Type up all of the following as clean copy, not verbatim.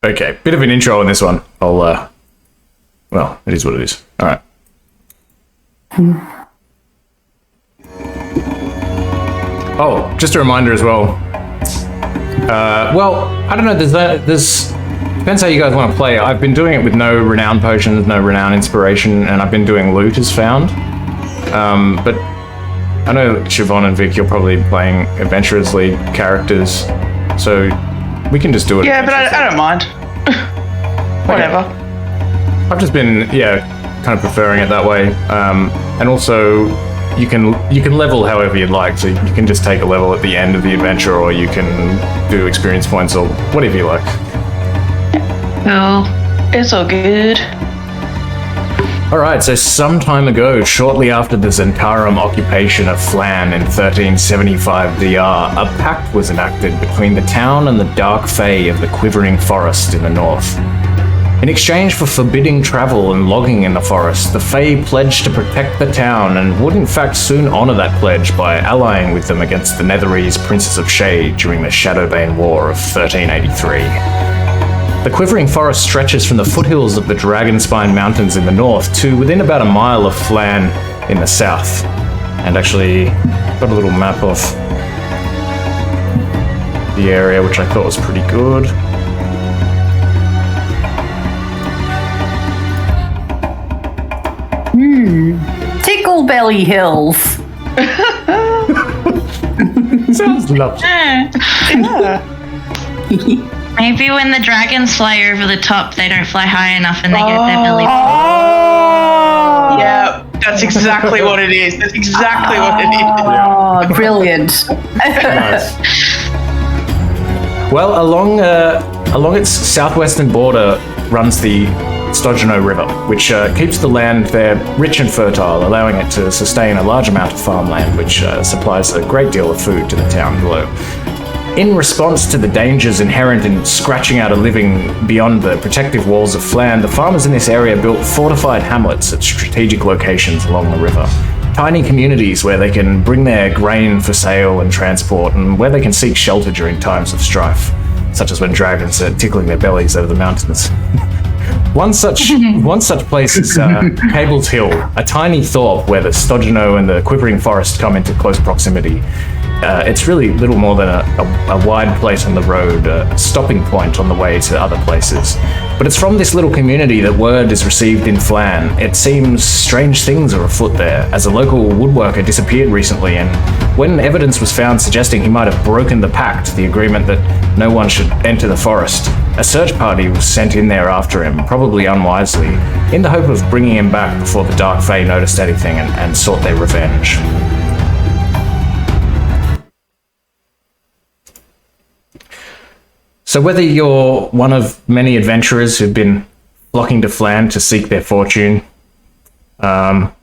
Okay, bit of an intro on this one. Well, it is what it is. All right. Oh, just a reminder as well. Well, I don't know. There's depends how you guys want to play. I've been doing it with no renown potions, no renown inspiration, and I've been doing loot as found. But I know Siobhan and Vic, you're probably playing adventurers lead characters, so we can just do it. Yeah, but I don't mind. Whatever. Okay. I've just been, kind of preferring it that way. And also, you can level however you'd like. So you can just take a level at the end of the adventure, or you can do experience points, or whatever you like. Well, it's all good. Alright, so some time ago, shortly after the Zentarum occupation of Phlan in 1375 DR, a pact was enacted between the town and the dark fae of the Quivering Forest in the north. In exchange for forbidding travel and logging in the forest, the fae pledged to protect the town and would in fact soon honour that pledge by allying with them against the Netherese Princes of Shade during the Shadowbane War of 1383. The Quivering Forest stretches from the foothills of the Dragonspine Mountains in the north to within about a mile of Phlan in the south. And actually, got a little map of the area, which I thought was pretty good. Ticklebelly Hills. Sounds lovely. Yeah. Maybe when the dragons fly over the top, they don't fly high enough and they get their belly full. Oh! Yeah, that's exactly what it is. That's exactly what it is. Oh, brilliant. Nice. Well, along its southwestern border runs the Stogeno River, which keeps the land there rich and fertile, allowing it to sustain a large amount of farmland, which supplies a great deal of food to the town below. In response to the dangers inherent in scratching out a living beyond the protective walls of Phlan, the farmers in this area built fortified hamlets at strategic locations along the river. Tiny communities where they can bring their grain for sale and transport, and where they can seek shelter during times of strife, such as when dragons are tickling their bellies over the mountains. One such place is Cable's Hill, a tiny thorp where the Stogeno and the Quivering Forest come into close proximity. It's really little more than a wide place on the road, a stopping point on the way to other places. But it's from this little community that word is received in Phlan. It seems strange things are afoot there, as a local woodworker disappeared recently, and when evidence was found suggesting he might have broken the pact, the agreement that no one should enter the forest, a search party was sent in there after him, probably unwisely, in the hope of bringing him back before the Dark Fae noticed anything and sought their revenge. So whether you're one of many adventurers who've been flocking to Phlan to seek their fortune, or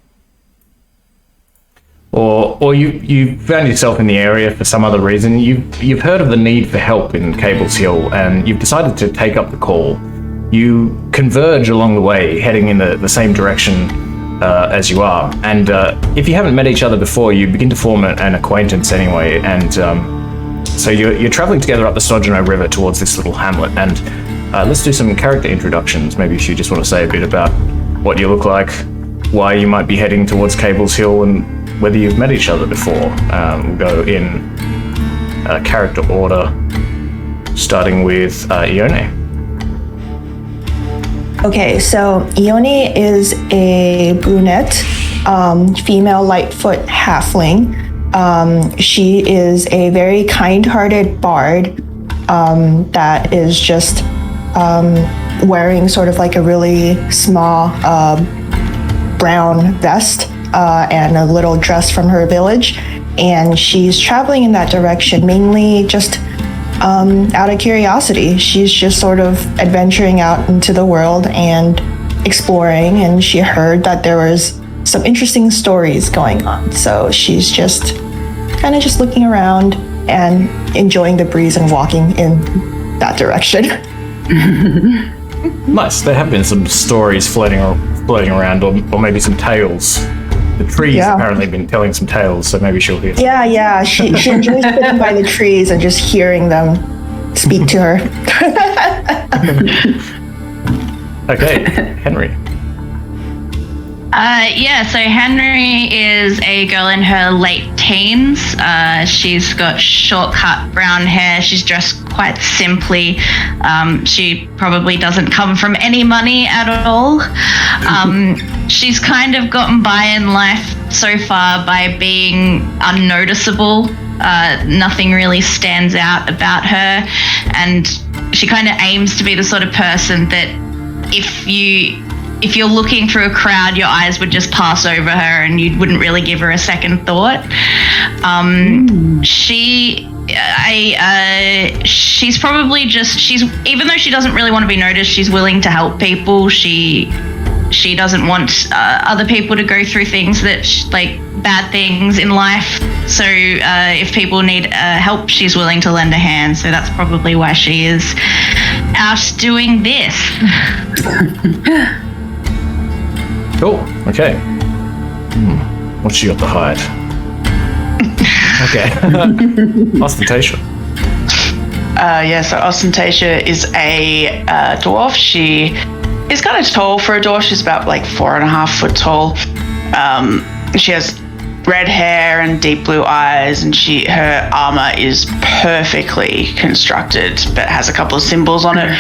you found yourself in the area for some other reason, you've heard of the need for help in Cable's Hill, and you've decided to take up the call. You converge along the way, heading in the same direction as you are, and if you haven't met each other before, you begin to form an acquaintance anyway, and so you're traveling together up the Stogeno River towards this little hamlet, and let's do some character introductions. Maybe if you just want to say a bit about what you look like, why you might be heading towards Cable's Hill, and whether you've met each other before. We'll go in character order, starting with Ione. Okay, so Ione is a brunette, female Lightfoot halfling. She is a very kind-hearted bard that is just wearing sort of like a really small brown vest and a little dress from her village. And she's traveling in that direction mainly just out of curiosity. She's just sort of adventuring out into the world and exploring, and she heard that there was some interesting stories going on. So she's just kind of just looking around and enjoying the breeze and walking in that direction. Nice. There have been some stories floating around, or maybe some tales. The trees apparently been telling some tales, so maybe she'll hear. Yeah. She enjoys sitting by the trees and just hearing them speak to her. Okay, Henry. So Henry is a girl in her late teens. She's got short-cut brown hair. She's dressed quite simply. She probably doesn't come from any money at all. She's kind of gotten by in life so far by being unnoticeable. Nothing really stands out about her, and she kind of aims to be the sort of person that if you're looking through a crowd, your eyes would just pass over her and you wouldn't really give her a second thought. She's probably even though she doesn't really want to be noticed, she's willing to help people. She doesn't want other people to go through things that bad things in life. So if people need help, she's willing to lend a hand. So that's probably why she is out doing this. Cool. Okay. What's she got to hide? Okay. Ostentation. So Ostentation is a dwarf. She is kind of tall for a dwarf. She's about 4.5 foot tall. She has red hair and deep blue eyes, and her armor is perfectly constructed, but has a couple of symbols on it.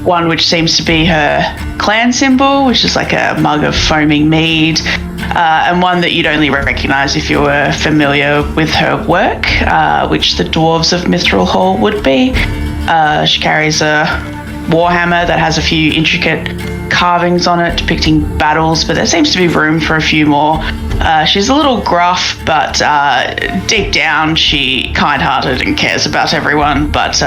One which seems to be her clan symbol, which is like a mug of foaming mead, and one that you'd only recognize if you were familiar with her work, which the dwarves of Mithril Hall would be. She carries a warhammer that has a few intricate carvings on it depicting battles, but there seems to be room for a few more. She's a little gruff, but deep down she kind-hearted and cares about everyone, but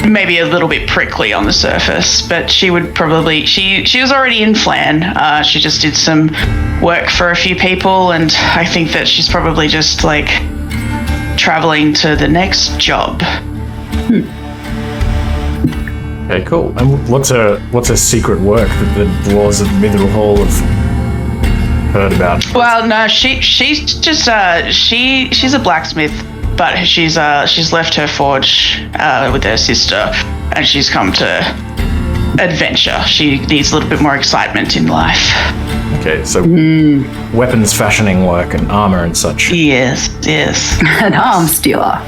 maybe a little bit prickly on the surface. But she would probably she was already in Phlan. She just did some work for a few people, and I think that she's probably just traveling to the next job. Okay, cool. And what's her secret work that the dwarves of Mithril Hall have heard about? Well, no, she's just she's a blacksmith, but she's left her forge with her sister, and she's come to adventure. She needs a little bit more excitement in life. Okay, so weapons fashioning work and armor and such. Yes. An arms dealer.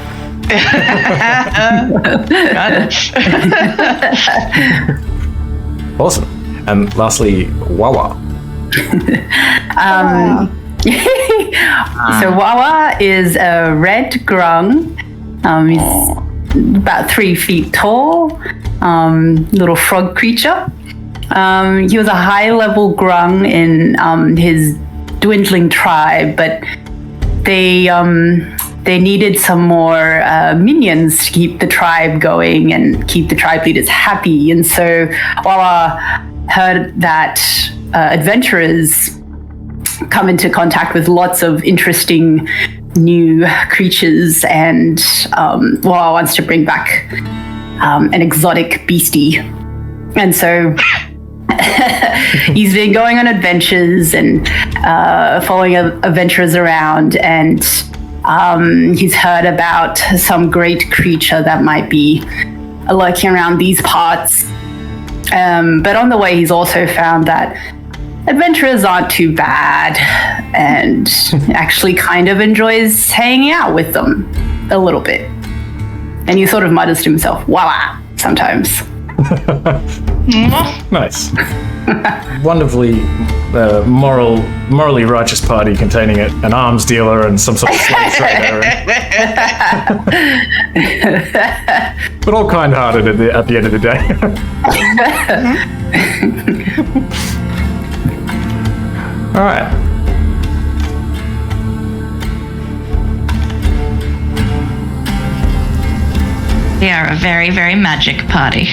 Awesome. And lastly, Wawa. So Wawa is a red grung. He's about 3 feet tall. Little frog creature. He was a high-level grung in his dwindling tribe, but they needed some more minions to keep the tribe going and keep the tribe leaders happy. And so Wawa heard that adventurers come into contact with lots of interesting new creatures, and Wawa wants to bring back an exotic beastie. And so he's been going on adventures and following adventurers around, and he's heard about some great creature that might be lurking around these parts. But on the way, he's also found that adventurers aren't too bad, and actually kind of enjoys hanging out with them a little bit. And he sort of mutters to himself, "Voila," sometimes. Nice. Wonderfully morally righteous party containing an arms dealer and some sort of slave trader. But all kind-hearted at the end of the day. All right. We are a very, very magic party.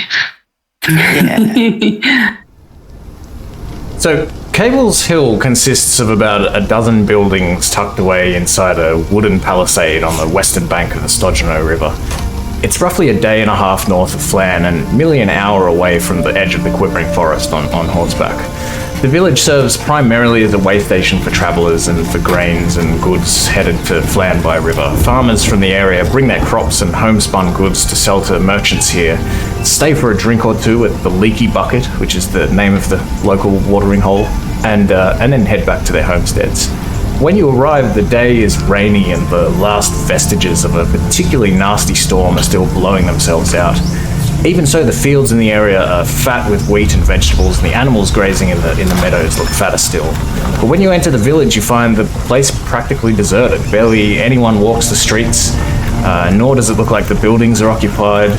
So, Cable's Hill consists of about a dozen buildings tucked away inside a wooden palisade on the western bank of the Stodgeno River. It's roughly a day and a half north of Phlan and nearly an hour away from the edge of the Quivering Forest on horseback. The village serves primarily as a way station for travellers and for grains and goods headed to Phlan by river. Farmers from the area bring their crops and homespun goods to sell to merchants here, stay for a drink or two at the Leaky Bucket, which is the name of the local watering hole, and then head back to their homesteads. When you arrive, the day is rainy and the last vestiges of a particularly nasty storm are still blowing themselves out. Even so, the fields in the area are fat with wheat and vegetables, and the animals grazing in the meadows look fatter still. But when you enter the village, you find the place practically deserted. Barely anyone walks the streets, nor does it look like the buildings are occupied.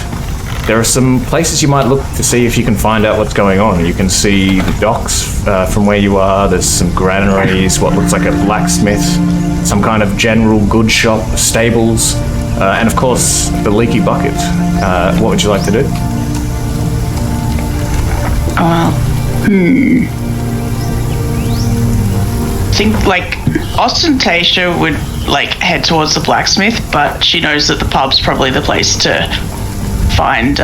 There are some places you might look to see if you can find out what's going on. You can see the docks from where you are. There's some granaries, what looks like a blacksmith, some kind of general goods shop, stables, and of course the Leaky Bucket. What would you like to do? I think Ostentatia would head towards the blacksmith, but she knows that the pub's probably the place to find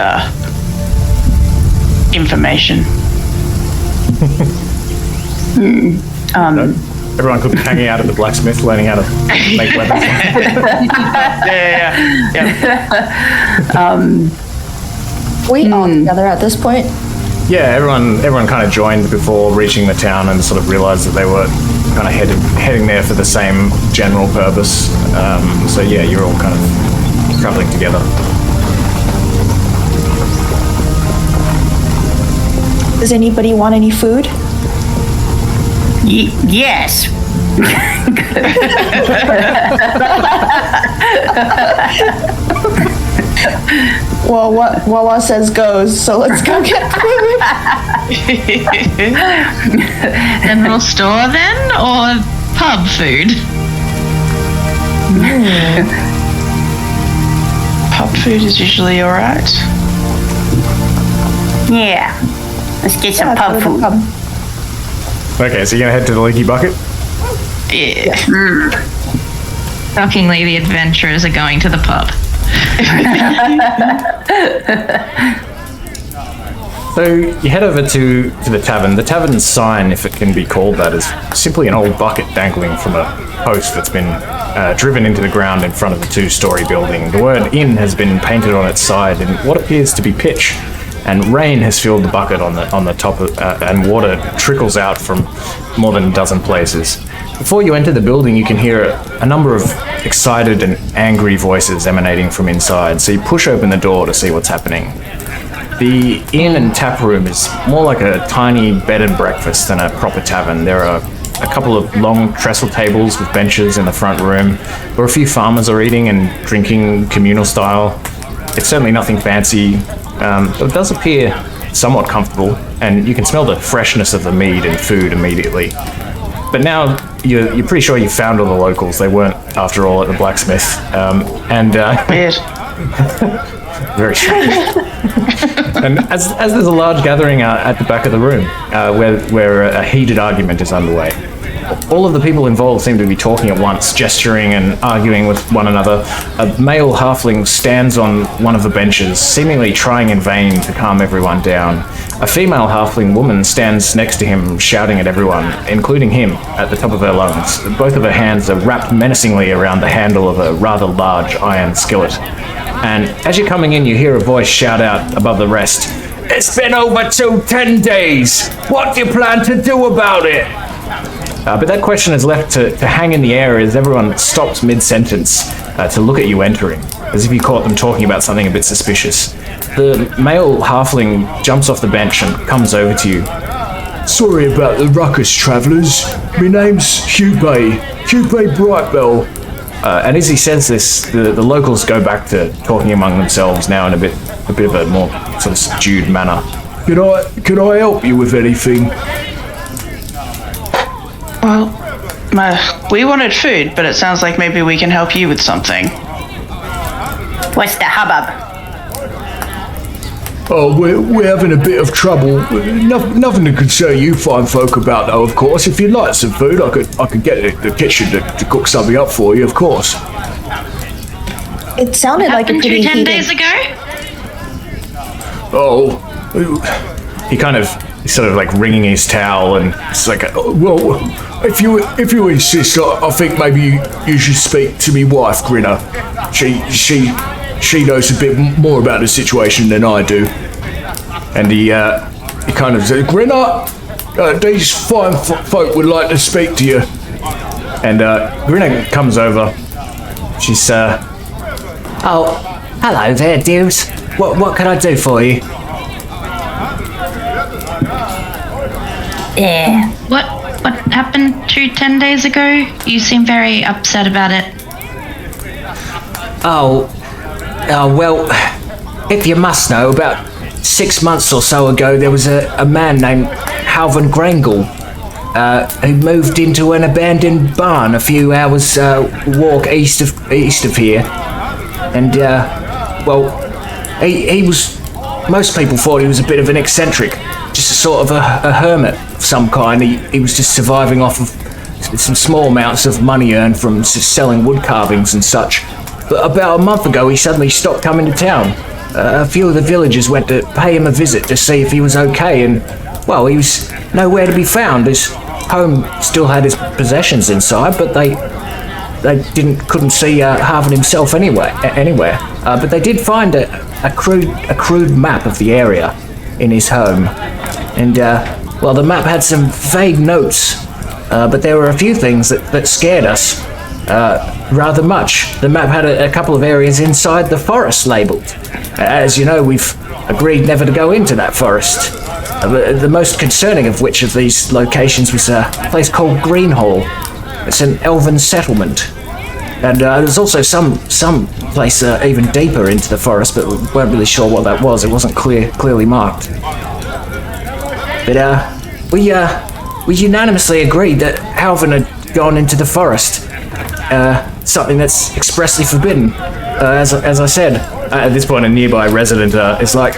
information. Everyone could be hanging out at the blacksmith, learning how to make weapons. Yeah. We all together at this point. Yeah, everyone kind of joined before reaching the town and sort of realised that they were kind of heading there for the same general purpose. So yeah, you're all kind of travelling together. Does anybody want any food? Yes. Well, what Wawa says goes, so let's go get food. General store then, or pub food? Pub food is usually alright. Yeah. Let's get some Yeah, pub go to the food. pub. Okay, so you're gonna head to the Leaky Bucket? Yeah. Shockingly, the adventurers are going to the pub. So you head over to the tavern. The tavern's sign, if it can be called that, is simply an old bucket dangling from a post that's been driven into the ground in front of the two-story building. The word inn has been painted on its side in what appears to be pitch, and rain has filled the bucket on the top of, and water trickles out from more than a dozen places. Before you enter the building, you can hear a number of excited and angry voices emanating from inside, so you push open the door to see what's happening. The inn and tap room is more like a tiny bed and breakfast than a proper tavern. There are a couple of long trestle tables with benches in the front room, where a few farmers are eating and drinking communal style. It's certainly nothing fancy, but it does appear somewhat comfortable, and you can smell the freshness of the mead and food immediately. But now you're pretty sure you found all the locals. They weren't, after all, at the blacksmith. Weird. Very strange. And as there's a large gathering at the back of the room, where a heated argument is underway. All of the people involved seem to be talking at once, gesturing and arguing with one another. A male halfling stands on one of the benches, seemingly trying in vain to calm everyone down. A female halfling woman stands next to him, shouting at everyone, including him, at the top of her lungs. Both of her hands are wrapped menacingly around the handle of a rather large iron skillet. And as you're coming in, you hear a voice shout out above the rest, "It's been over 10 days! What do you plan to do about it?" But that question is left to hang in the air as everyone stops mid-sentence to look at you entering, as if you caught them talking about something a bit suspicious. The male halfling jumps off the bench and comes over to you. "Sorry about the ruckus, travellers. My name's Hubei Brightbell." And as he says this, the locals go back to talking among themselves now in a bit of a more sort of subdued manner. Can I help you with anything?" Well, we wanted food, but it sounds like maybe we can help you with something. What's the hubbub? Oh, we're having a bit of trouble. Nothing to concern you fine folk about, though, of course. If you'd like some food, I could get the kitchen to cook something up for you, of course. It sounded like a Happened pretty 10 heated... days ago? Oh, he's sort of like wringing his towel, and it's like, Well, if you insist, I think maybe you should speak to me wife, Grinner. She knows a bit more about the situation than I do. and he Kind of says, Grinner, these fine folk would like to speak to you. and Grinner comes over. She's Oh, hello there, dudes. What can I do for you? Yeah. What happened 10 days ago? You seem very upset about it. Oh, well, if you must know, about 6 months or so ago, there was a man named Halvin Grangle who moved into an abandoned barn a few hours walk east of here, and well, he was. Most people thought he was a bit of an eccentric, just a sort of a hermit of some kind. He was just surviving off of some small amounts of money earned from selling wood carvings and such. But about a month ago, he suddenly stopped coming to town. A few of the villagers went to pay him a visit to see if he was okay, and, well, he was nowhere to be found. His home still had his possessions inside, but they couldn't see Harvin himself anywhere. But they did find a crude map of the area in his home, and well, the map had some vague notes, but there were a few things that scared us rather much. The map had a couple of areas inside the forest labelled. As you know, we've agreed never to go into that forest. The most concerning of which of these locations was a place called Greenhall. It's an elven settlement. And there's also some place even deeper into the forest, but we weren't really sure what that was. It wasn't clearly marked. But we unanimously agreed that Halvin had gone into the forest. Something that's expressly forbidden. As I said, at this point a nearby resident is like,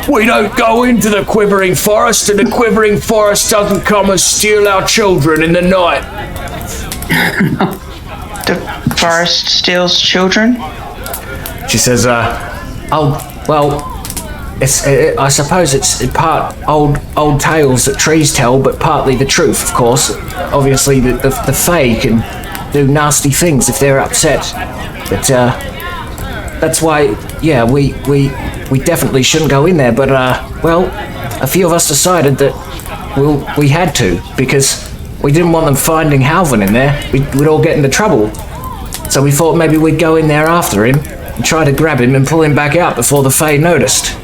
We don't go into the Quivering Forest, and the Quivering Forest doesn't come and steal our children in the night. The forest steals children. she says, Oh, well, I suppose it's part old tales that trees tell, but partly the truth, of course. Obviously, the Fae can do nasty things if they're upset. But that's why, yeah, we definitely shouldn't go in there. But well, a few of us decided that we had to, because we didn't want them finding Halvin in there. We'd all get into trouble. So we thought maybe we'd go in there after him and try to grab him and pull him back out before the Fae noticed.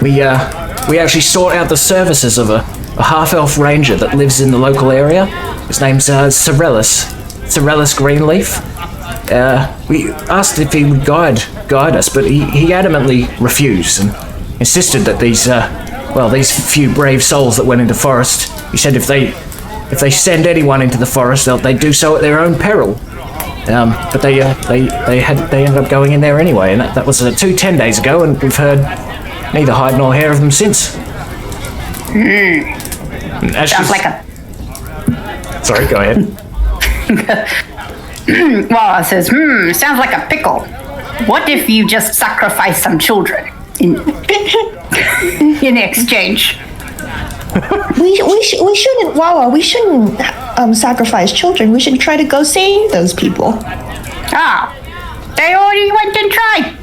We actually sought out the services of a half-elf ranger that lives in the local area. His name's Sorellus Greenleaf. We asked if he would guide us, but he adamantly refused and insisted that these few brave souls that went into forest, he said if they send anyone into the forest, they do so at their own peril. But they ended up going in there anyway, and that was 10 days ago, and we've heard neither hide nor hair of them since. Sounds like a... Sorry, go ahead. Well, it says, sounds like a pickle. What if you just sacrifice some children in exchange? We shouldn't, Wawa, we shouldn't sacrifice children. We should try to go save those people. Ah, they already went and tried.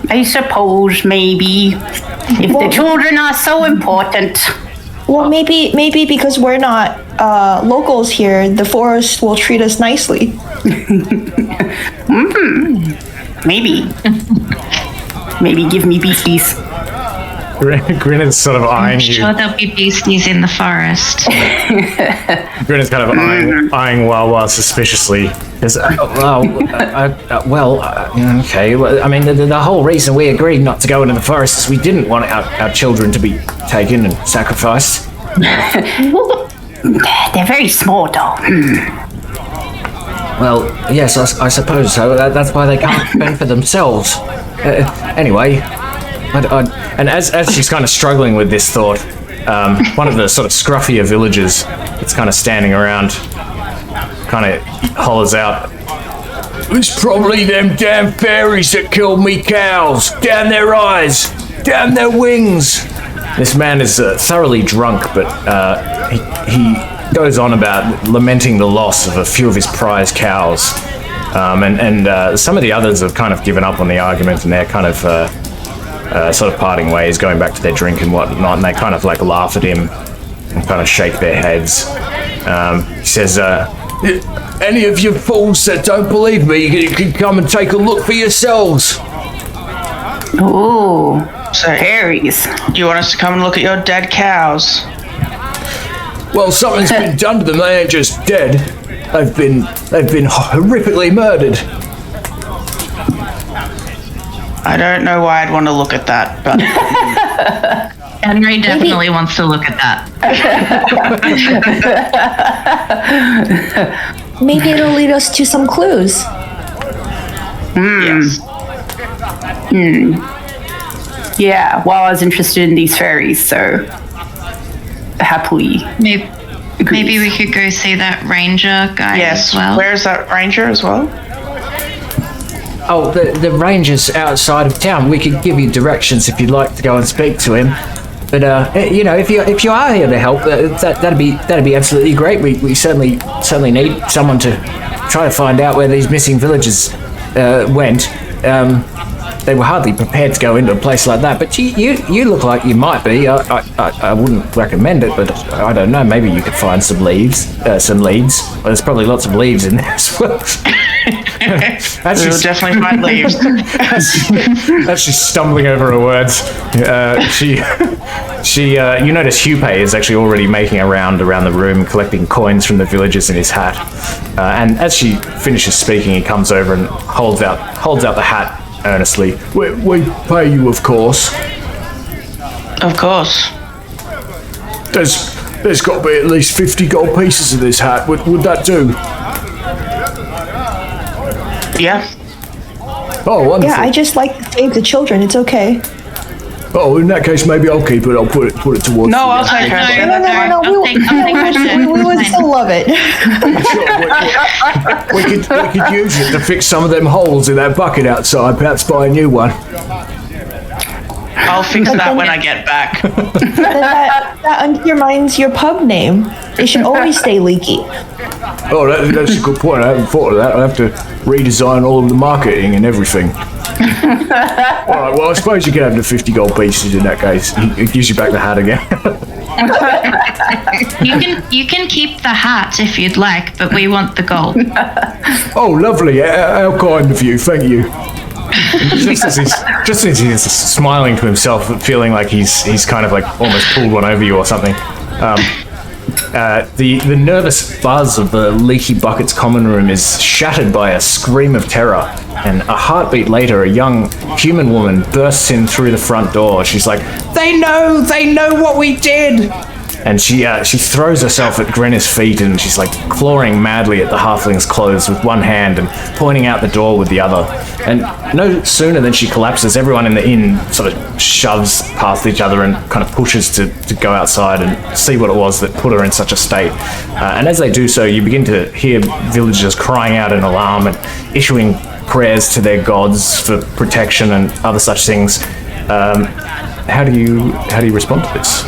I suppose maybe if the children are so important. Well, maybe because we're not locals here, the forest will treat us nicely. Maybe. Maybe give me beasties. Grin is sort of eyeing you. Sure, there'll be beasties in the forest. Grin is kind of eyeing Wawa suspiciously. Okay. Well, I mean, the whole reason we agreed not to go into the forest is we didn't want our children to be taken and sacrificed. They're very small, though. Well, yes, I suppose so. That's why they can't fend for themselves. Anyway, And as she's kind of struggling with this thought, one of the sort of scruffier villagers that's kind of standing around kind of hollers out, It's probably them damn fairies that killed me cows. Down their eyes, down their wings. This man is thoroughly drunk, but he goes on about lamenting the loss of a few of his prize cows. And some of the others have kind of given up on the argument, and they're kind of sort of parting ways, going back to their drink and whatnot, and they kind of like laugh at him and kind of shake their heads. He says, Any of you fools that don't believe me, you can come and take a look for yourselves. Ooh, So, fairies. you want us to come and look at your dead cows? Well, something's been done to them. They ain't just dead. They've been horrifically murdered. I don't know why I'd want to look at that, but Henry definitely wants to look at that. Maybe it'll lead us to some clues. yes. Yeah, well, I was interested in these fairies, so happily. Maybe we could go see that ranger guy Yes. as well. Where's that ranger as well? Oh, the ranger's outside of town. We could give you directions if you'd like to go and speak to him. But if you are here to help, that'd be absolutely great. We certainly need someone to try to find out where these missing villagers went. They were hardly prepared to go into a place like that, but you look like you might be. I wouldn't recommend it, but I don't know. Maybe you could find some leads. Well, there's probably lots of leaves in there as well. We'll definitely find leaves. as she's stumbling over her words, you notice Hupe is actually already making a round around the room, collecting coins from the villagers in his hat. And as she finishes speaking, he comes over and holds out the hat earnestly. We pay you, of course. Of course. There's got to be at least 50 gold pieces of this hat. Would that do? Yeah. Oh, wonderful. Yeah, I just like to save the children. It's okay. Oh, in that case, maybe I'll keep it. I'll put it towards. No, I'll take her. No. I'll take We would it. still love it. We could use it to fix some of them holes in that bucket outside. Perhaps buy a new one. I'll fix that when I get back. That undermines your pub name. It should always stay leaky. Oh, that's a good point. I haven't thought of that. I'll have to redesign all of the marketing and everything. All right, well, I suppose you can have the 50 gold pieces in that case. It gives you back the hat again. You can keep the hat if you'd like, but we want the gold. Oh, lovely. How kind of you. Thank you. just as he's smiling to himself, feeling like he's kind of like almost pulled one over you or something. The nervous buzz of the leaky bucket's common room is shattered by a scream of terror, and a heartbeat later, a young human woman bursts in through the front door. She's like, "They know what we did!" And she throws herself at Grenna's feet, and she's like clawing madly at the halfling's clothes with one hand and pointing out the door with the other. And no sooner than she collapses, everyone in the inn sort of shoves past each other and kind of pushes to go outside and see what it was that put her in such a state. And as they do so, you begin to hear villagers crying out in alarm and issuing prayers to their gods for protection and other such things. How do you respond to this?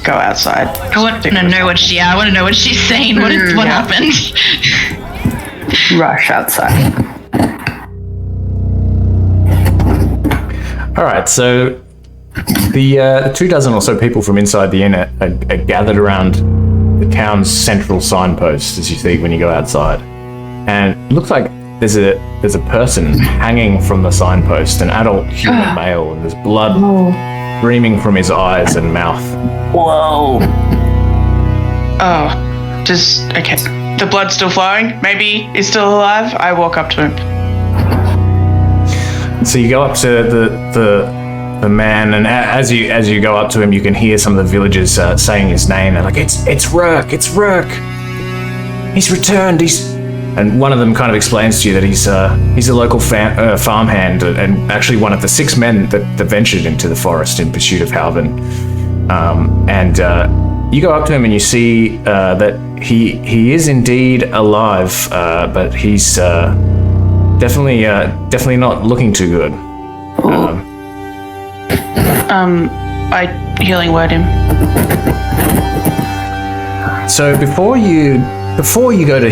Go outside. I want to know what she's saying. What happened? Rush outside. All right, so the 24 or so people from inside the inn are gathered around the town's central signpost, as you see when you go outside, and it looks like there's a person hanging from the signpost, an adult human male, and there's blood streaming from his eyes and mouth. Whoa. Oh, okay. The blood's still flowing. Maybe he's still alive. I walk up to him. So you go up to the man, and as you go up to him, you can hear some of the villagers saying his name. They're like, "It's Rourke. It's Rourke. He's returned. And one of them kind of explains to you that he's a local farmhand and actually one of the 6 men that ventured into the forest in pursuit of Halvin. And you go up to him and you see that he is indeed alive, but he's definitely not looking too good. I healing word him. So before you go to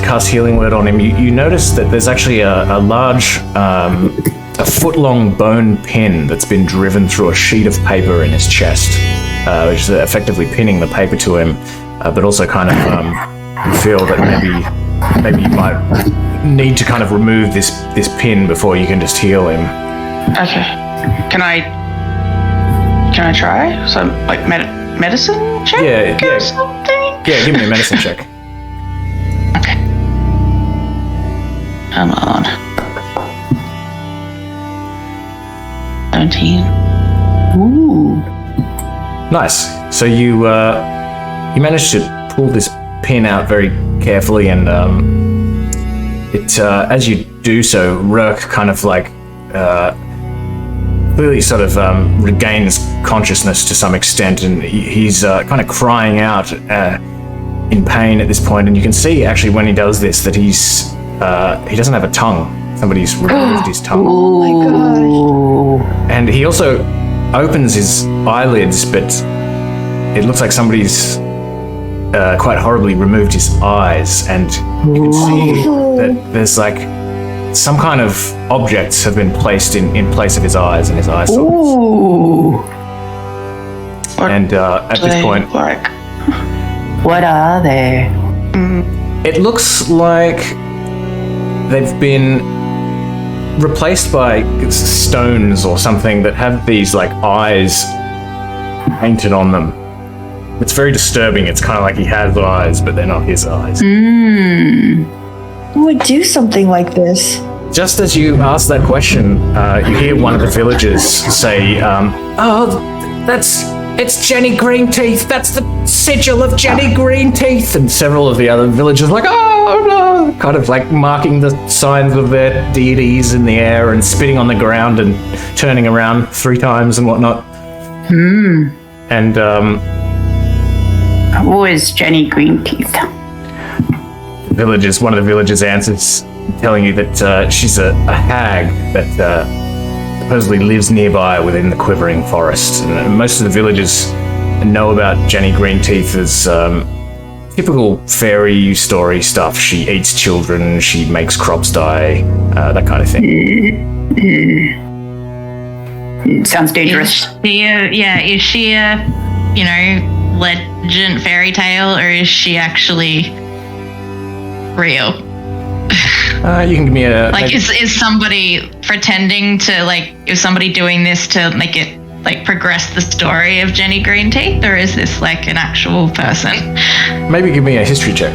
cast healing word on him, you notice that there's actually a large, a foot-long bone pin that's been driven through a sheet of paper in his chest, which is effectively pinning the paper to him, but also kind of feel that maybe you might need to kind of remove this pin before you can just heal him. Okay. Can I try? So, like, medicine check? Yeah. Or something? Yeah, give me a medicine check. Okay. Come on. 17. Ooh. Nice. So you managed to pull this pin out very carefully, and as you do so, Rourke kind of like clearly sort of regains consciousness to some extent, and he's kind of crying out in pain at this point. And you can see actually when he does this that he doesn't have a tongue. Somebody's removed his tongue. Oh my gosh. And he also opens his eyelids, but it looks like somebody's quite horribly removed his eyes, and you can see that there's like some kind of objects have been placed in place of his eyes and his eye sockets. Ooh. And at this point, like, What are they? it looks like they've been replaced by stones or something that have these like eyes painted on them. It's very disturbing. It's kind of like he has eyes, but they're not his eyes. Who would do something like this? Just as you ask that question, you hear one of the villagers say, it's Jenny Greenteeth. That's the sigil of Jenny Greenteeth. And several of the other villagers are like, oh no, kind of like marking the signs of their deities in the air and spitting on the ground and turning around 3 times and whatnot. And Who is Jenny Greenteeth? one of the villagers answers, telling you that she's a hag that supposedly lives nearby within the Quivering Forest. And most of the villagers know about Jenny Greenteeth as typical fairy story stuff. She eats children, she makes crops die, that kind of thing. Sounds dangerous. Is she a, legend fairy tale, or is she actually real? You can give me a... Like, is somebody pretending to, like, is somebody doing this to make it, like, progress the story of Jenny Greenteeth, or is this, like, an actual person? Maybe give me a history check.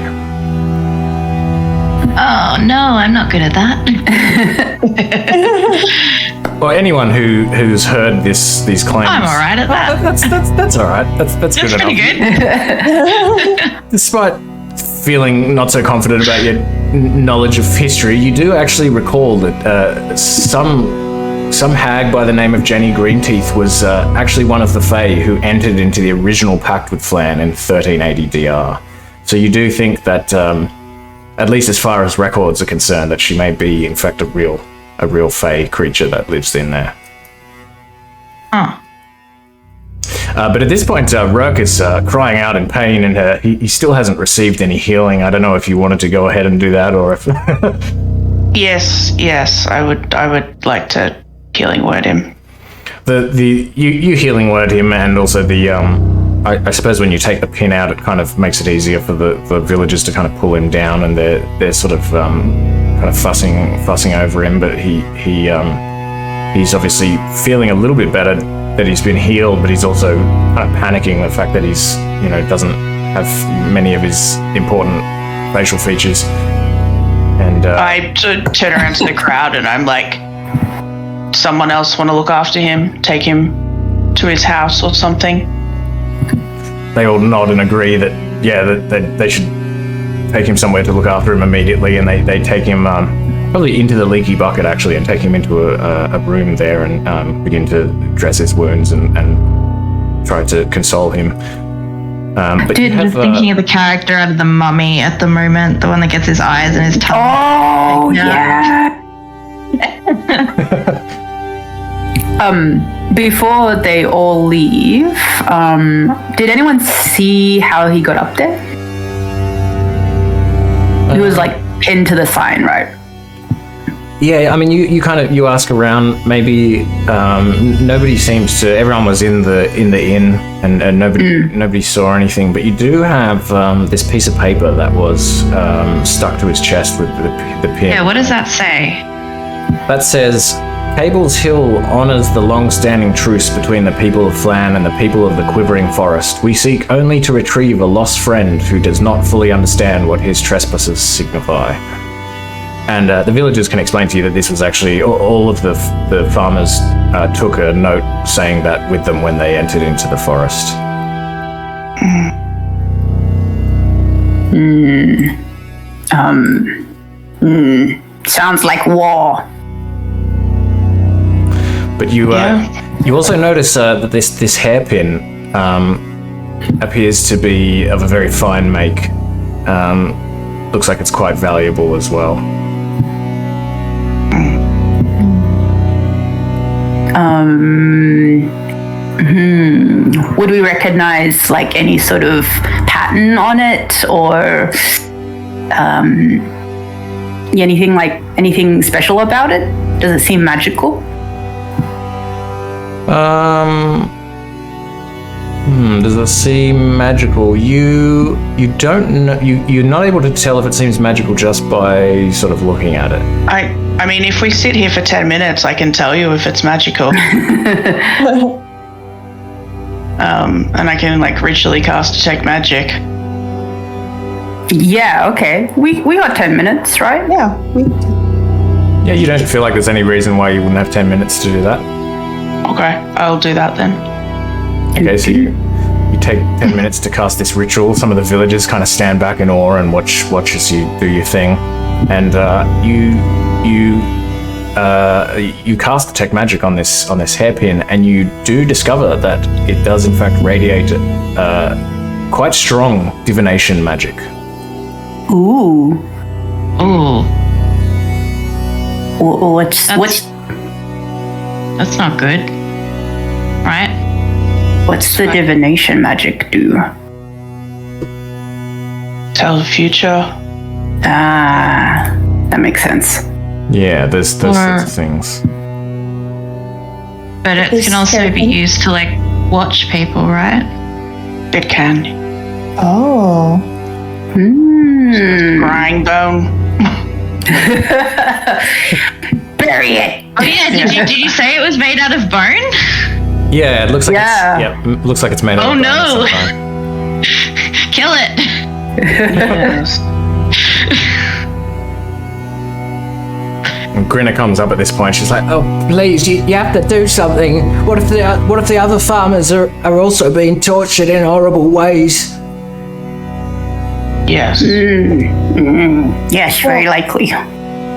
Oh, no, I'm not good at that. Well, anyone who's heard these claims... I'm all right at that. That's all right. That's good enough. Pretty good. Despite feeling not so confident about your knowledge of history, you do actually recall that some hag by the name of Jenny Greenteeth was actually one of the Fae who entered into the original pact with Phlan in 1380 DR. So you do think that, at least as far as records are concerned, that she may be in fact a real Fae creature that lives in there. Oh. But at this point, Rourke is crying out in pain, and he still hasn't received any healing. I don't know if you wanted to go ahead and do that, or if... Yes, I would like to healing word him. You healing word him, and also the I suppose when you take the pin out, it kind of makes it easier for the villagers to kind of pull him down, and they're sort of kind of fussing over him. But he's obviously feeling a little bit better that he's been healed, but he's also kind of panicking the fact that he's doesn't have many of his important facial features. And I turn around to the crowd and I'm like, someone else want to look after him, take him to his house or something? They all nod and agree that they should take him somewhere to look after him immediately, and they take him probably into the leaky bucket actually, and take him into a room there and begin to dress his wounds and try to console him. But Dude, thinking of the character out of The Mummy at the moment, the one that gets his eyes and his tongue. Oh, yeah. before they all leave, did anyone see how he got up there? He was like pinned to the sign, right? Yeah, I mean, you ask around. Maybe nobody seems to. Everyone was in the inn, and nobody saw anything. But you do have this piece of paper that was stuck to his chest with the pin. Yeah, what does that say? That says, Cable's Hill honors the long-standing truce between the people of Phlan and the people of the Quivering Forest. We seek only to retrieve a lost friend who does not fully understand what his trespasses signify. And the villagers can explain to you that this was actually all of the farmers took a note saying that with them when they entered into the forest. Sounds like war. But you also notice that this hairpin appears to be of a very fine make. Looks like it's quite valuable as well. Would we recognize like any sort of pattern on it, or anything special about it? Does it seem magical? Does it seem magical? You don't know. You're not able to tell if it seems magical just by sort of looking at it. I mean, if we sit here for 10 minutes, I can tell you if it's magical. And I can like ritually cast detect magic. Yeah, okay. We got 10 minutes, right? Yeah. Yeah, you don't feel like there's any reason why you wouldn't have 10 minutes to do that. Okay, I'll do that then. Okay, so you take 10 minutes to cast this ritual. Some of the villagers kind of stand back in awe and watch as you do your thing. And you cast detect magic on this hairpin, and you do discover that it does in fact radiate quite strong divination magic. Ooh. Ooh. What's That's not good. Right? What's the divination magic do? Tell the future. Ah, that makes sense. Yeah, there's those sorts of things. But it This can also be hairpin? used to like watch people, right? It can. Oh. Crying bone. Bury it. Oh yeah, did you say it was made out of bone? Yeah, it looks like Yeah. looks like it's made out Oh of bone of no. some kind. Kill it. Yes. And Grinner comes up at this point. She's like, Oh, please, you have to do something. What if the other farmers are also being tortured in horrible ways? Yes. Yes, very likely.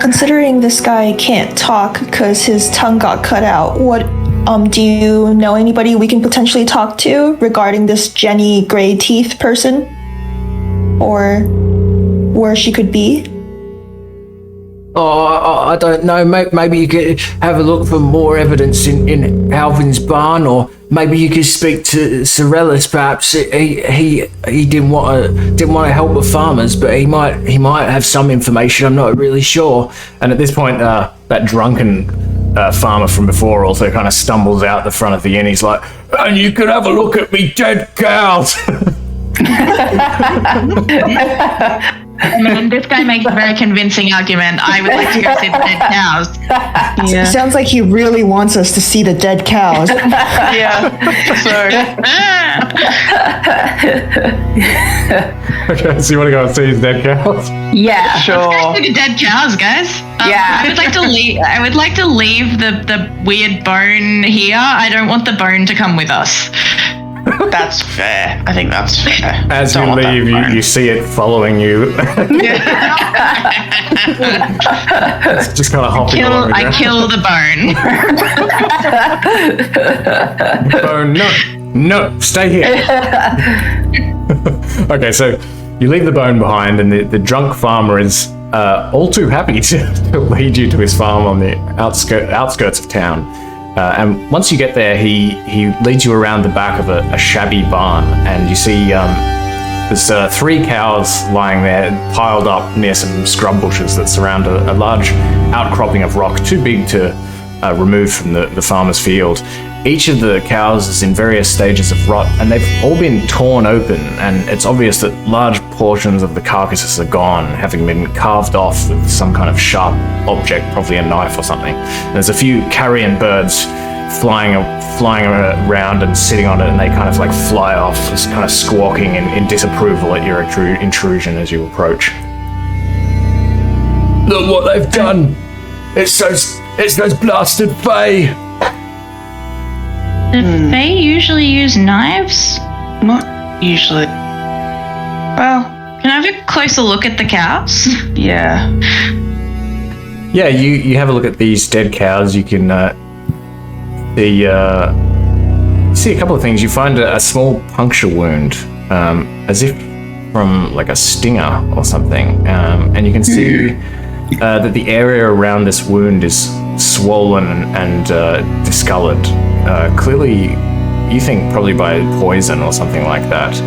Considering this guy can't talk because his tongue got cut out, what do you know anybody we can potentially talk to regarding this Jenny Gray Teeth person? Or where she could be? Oh, I don't know. Maybe you could have a look for more evidence in Alvin's barn, or maybe you could speak to Sorellis. Perhaps he didn't want to help the farmers, but he might have some information. I'm not really sure. and at this point, that drunken farmer from before also kind of stumbles out the front of the inn. He's like, And you could have a look at me dead cows. Man, this guy makes a very convincing argument. I would like to go see the dead cows. Yeah. Sounds like he really wants us to see the dead cows. Yeah. okay, so you want to go and see his dead cows? Yeah. So sure. Look at dead cows, guys. Yeah. I would like to leave the weird bone here. I don't want the bone to come with us. That's fair. I think that's fair. As you Don't want that leave, bone. you see it following you. It's just kind of hopping along. I kill the bone. Bone, no, stay here. Okay, so you leave the bone behind, and the drunk farmer is all too happy to lead you to his farm on the outskirts of town. And once you get there, he leads you around the back of a shabby barn, and you see there's 3 cows lying there piled up near some scrub bushes that surround a large outcropping of rock, too big to remove from the farmer's field. Each of the cows is in various stages of rot, and they've all been torn open, and it's obvious that large portions of the carcasses are gone, having been carved off with some kind of sharp object, probably a knife or something. And there's a few carrion birds flying around and sitting on it, and they kind of like fly off, just kind of squawking in disapproval at your intrusion as you approach. Look what they've done! It's those blasted Fae! Do they usually use knives? Not usually. Well, Can I have a closer look at the cows? yeah. Yeah, you have a look at these dead cows. You can see a couple of things. You find a small puncture wound, as if from like a stinger or something, and you can see that the area around this wound is swollen and discolored. Clearly, you think probably by poison or something like that.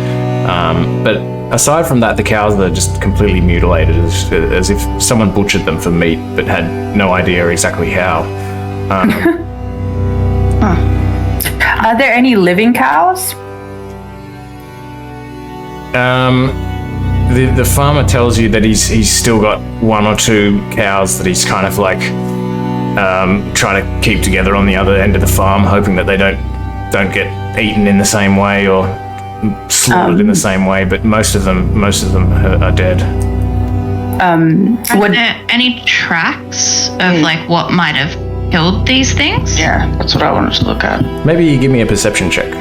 But aside from that, the cows are just completely mutilated, as if someone butchered them for meat, but had no idea exactly how. Are there any living cows? The farmer tells you that he's still got 1 or 2 cows that he's kind of like trying to keep together on the other end of the farm, hoping that they don't get eaten in the same way or slaughtered in the same way. But most of them are dead. Are there any tracks of like what might have killed these things? Yeah, that's what I wanted to look at. Maybe you give me a perception check.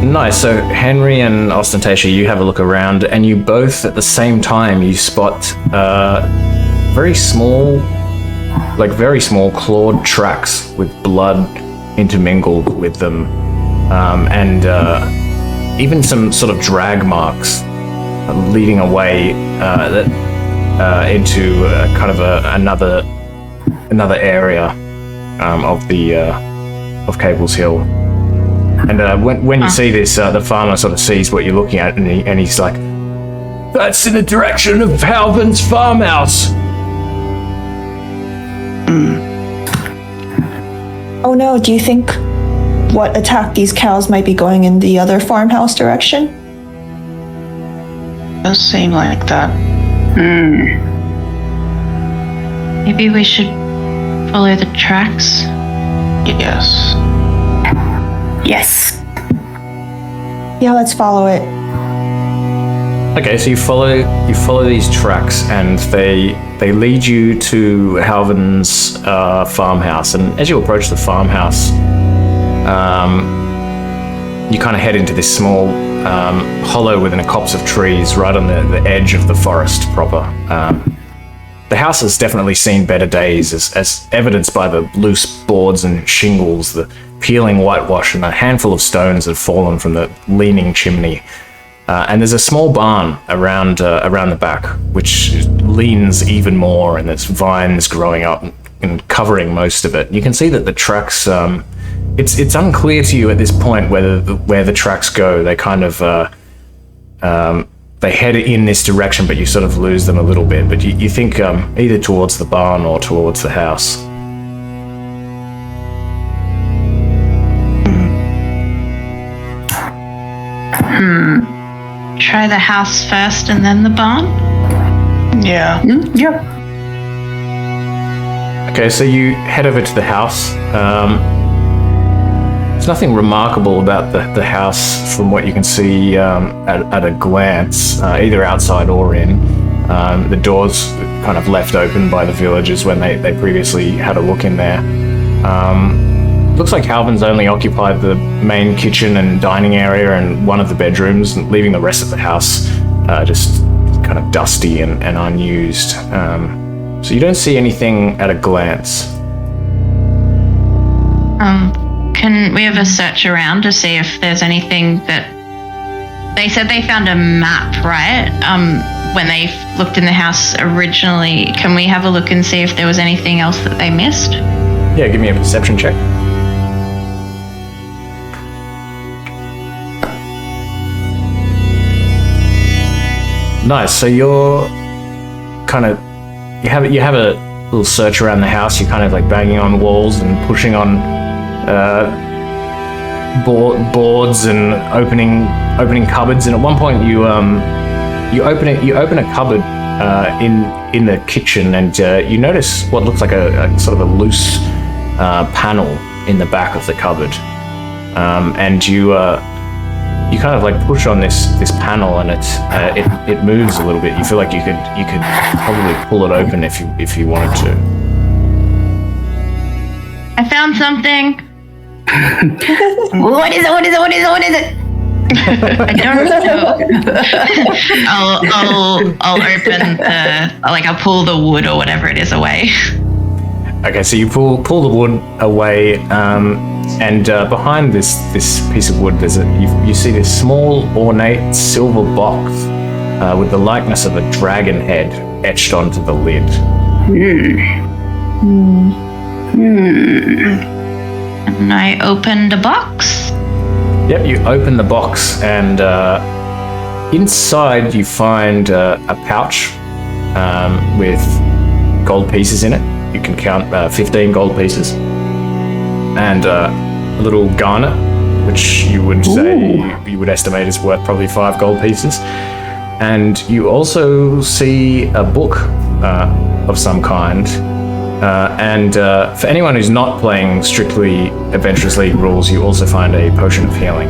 Nice. So Henry and Ostentatia, you have a look around, and you both at the same time you spot very small clawed tracks with blood intermingled with them, and even some sort of drag marks leading away into kind of another area of Cable's Hill. And when you see this, the farmer sort of sees what you're looking at, and he's like, "That's in the direction of Halvin's farmhouse." Oh no, do you think what attacked these cows might be going in the other farmhouse direction? Does seem like that. Maybe we should follow the tracks. Yes. Yes. Yeah, let's follow it. Okay, so you follow these tracks, and they lead you to Halvin's farmhouse. And as you approach the farmhouse, you kind of head into this small hollow within a copse of trees, right on the edge of the forest proper. The house has definitely seen better days, as evidenced by the loose boards and shingles, the peeling whitewash, and a handful of stones that have fallen from the leaning chimney. And there's a small barn around the back, which leans even more, and there's vines growing up and covering most of it. You can see that the tracks. It's unclear to you at this point where the tracks go. They kind of they head in this direction, but you sort of lose them a little bit. But you think either towards the barn or towards the house. Try the house first and then the barn? Yeah. Yep. Okay, so you head over to the house. There's nothing remarkable about the house from what you can see at a glance, either outside or in. The doors kind of left open by the villagers when they previously had a look in there. Looks like Halvin's only occupied the main kitchen and dining area and one of the bedrooms, leaving the rest of the house just kind of dusty and unused. So you don't see anything at a glance. Can we have a search around to see if there's anything that they said they found a map, right? When they looked in the house originally. Can we have a look and see if there was anything else that they missed? Yeah, give me a perception check. Nice. So you're kind of you have a little search around the house. You're kind of like banging on walls and pushing on boards and opening cupboards. And at one point you open a cupboard in the kitchen, and you notice what looks like a sort of a loose panel in the back of the cupboard, and you kind of like push on this panel, and it moves a little bit. You feel like you could probably pull it open if you wanted to. I found something. What is it? I don't know. I'll open I'll pull the wood or whatever it is away. Okay, so you pull the wood away, and behind this piece of wood, you see this small ornate silver box with the likeness of a dragon head etched onto the lid. And I opened a box. Yep, you open the box, and inside you find a pouch with gold pieces in it. You can count 15 gold pieces, and a little garnet, which you would say you would estimate is worth probably 5 gold pieces. And you also see a book of some kind. And for anyone who's not playing strictly Adventurers League rules, you also find a potion of healing.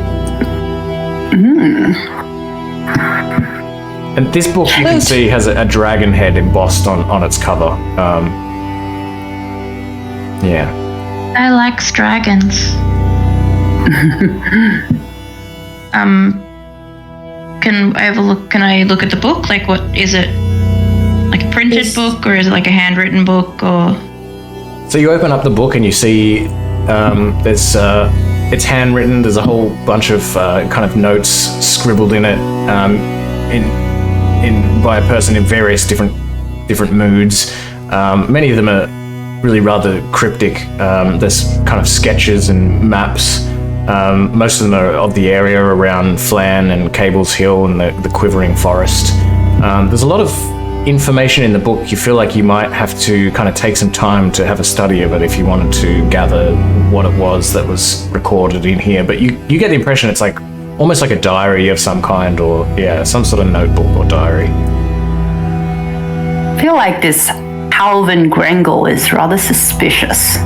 And this book, you can see, has a dragon head embossed on its cover. Yeah. I like dragons. Can I have a look? Can I look at the book? Like, what is it? Like a printed book, or is it like a handwritten book, or? So you open up the book and you see there's it's handwritten. There's a whole bunch of kind of notes scribbled in it, in by a person in various different moods. Many of them are really rather cryptic. There's kind of sketches and maps. Most of them are of the area around Phlan and Cable's Hill and the Quivering Forest. There's a lot of information in the book. You feel like you might have to kind of take some time to have a study of it if you wanted to gather what it was that was recorded in here. But you get the impression it's like almost like a diary of some kind, or some sort of notebook or diary. I feel like this Alvin Grangle is rather suspicious.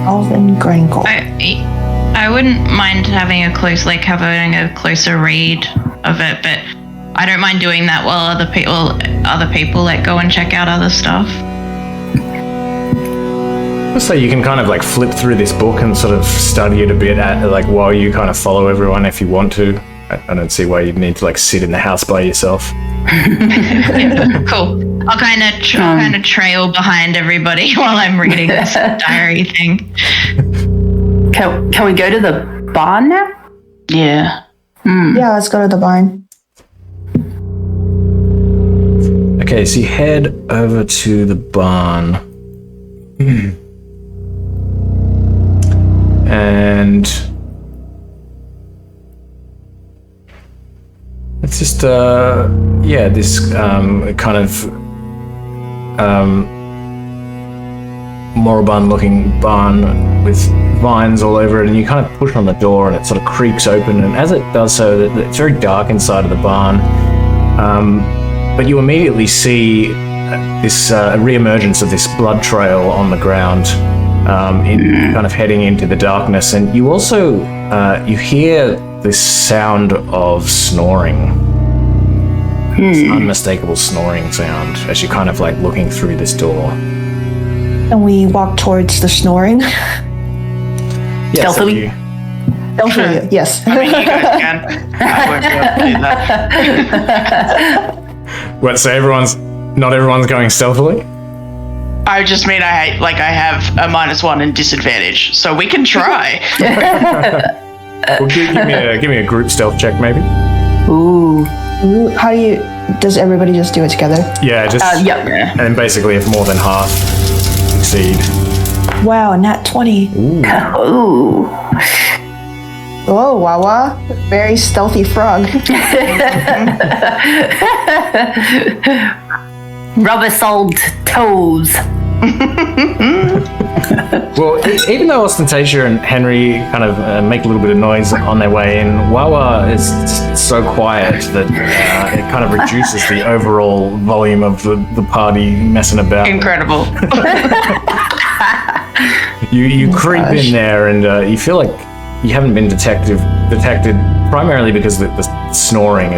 Alvin Grangle. I wouldn't mind having having a closer read of it, but I don't mind doing that while other people like go and check out other stuff. So you can kind of like flip through this book and sort of study it a bit while you kind of follow everyone if you want to. I don't see why you'd need to like sit in the house by yourself. Yeah, cool. I'll kind of trail behind everybody while I'm reading this diary thing. Can we go to the barn now? Yeah. Yeah, let's go to the barn. Okay, so you head over to the barn. And it's just this kind of moribund looking barn with vines all over it, and you kind of push on the door and it sort of creaks open, and as it does so, it's very dark inside of the barn, but you immediately see this re-emergence of this blood trail on the ground, kind of heading into the darkness. And you also you hear this sound of snoring, this unmistakable snoring sound as you're kind of like looking through this door. And we walk towards the snoring. Stealthily? Stealthily, yes. I mean, you guys can. I won't be able to do that. What? So not everyone's going stealthily? I just mean I have a -1 and disadvantage, so we can try. Well, give me a group stealth check, maybe. Ooh. How do you? Does everybody just do it together? Yeah, just Yep. and then basically if more than half succeed. Wow, nat 20. Ooh. Oh, Wawa. Very stealthy frog. Rubber-soled toes. Well, even though Ostentatia and Henry kind of make a little bit of noise on their way in, Wawa is so quiet that it kind of reduces the overall volume of the party messing about. Incredible. You creep in there and you feel like you haven't been detected primarily because the snoring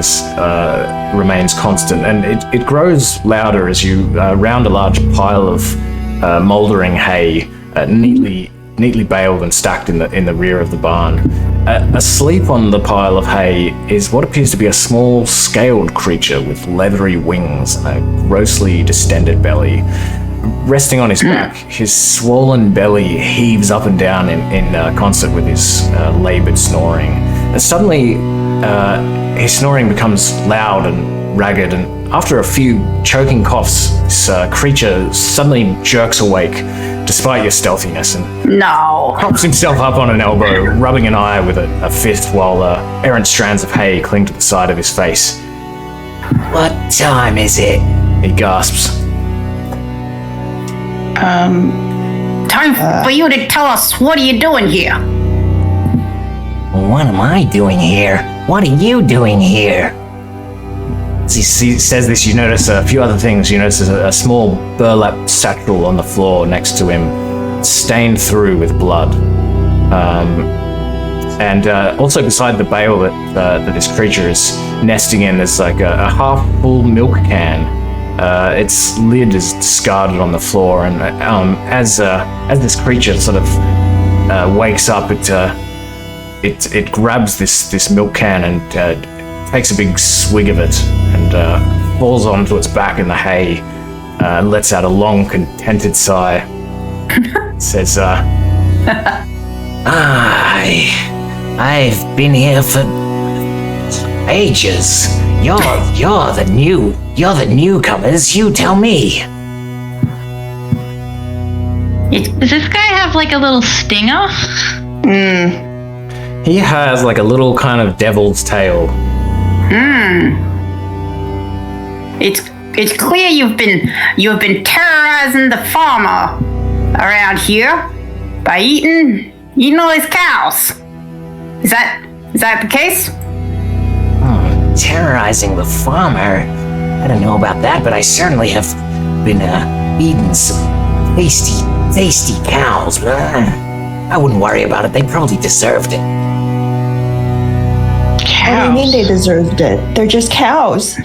remains constant, and it grows louder as you round a large pile of mouldering hay, neatly baled and stacked in the rear of the barn. Asleep on the pile of hay is what appears to be a small scaled creature with leathery wings and a grossly distended belly. Resting on his back, his swollen belly heaves up and down in concert with his laboured snoring. And suddenly, his snoring becomes loud and ragged, and after a few choking coughs, this creature suddenly jerks awake, despite your stealthiness, and No. props himself up on an elbow, rubbing an eye with a fist while errant strands of hay cling to the side of his face. What time is it? He gasps. Time for you to tell us, what are you doing here? What am I doing here? What are you doing here? As he says this, you notice a few other things. You notice a small burlap satchel on the floor next to him, stained through with blood. And also beside the bale that this creature is nesting in, there's like a half-full milk can. Its lid is discarded on the floor, and as this creature sort of wakes up, it grabs this milk can and takes a big swig of it and falls onto its back in the hay and lets out a long, contented sigh. Says, I've been here for ages. You're the newcomers. You tell me. Does this guy have like a little stinger? he has like a little kind of devil's tail. It's clear you've been terrorizing the farmer around here by eating all his cows. Is that the case? Terrorizing the farmer? I don't know about that, but I certainly have been eating some tasty cows. But I wouldn't worry about it. They probably deserved it. What do you mean they deserved it? They're just cows.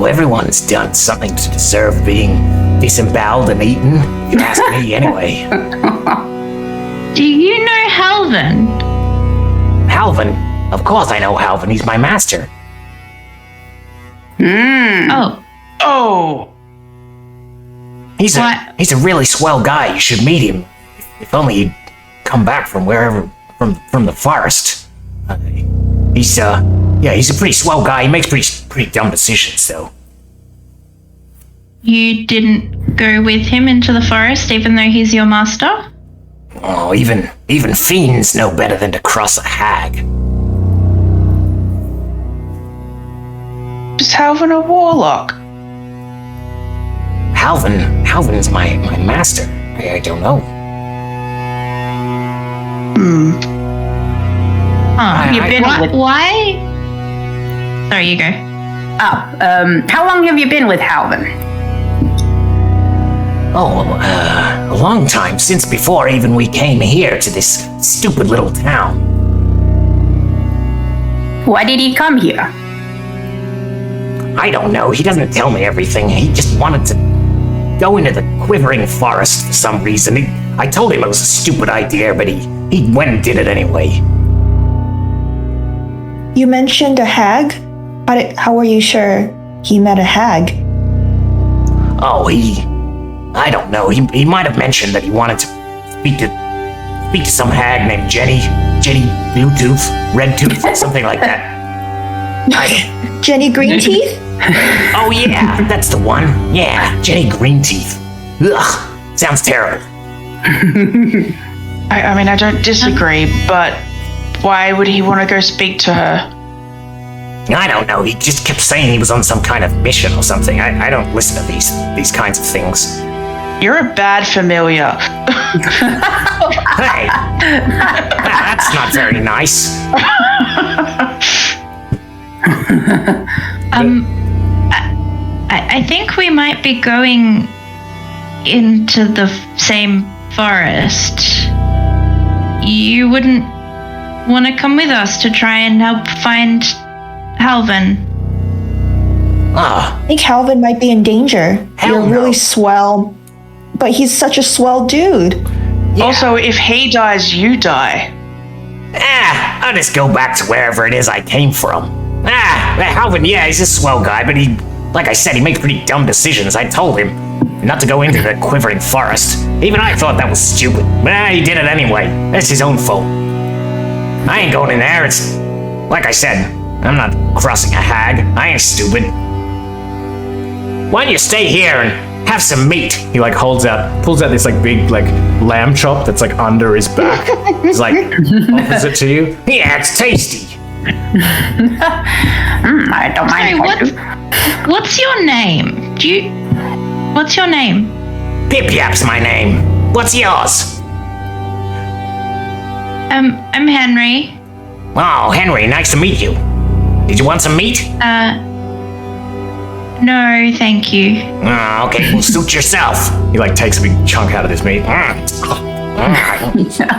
Everyone's done something to deserve being disemboweled and eaten. You ask me anyway. Do you know Halvin? Halvin? Of course I know Halvin. He's my master. Oh. He's What? a really swell guy. You should meet him. If only he'd come back from wherever from the forest. He's a pretty swell guy. He makes pretty dumb decisions though. You didn't go with him into the forest, even though he's your master? Oh, even fiends know better than to cross a hag. Is Halvin a warlock? Halvin's my master. I don't know. Have you been with? Why? Sorry, you go. How long have you been with Halvin? A long time, since before even we came here to this stupid little town. Why did he come here? I don't know, he doesn't tell me everything. He just wanted to go into the Quivering Forest for some reason. I told him it was a stupid idea, but he went and did it anyway. You mentioned a hag? How are you sure he met a hag? Oh, I don't know. He might have mentioned that he wanted to speak to some hag named Jenny Bluetooth, Redtooth, something like that. Jenny Green Teeth? Oh yeah, that's the one. Yeah, Jenny Greenteeth. Ugh, sounds terrible. I mean, I don't disagree, but why would he want to go speak to her? I don't know. He just kept saying he was on some kind of mission or something. I don't listen to these kinds of things. You're a bad familiar. Hey, that's not very nice. I think we might be going into the same forest. You wouldn't want to come with us to try and help find Halvin? Ah, I think Halvin might be in danger. Hell You're no. really swell, but he's such a swell dude. yeah. Also, if he dies, you die. I'll just go back to wherever it is I came from. Halvin, yeah, he's a swell guy, but like I said, he makes pretty dumb decisions. I told him not to go into the Quivering Forest. Even I thought that was stupid. But he did it anyway. That's his own fault. I ain't going in there. It's like I said, I'm not crossing a hag. I ain't stupid. Why don't you stay here and have some meat? He like pulls out this like big like lamb chop that's like under his back. He's like offers it to you. Yeah, it's tasty. I don't mind Sorry, if I do. what's your name? What's your name? Pip Yap's my name. What's yours? I'm Henry. Oh, Henry, nice to meet you. Did you want some meat? No, thank you. Oh, okay, well, suit yourself. He like takes a big chunk out of his meat.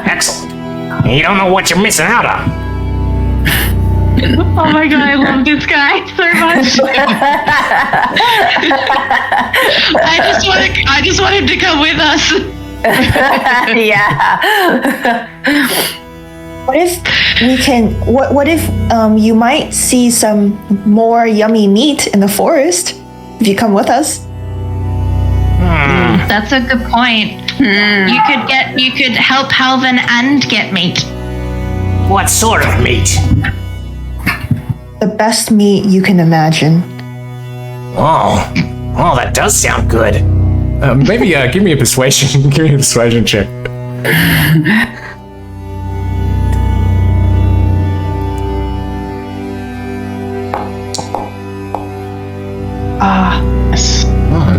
Excellent. You don't know what you're missing out on. Oh my god, I love this guy so much. I just want him to come with us. Yeah. What if we can? What if you might see some more yummy meat in the forest if you come with us? That's a good point. You could help Halvin and get meat. What sort of meat? The best meat you can imagine. Oh, that does sound good. Maybe give me a persuasion. Give me a persuasion check. Yes.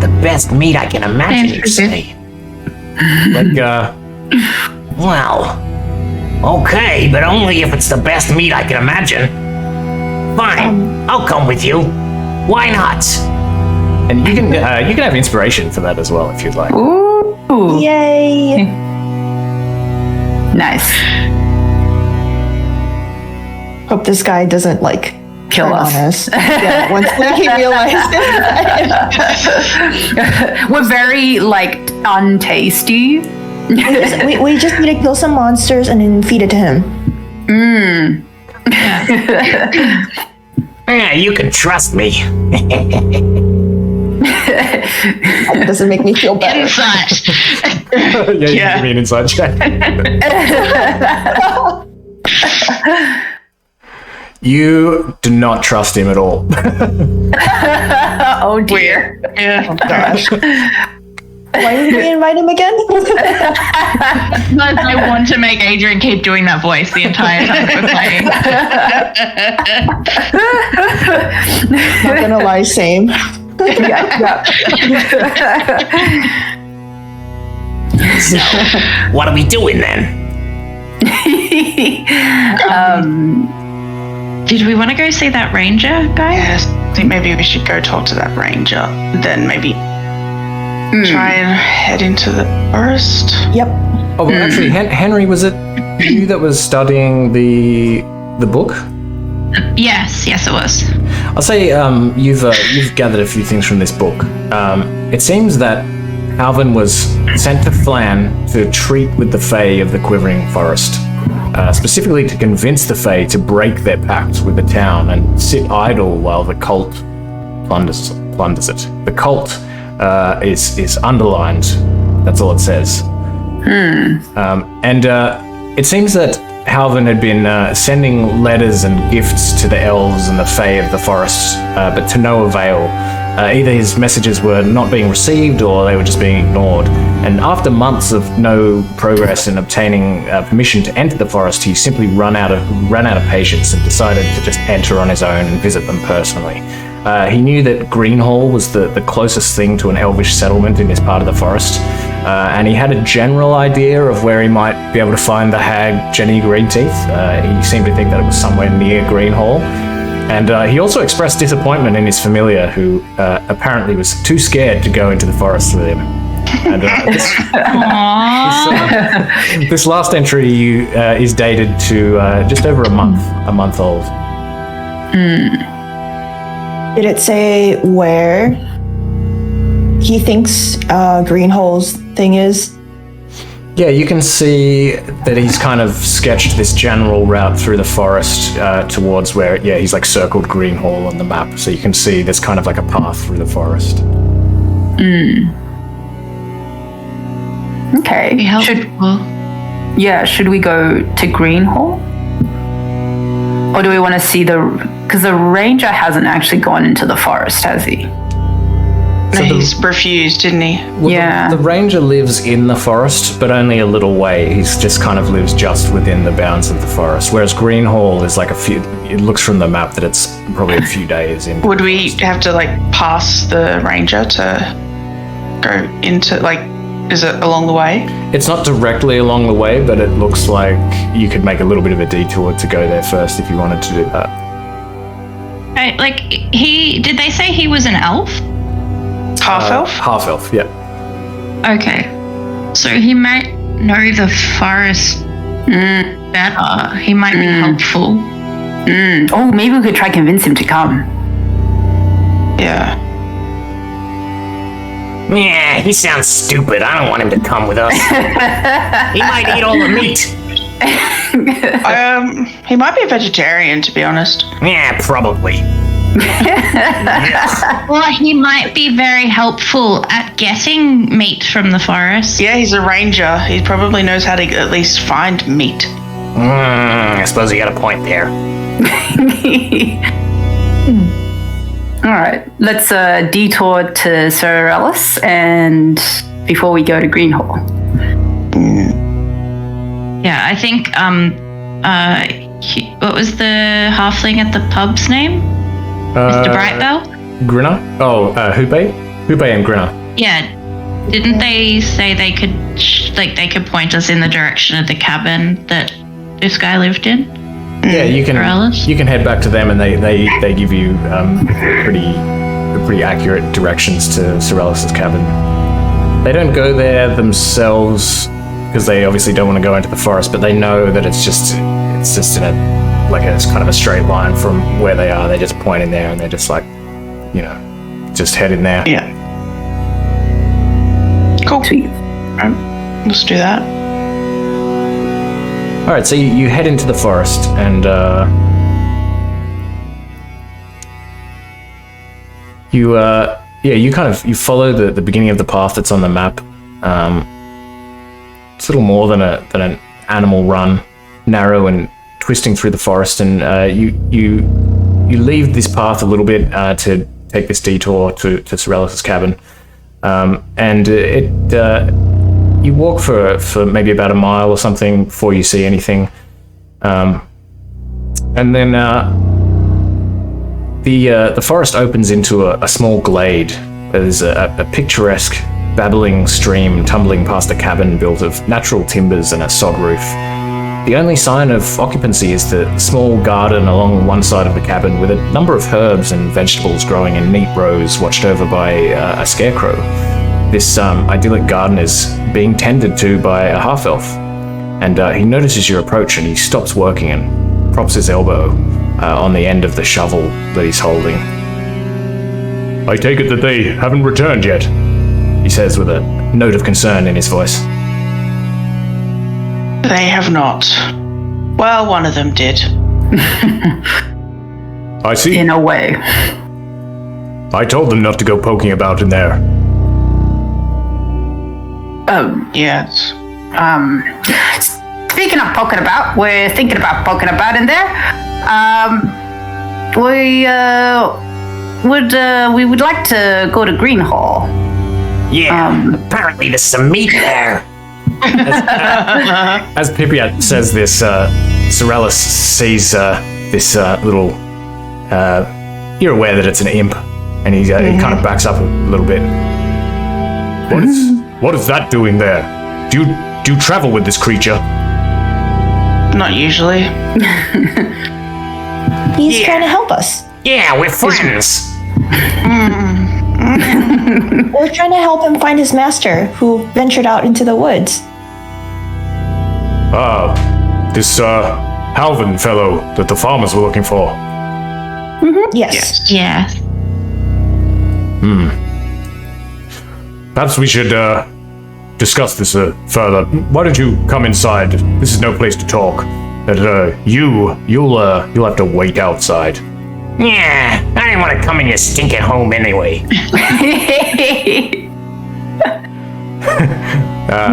The best meat I can imagine, you say. Like Well, okay, but only if it's the best meat I can imagine. Fine, I'll come with you. Why not? and you can have inspiration for that as well if you'd like. Ooh. Yay! Nice. Hope this guy doesn't like Kill turn us. on us. Yeah, once he realized it. We're very like untasty. we just need to kill some monsters and then feed it to him. Yeah, you can trust me. That doesn't make me feel better. Insight. Yeah, you can give me an inside check. You do not trust him at all. Oh dear. Yeah. Gosh. Why did we invite him again? Because I want to make Adrian keep doing that voice the entire time we're playing. Not gonna lie, same. So, what are we doing then? Did we want to go see that ranger guy? Yes. I think maybe we should go talk to that ranger. Then maybe try and head into the forest. Yep. Oh, well, actually, Henry, was it you that was studying the book? Yes, it was. I'll say you've gathered a few things from this book. It seems that Alvin was sent to Phlan to treat with the Fae of the Quivering Forest, specifically to convince the Fae to break their pact with the town and sit idle while the cult plunders it. The cult is underlined. That's all it says. It seems that Halvin had been sending letters and gifts to the elves and the fae of the forest, but to no avail. Either his messages were not being received or they were just being ignored. And after months of no progress in obtaining permission to enter the forest, he simply ran out of patience and decided to just enter on his own and visit them personally. He knew that Greenhall was the closest thing to an elvish settlement in this part of the forest, and he had a general idea of where he might be able to find the hag Jenny Greenteeth. He seemed to think that it was somewhere near Greenhall. And he also expressed disappointment in his familiar, who apparently was too scared to go into the forest with him. And this last entry is dated to just over a month old. Did it say where he thinks Greenhole's thing is? Yeah, you can see that he's kind of sketched this general route through the forest towards where, he's like circled Greenhall on the map. So you can see there's kind of like a path through the forest. Okay. Should we go to Greenhall? Or do we want to see because the ranger hasn't actually gone into the forest, has he? No, he's refused, didn't he? Well, the ranger lives in the forest, but only a little way. He's just kind of lives just within the bounds of the forest, whereas Greenhall is like it looks from the map that it's probably a few days in. Would we have to pass the ranger to go into is it along the way? It's not directly along the way, but it looks like you could make a little bit of a detour to go there first if you wanted to do that. Did they say he was an elf? Half elf? Half elf, yeah. Okay. So he might know the forest better. He might be helpful. Oh, maybe we could try convince him to come. Yeah. Yeah, he sounds stupid. I don't want him to come with us. He might eat all the meat. He might be a vegetarian, to be honest. Yeah, probably. Well, he might be very helpful at getting meat from the forest. Yeah, he's a ranger. He probably knows how to at least find meat. I suppose you got a point there. All right, let's detour to Sorellis and before we go to Greenhall. Yeah, I think. What was the halfling at the pub's name? Mr. Brightbell? Grinner? Oh, Hoope? Hoope and Grinner. Yeah. Didn't they say they could they could point us in the direction of the cabin that this guy lived in? Yeah, you can head back to them, and they give you pretty accurate directions to Sorellis' cabin. They don't go there themselves because they obviously don't want to go into the forest, but they know that it's just in it's kind of a straight line from where they are. They just point in there, and they're just just head in there. Yeah. Cool. Sweet. Let's do that. All right, so you head into the forest, and you follow the beginning of the path that's on the map. It's a little more than an animal run, narrow and twisting through the forest, and you leave this path a little bit to take this detour to Sorellis' cabin, and you walk for maybe about a mile or something before you see anything, and then the forest opens into a small glade. There's a picturesque babbling stream tumbling past a cabin built of natural timbers and a sod roof. The only sign of occupancy is the small garden along one side of the cabin with a number of herbs and vegetables growing in neat rows watched over by a scarecrow. This idyllic garden is being tended to by a half-elf, and he notices your approach, and he stops working and props his elbow on the end of the shovel that he's holding. I take it that they haven't returned yet, he says with a note of concern in his voice. They have not. Well, one of them did. I see. In a way. I told them not to go poking about in there. Yes. Speaking of poking about, we're thinking about poking about in there. We would like to go to Green Hall. Yeah, apparently there's some meat there. As Pipiat says this, Sorellus sees this little. You're aware that it's an imp, and he kind of backs up a little bit. What is that doing there? Do you travel with this creature? Not usually. He's trying to help us. Yeah, we're friends. We're trying to help him find his master, who ventured out into the woods. This Halvin fellow that the farmers were looking for. Yes. Yeah. Perhaps we should discuss this further. Why don't you come inside? This is no place to talk. You'll have to wait outside. Yeah, I didn't want to come in your stinking home anyway.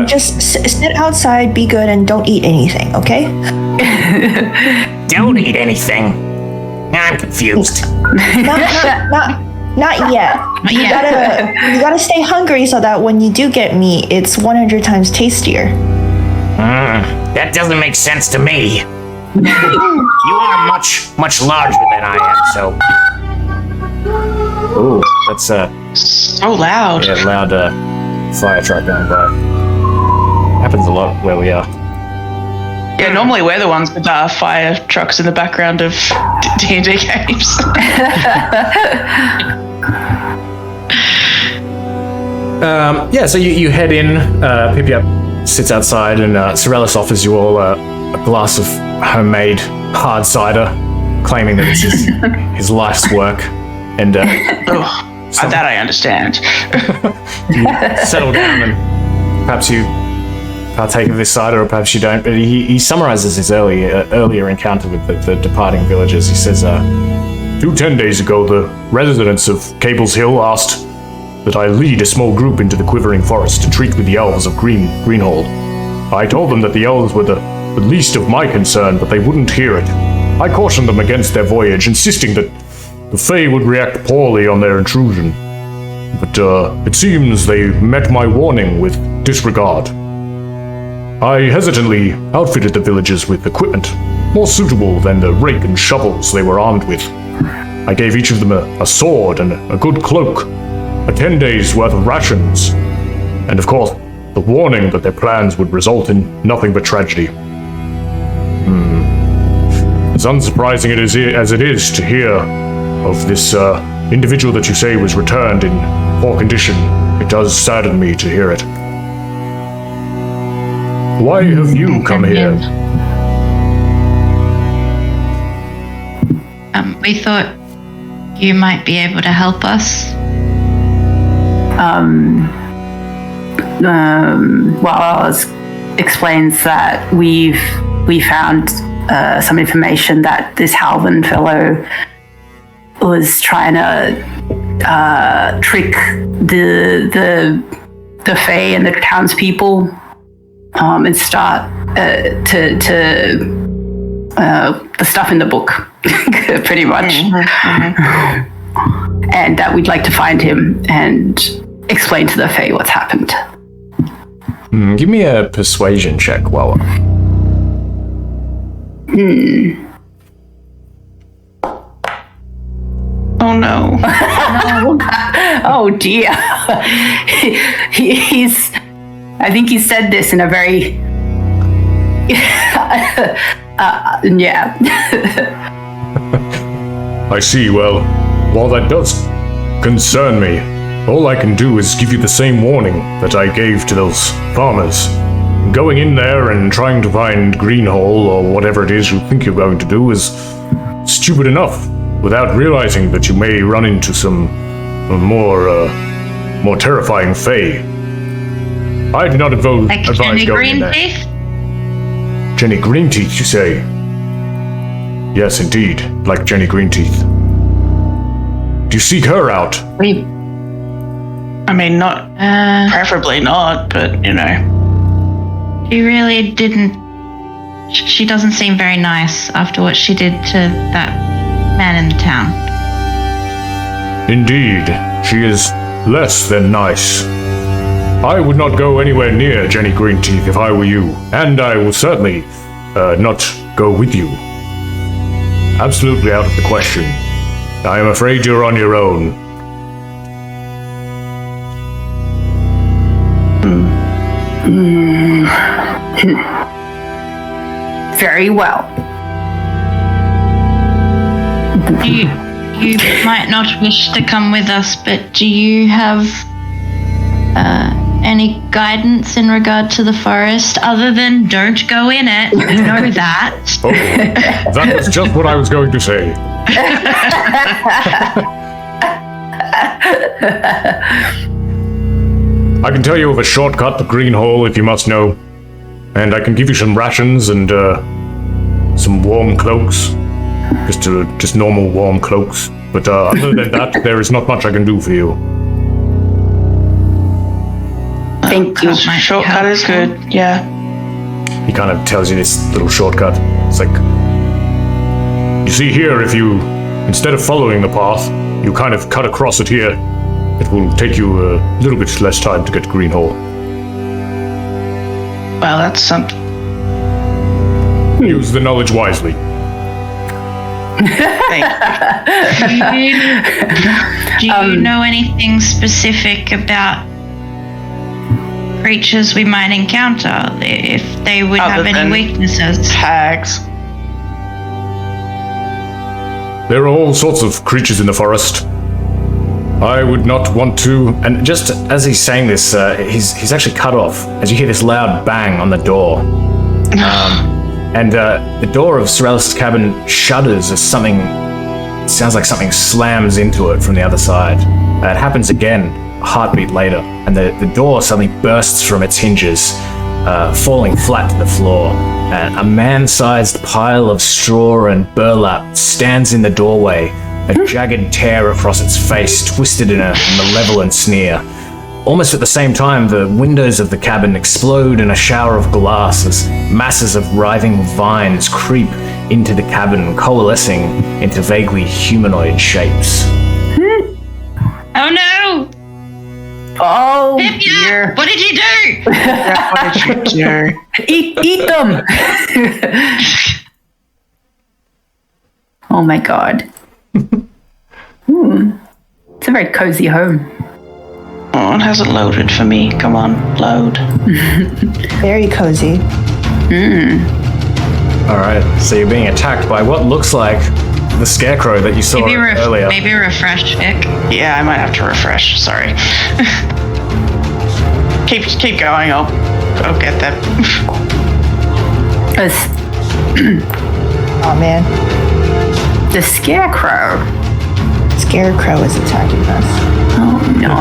Just sit outside, be good, and don't eat anything, okay? Don't eat anything. I'm confused. Not yet. You gotta stay hungry so that when you do get meat, it's 100 times tastier. That doesn't make sense to me. You are much larger than I am, so. Ooh, that's So loud. yeah, loud fire truck going by. Happens a lot where we are. Yeah, normally we're the ones with fire trucks in the background of D&D games. Yeah, so you head in. Pipiat sits outside, and Sorellus offers you all a glass of homemade hard cider, claiming that this is his life's work. And that I understand. you settle down, and perhaps you partake of this cider, or perhaps you don't. But he summarizes his earlier encounter with the departing villagers. He says, 10 days ago, the residents of Cable's Hill asked that I lead a small group into the Quivering Forest to treat with the elves of Greenhall. I told them that the elves were the least of my concern, but they wouldn't hear it. I cautioned them against their voyage, insisting that the Fae would react poorly on their intrusion. But it seems they met my warning with disregard. I hesitantly outfitted the villagers with equipment more suitable than the rake and shovels they were armed with. I gave each of them a sword and a good cloak, a 10 days' worth of rations, and of course, the warning that their plans would result in nothing but tragedy. As unsurprising as it is to hear of this individual that you say was returned in poor condition, it does sadden me to hear it. Why have you come here? We thought you might be able to help us. Oz explains that we found some information that this Halvin fellow was trying to trick the Fae and the townspeople and start to the stuff in the book, pretty much. And that we'd like to find him and explain to the Fae what's happened. give me a persuasion check, Wawa. Oh no. Oh dear. He's. I think he said this in a very. Yeah. I see. Well, while that does concern me, all I can do is give you the same warning that I gave to those farmers. Going in there and trying to find Greenhall or whatever it is you think you're going to do is stupid enough, without realizing that you may run into some more terrifying Fae. I do not advise Jenny going in there. Greenteeth? Jenny Greenteeth, you say? Yes, indeed, like Jenny Greenteeth. Do you seek her out? We. Jenny Greenteeth, you say? Yes, indeed, like Jenny Greenteeth. Do you seek her out? We. Do you seek her out? We. I mean, not preferably not, but you know. She really didn't. She doesn't seem very nice after what she did to that man in the town. Indeed, she is less than nice. I would not go anywhere near Jenny Greenteeth if I were you, and I will certainly not go with you. Absolutely out of the question. I am afraid you're on your own. Very well. You might not wish to come with us, but do you have any guidance in regard to the forest other than don't go in it? You know that. Oh, that was just what I was going to say. I can tell you of a shortcut to Green Hole if you must know. And I can give you some rations and some warm cloaks. Just normal warm cloaks. But other than that, there is not much I can do for you. Thank you. Shortcut is good, yeah. He kind of tells you this little shortcut. It's like, you see here, if you, instead of following the path, you kind of cut across it here, it will take you a little bit less time to get to Green Hole. Well, that's something. Use the knowledge wisely. Thank you. Do you know anything specific about creatures we might encounter? If they would have any weaknesses? Hags. There are all sorts of creatures in the forest. I would not want to... And just as he's saying this, he's actually cut off as you hear this loud bang on the door. And the door of Sorellis' cabin shudders as something... It sounds like something slams into it from the other side. It happens again, a heartbeat later, and the door suddenly bursts from its hinges, falling flat to the floor. And a man-sized pile of straw and burlap stands in the doorway, a jagged tear across its face, twisted in a malevolent sneer. Almost at the same time, the windows of the cabin explode in a shower of glass as masses of writhing vines creep into the cabin, coalescing into vaguely humanoid shapes. Oh no! Oh, Pipia, dear. what did you do? What did you do? Eat them. Oh my god. It's a very cozy home. Oh, it hasn't loaded for me. Come on, load. Very cozy. Alright, so you're being attacked by what looks like the scarecrow that you saw earlier. Maybe refresh, Vic. Yeah, I might have to refresh. Sorry. keep going. I'll get that. Oh man, The scarecrow. Scarecrow is attacking us. Oh no.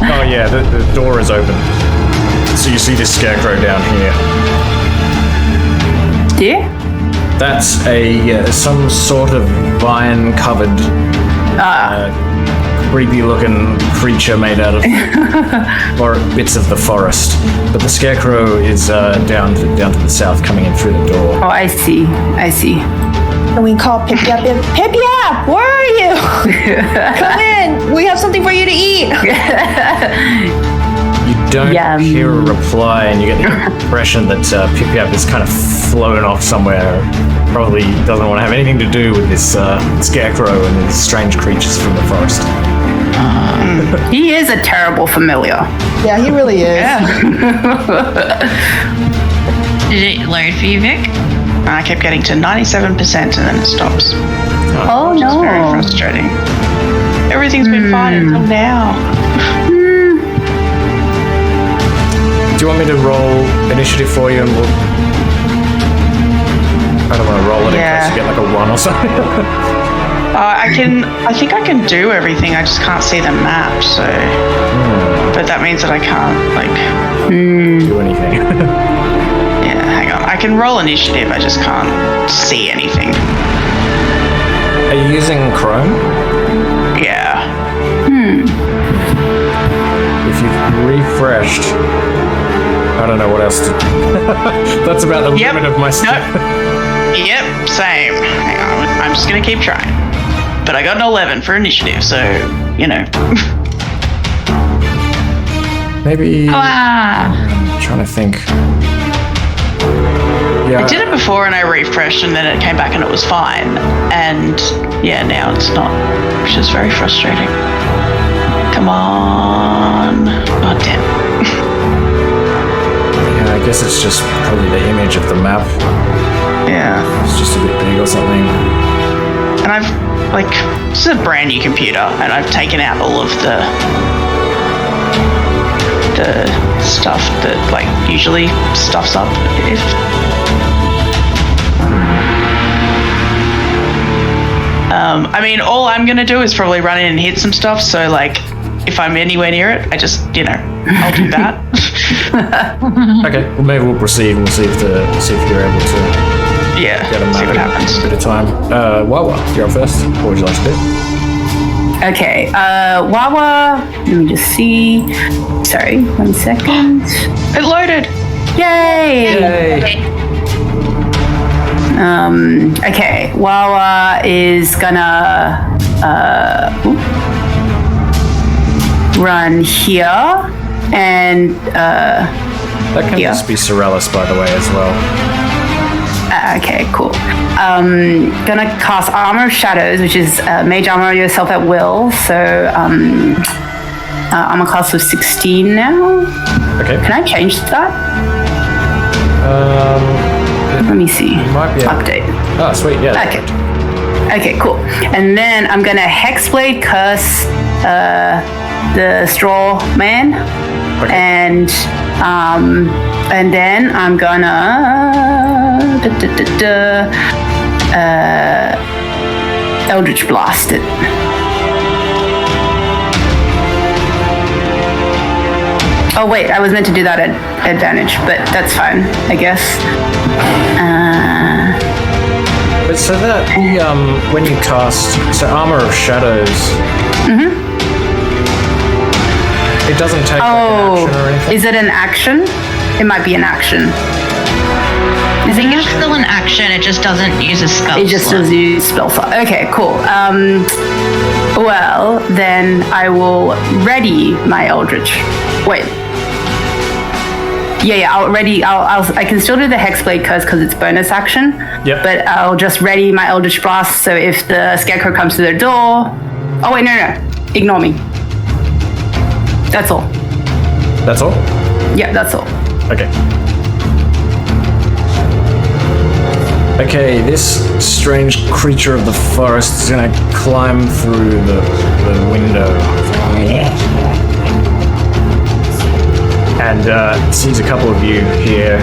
Oh yeah, the door is open. So you see this scarecrow down here. Dear? That's some sort of vine-covered, creepy-looking creature made out of bits of the forest. But the scarecrow is down to the south, coming in through the door. Oh, I see. Can we call Pipia? Pipia, where are you? Come in. We have something for you to eat. You don't hear a reply, and you get the impression that Pip-Yap is kind of flown off somewhere. Probably doesn't want to have anything to do with this scarecrow and these strange creatures from the forest. He is a terrible familiar. Yeah, he really is. Yeah. Did it load for you, Vic? I kept getting to 97% and then it stops. Oh It's no. very frustrating. Everything's been fine until now. Do you want me to roll initiative for you, and we'll... I don't want to roll it in case you get like a 1 or something. I think I can do everything. I just can't see the map, so. But that means that I can't Do anything. Yeah, hang on. I can roll initiative. I just can't see anything. Are you using Chrome? Yeah. If you've refreshed, I don't know what else to. That's about the Yep. limit of my stuff. Yep, same. Hang on, I'm just gonna keep trying. But I got an 11 for initiative, so, you know. Maybe. Wow. I'm trying to think. Yeah. I did it before and I refreshed and then it came back and it was fine. And yeah, now it's not, which is very frustrating. Come on. God damn. Yeah, I guess it's just probably the image of the map. Yeah. It's just a bit big or something. And I've, like, this is a brand new computer and I've taken out all of the stuff that, like, usually stuffs up if... I mean, all I'm gonna do is probably run in and hit some stuff, so, like, if I'm anywhere near it, I just, you know, I'll do that. Okay, well maybe we'll proceed. We'll see if you're able to Yeah, get a see what map happens. in a bit of time. Wawa, you're up first. What would you like to do? Okay, Wawa, let me just see. Sorry, 1 second. It loaded! Yay! Okay, Wawa is gonna run here and That can Yeah. just be Sorellis, by the way, as well. okay, cool. Gonna cast Armor of Shadows, which is mage armor yourself at will. So armor class of 16 now. Okay. Can I change that? Let me see. might be able- Update. Oh, sweet, yeah. Okay. Okay, cool. And then I'm gonna Hexblade curse the straw man, and then I'm gonna Eldritch Blast it. Oh wait, I was meant to do that at advantage, but that's fine, I guess. But so that the when you cast Armor of Shadows, it doesn't take like an action or anything. Is it an action? It might be an action. I think it's still an action, it just doesn't use a spell It just slot. does use spell slot. Okay, cool. Well, then I will ready my Eldritch. Wait. Yeah, I can still do the Hexblade curse because it's bonus action. Yep. But I'll just ready my Eldritch Blast, so if the Scarecrow comes to their door... Oh, wait, no. Ignore me. That's all. That's all? Yeah, that's all. Okay. Okay, this strange creature of the forest is gonna climb through the window. And sees a couple of you here.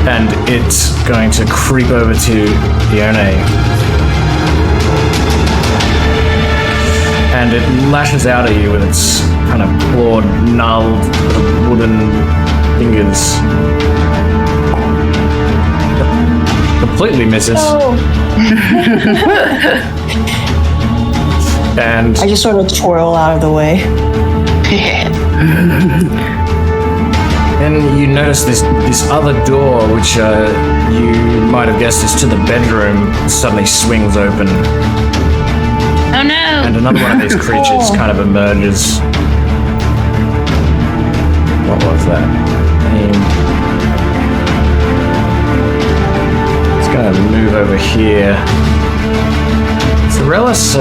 And it's going to creep over to Ione. And it lashes out at you with its kind of clawed, gnarled wooden fingers. Completely misses. And I just sort of twirl out of the way. then you notice this other door, which you might have guessed is to the bedroom, suddenly swings open. Oh no! And another one of these creatures kind of emerges. What was that? It's gonna move over here. Sorellis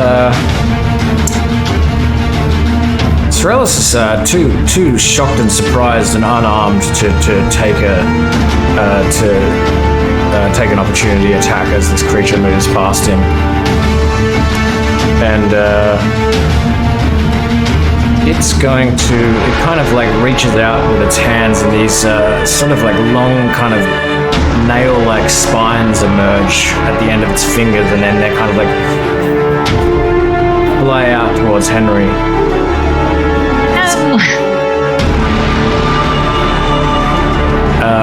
is too shocked and surprised and unarmed to take take an opportunity attack as this creature moves past him. And it's going to, it kind of like reaches out with its hands and these sort of like long kind of nail-like spines emerge at the end of its fingers, and then they kind of like fly out towards Henry.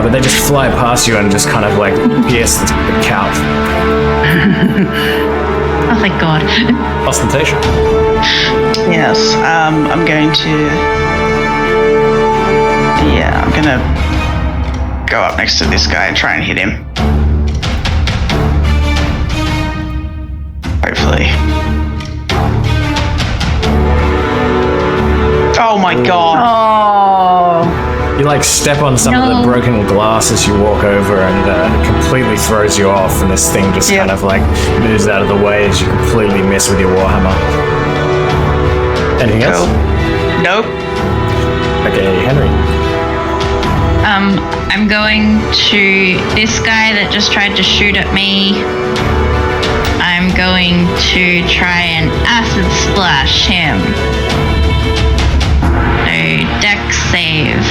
But they just fly past you and just kind of like pierce the couch. Thank God. Ostentation. Yes, I'm going to. Yeah, I'm gonna go up next to this guy and try and hit him. Hopefully. Oh my god. Oh. You like step on some of the broken glass as you walk over, and it completely throws you off. And this thing just kind of like moves out of the way as you completely miss with your warhammer. Anything else? Nope. Okay, Henry. I'm going to this guy that just tried to shoot at me. I'm going to try and acid splash him. So dex save.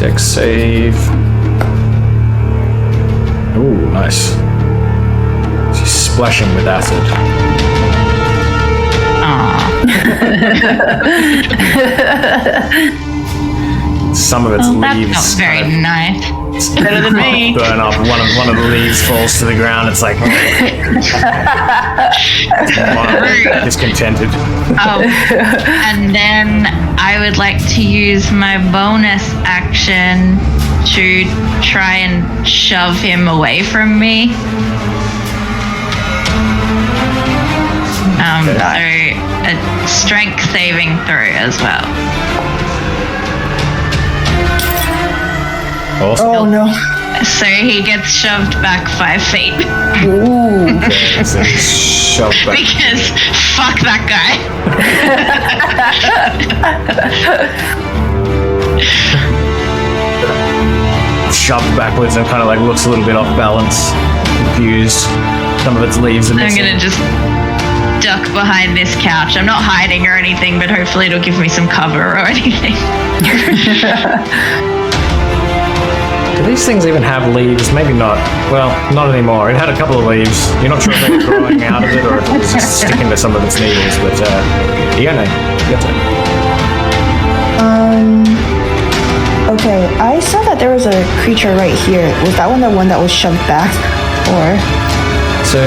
Dex save. Ooh, nice. She's splashing with acid. Some of its leaves. That's not very nice. Better than me. Burn off. One of the leaves falls to the ground. It's like discontented. Oh, and then I would like to use my bonus action to try and shove him away from me. So a strength saving throw as well. Awesome. Oh no. So he gets shoved back 5 feet. Ooh. So shove back. Because fuck that guy. Shoved backwards and kind of like looks a little bit off balance, confused. Some of its leaves are I'm missing. gonna just duck behind this couch. I'm not hiding or anything, but hopefully it'll give me some cover or anything. Do these things even have leaves? Maybe not. Well, not anymore. It had a couple of leaves. You're not sure if they were growing out of it or if it was just sticking to some of its needles, but yeah, no. Okay, I saw that there was a creature right here. Was that one the one that was shoved back? Or So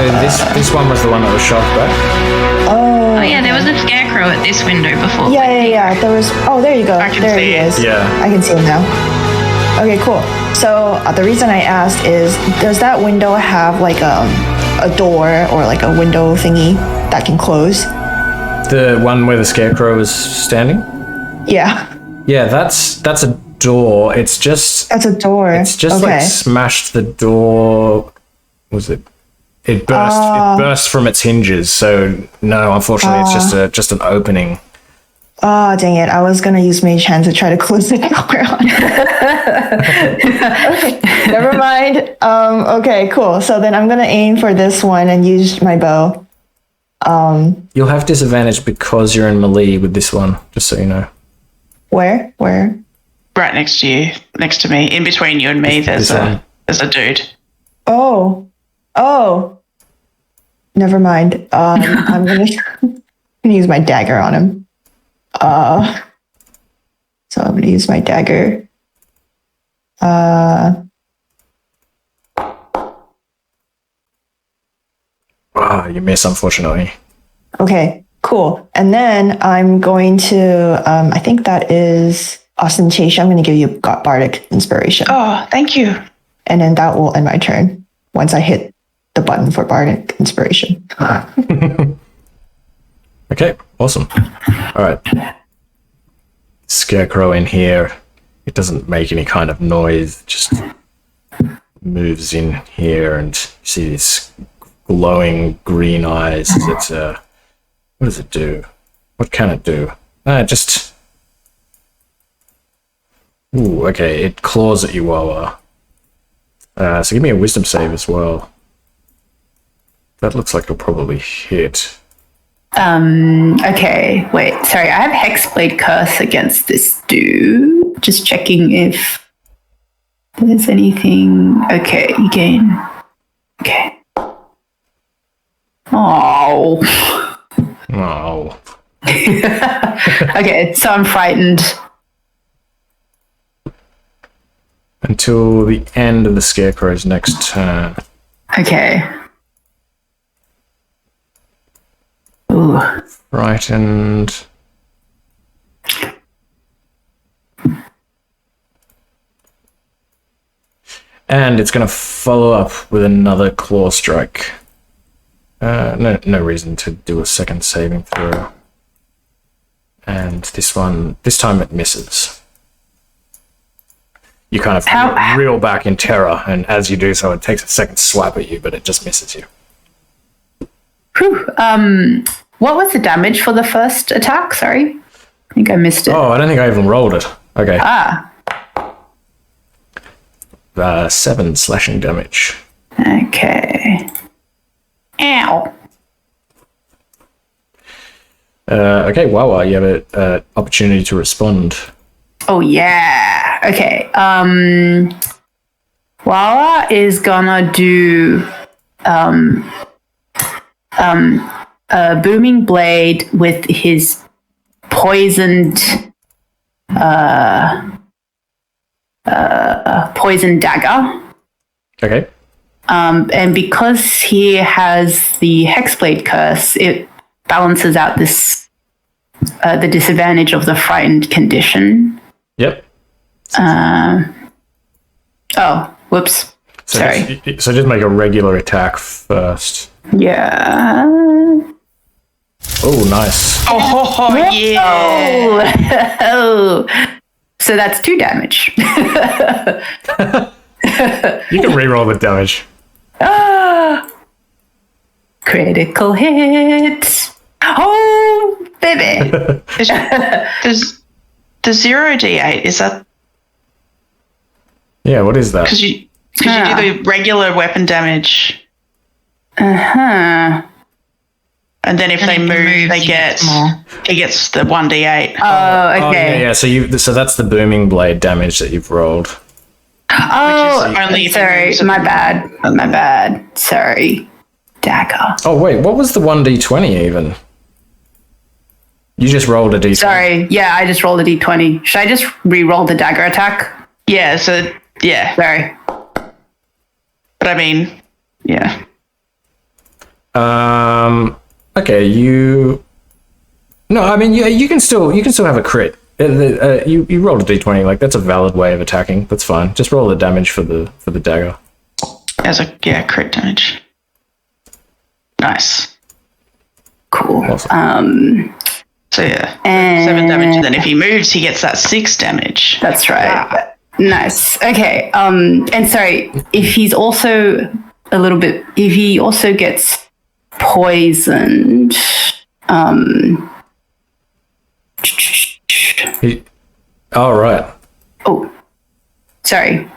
this one was the one that was shoved back. Oh yeah, there was a scarecrow at this window before. yeah. There was. Oh, there you go. I can There see he it. is. Yeah. I can see him now. Okay, cool. So the reason I asked is, does that window have like a door or like a window thingy that can close? The one where the scarecrow was standing? Yeah, Yeah, that's a door. It's just that's a door. It's just okay. like smashed the door. Was it? It burst. It burst from its hinges. So no, unfortunately, it's just an opening. Oh, dang it. I was going to use Mage Hand to try to close the door on it. Okay, never mind. Okay, cool. So then I'm going to aim for this one and use my bow. You'll have disadvantage because you're in melee with this one, just so you know. Where? Right next to you, next to me, in between you and me. There's a dude. Oh. Never mind. I'm going to use my dagger on him. So I'm going to use my dagger. You miss, unfortunately. Okay, cool. And then I'm going to, I think that is ostentation. I'm going to give you bardic inspiration. Oh, thank you. And then that will end my turn once I hit the button for bardic inspiration. Okay, awesome. All right. Scarecrow in here. It doesn't make any kind of noise. It just moves in here, and you see these glowing green eyes. It's what does it do? What can it do? Just. Ooh, okay. It claws at you while. So give me a wisdom save as well. That looks like it'll probably hit. Okay, wait, sorry, I have Hexblade Curse against this dude. Just checking if there's anything. Okay, you gain. Okay. Oh. Oh. Okay, so I'm frightened. Until the end of the Scarecrow's next turn. Okay. Ooh. Frightened. And it's going to follow up with another claw strike. No reason to do a second saving throw. And this time it misses. You kind of reel back in terror, and as you do so, it takes a second slap at you, but it just misses you. Whew. What was the damage for the first attack? Sorry. I think I missed it. Oh, I don't think I even rolled it. Okay. 7 slashing damage. Okay. Ow. Okay, Wawa, you have an opportunity to respond. Oh, yeah. Okay. Wawa is gonna do a booming blade with his poisoned poison dagger. Okay. And because he has the Hexblade curse, it balances out this the disadvantage of the frightened condition. Yep. Oh, whoops. Sorry. So just make a regular attack first. Yeah. Oh, nice. Oh, yeah. Oh. So that's 2 damage. You can reroll the damage. Critical hit. Oh, baby. There's the 0d8. Is that Yeah, what is that? because you do the regular weapon damage, Huh. and then if they move, he gets the 1d8. Oh, okay. Yeah. So that's the booming blade damage that you've rolled. Oh, only if sorry. you use My bad. Sorry. Dagger. Oh wait, what was the 1d20 even? You just rolled a d20. Sorry. Yeah, I just rolled a d20. Should I just re-roll the dagger attack? Yeah. So yeah, Sorry. but I mean, yeah. Okay, No, I mean you can still have a crit. You rolled a d20, like that's a valid way of attacking. That's fine. Just roll the damage for the dagger. As a crit damage. Nice. Cool. Awesome. So yeah, And 7 damage. And then if he moves, he gets that 6 damage. That's right. Nice. Okay. And sorry, if he also gets poisoned, Right. Oh, sorry.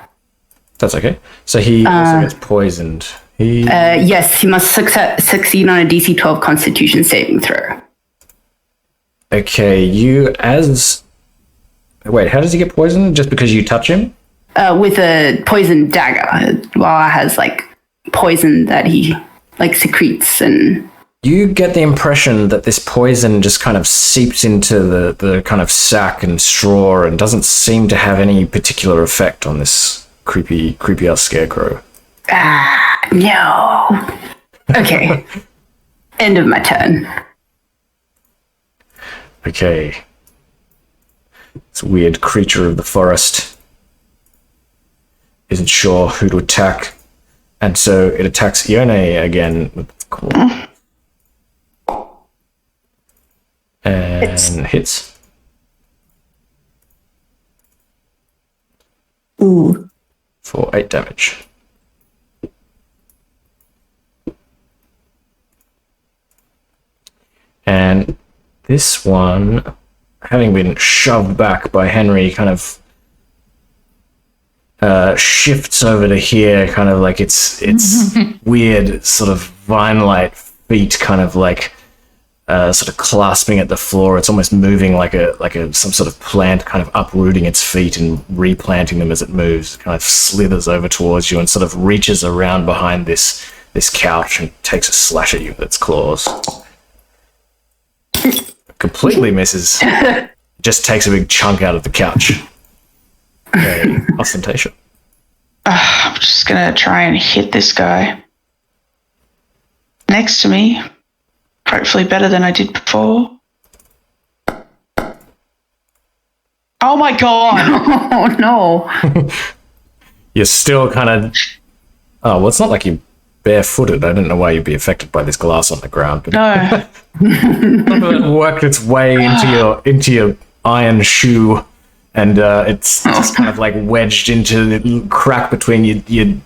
That's okay. So he also gets poisoned. Yes, he must succeed on a DC 12 Constitution saving throw. Okay, Wait, how does he get poisoned? Just because you touch him? With a poison dagger. Lala has poison that he secretes, and You get the impression that this poison just kind of seeps into the kind of sack and straw and doesn't seem to have any particular effect on this creepy ass scarecrow. no. Okay. End of my turn. Okay. This weird creature of the forest isn't sure who to attack, and so it attacks Ione again with the claw. And hits. Ooh. For 8 damage. And this one, having been shoved back by Henry, kind of shifts over to here, kind of like its weird sort of vine-like feet, kind of like sort of clasping at the floor. It's almost moving like some sort of plant, kind of uprooting its feet and replanting them as it moves. Kind of slithers over towards you and sort of reaches around behind this couch and takes a slash at you with its claws. Completely misses. Just takes a big chunk out of the couch. Okay, ostentation. I'm just gonna try and hit this guy. next to me. Hopefully better than I did before. Oh my god! Oh no. You're still kind of... Oh, well, it's not like you're barefooted. I don't know why you'd be affected by this glass on the ground. But No. it worked its way into your iron shoe, and it's just kind of like wedged into the crack between your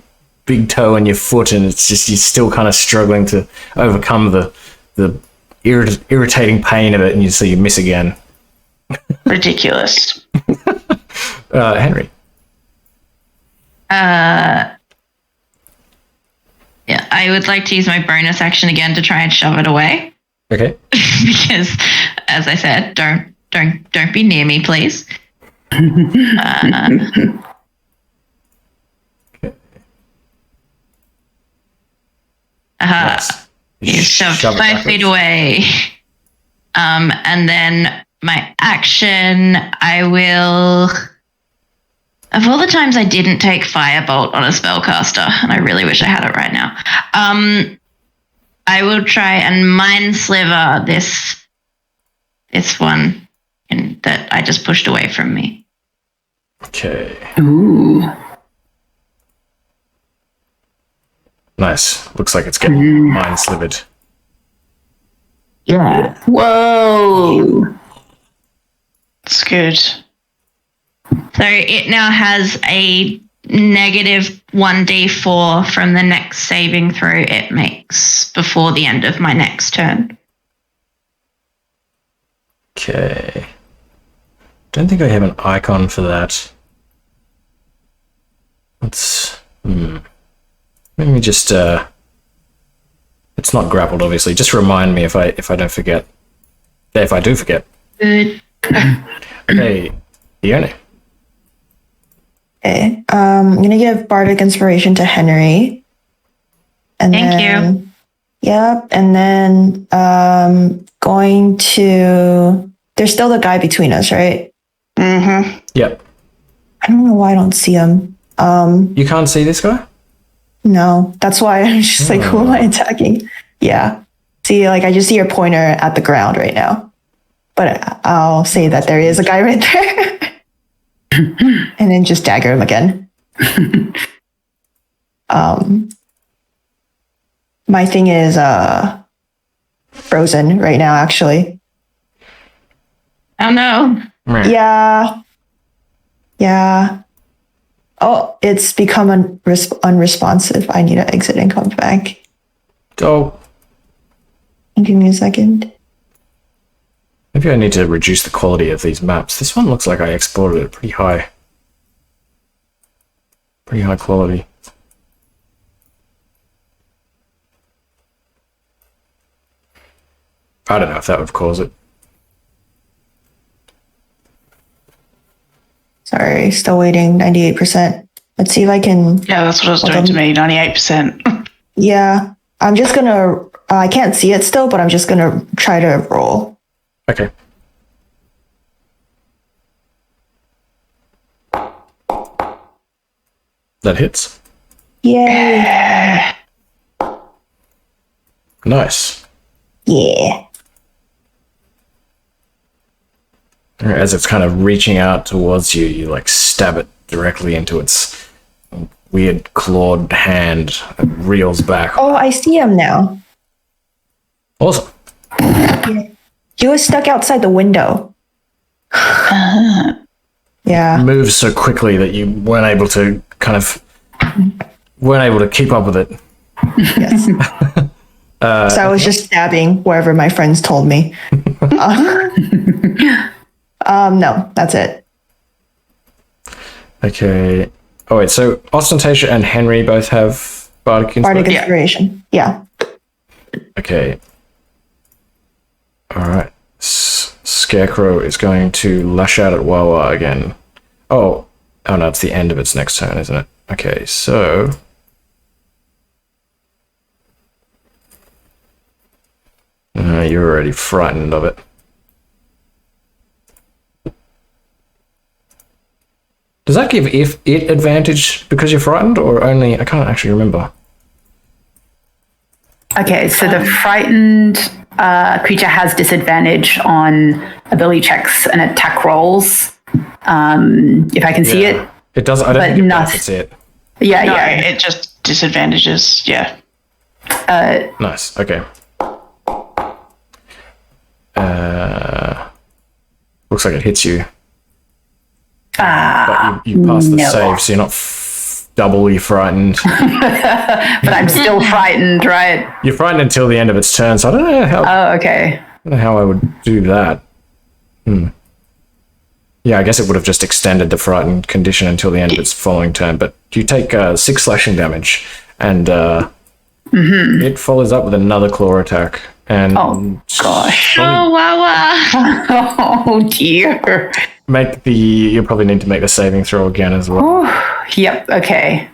big toe and your foot, and it's just you're still kind of struggling to overcome the irritating pain of it, and so you miss again. Ridiculous. Henry. Yeah, I would like to use my bonus action again to try and shove it away. Okay. Because, as I said, don't be near me, please. Nice. You shoved Shove it 5 backwards. feet away. And then my action, I will... Of all the times I didn't take Firebolt on a spellcaster, and I really wish I had it right now, I will try and Mind Sliver this one that I just pushed away from me. Okay. Ooh. Nice. Looks like it's getting mind slivered. Yeah. Whoa. It's good. So it now has a negative 1d4 from the next saving throw it makes before the end of my next turn. Okay. Don't think I have an icon for that. Let's... Let me just... It's not grappled, obviously. Just remind me if I don't forget. If I do forget. Good. Hey, Ione. Okay. I'm gonna give Bardic Inspiration to Henry. And Thank then, you. Yep. And then going to... There's still the guy between us, right? Mm-hmm. Yep. I don't know why I don't see him. You can't see this guy? No, that's why I'm just like, who am I attacking? Yeah. See, like, I just see your pointer at the ground right now. But I'll say that there is a guy right there. And then just dagger him again. My thing is frozen right now, actually. Oh no. Yeah. Oh, it's become unresponsive. I need to exit and come back. Oh, Give me a second. maybe I need to reduce the quality of these maps. This one looks like I exported it pretty high quality. I don't know if that would cause it. Sorry, still waiting. 98%. Let's see if I can. Yeah, that's what it was doing to me. 98%. Yeah, I'm just gonna. I can't see it still, but I'm just gonna try to roll. Okay. That hits. Yay! Nice. Yeah. As it's kind of reaching out towards you, you like stab it directly into its weird clawed hand and reels back. Oh, I see him now. Awesome. He was stuck outside the window. Yeah. Moves so quickly that you weren't able to keep up with it. Yes. So I was just stabbing wherever my friends told me. No, that's it. Okay. Oh wait, so Ostentatia and Henry both have Bardic Bardic Inspiration? Inspiration. Yeah. Okay. Alright. Scarecrow is going to lash out at Wawa again. Oh no, it's the end of its next turn, isn't it? Okay, so... you're already frightened of it. Does that give it advantage because you're frightened, or only... I can't actually remember. Okay, so the frightened creature has disadvantage on ability checks and attack rolls. If I can see it. It doesn't. I don't think it benefits it. Yeah, No, yeah. it just disadvantages. Yeah. Nice. Okay. Looks like it hits you. But you pass the no. save, so you're not doubly frightened. But I'm still frightened, right? You're frightened until the end of its turn, so I don't know how. Oh, okay. I don't know how I would do that. Yeah, I guess it would have just extended the frightened condition until the end of its following turn. But you take 6 slashing damage, and it follows up with another claw attack. And Oh, gosh. Oh, wow. Oh, dear. you'll probably need to make the saving throw again as well. Yep, okay.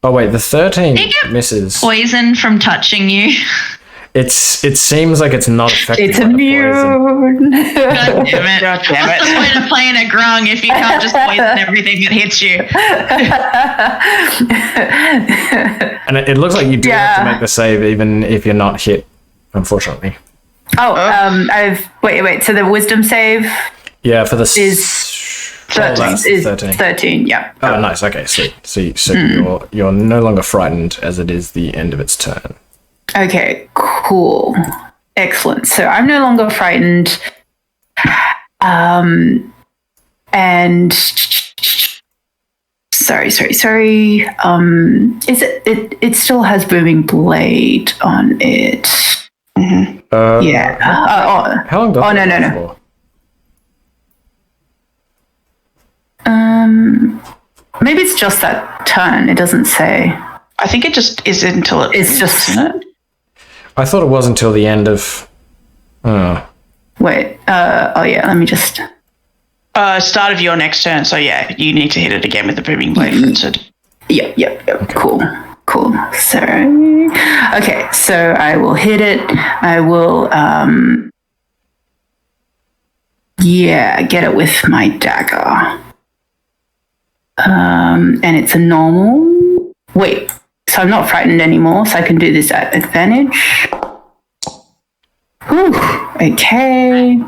Oh wait, the 13 They get misses. Poison from touching you. It seems like it's not affected It's by the poison. immune. God damn it. God damn What's the it. point of playing a grung if you can't just poison everything that hits you? And it looks like you do have to Yeah. make the save even if you're not hit, unfortunately. Wait. So the wisdom save Yeah, for the is 13. 13, yeah. Oh, nice. Okay, sweet. So you're no longer frightened as it is the end of its turn. Okay, cool. Excellent. So I'm no longer frightened. And sorry. Is it still has booming blade on it? Yeah. How long does Oh, it no. last for? Maybe it's just that turn. It doesn't say. I think it just is until it. It's just. Isn't it? I thought it was until the end of. Wait. Let me just. Start of your next turn. So yeah, you need to hit it again with the booming blade for it to. Yep. Cool. So, okay. So I will hit it. I will. Get it with my dagger. And it's a normal. Wait. So I'm not frightened anymore. So I can do this at advantage. Whew. Okay.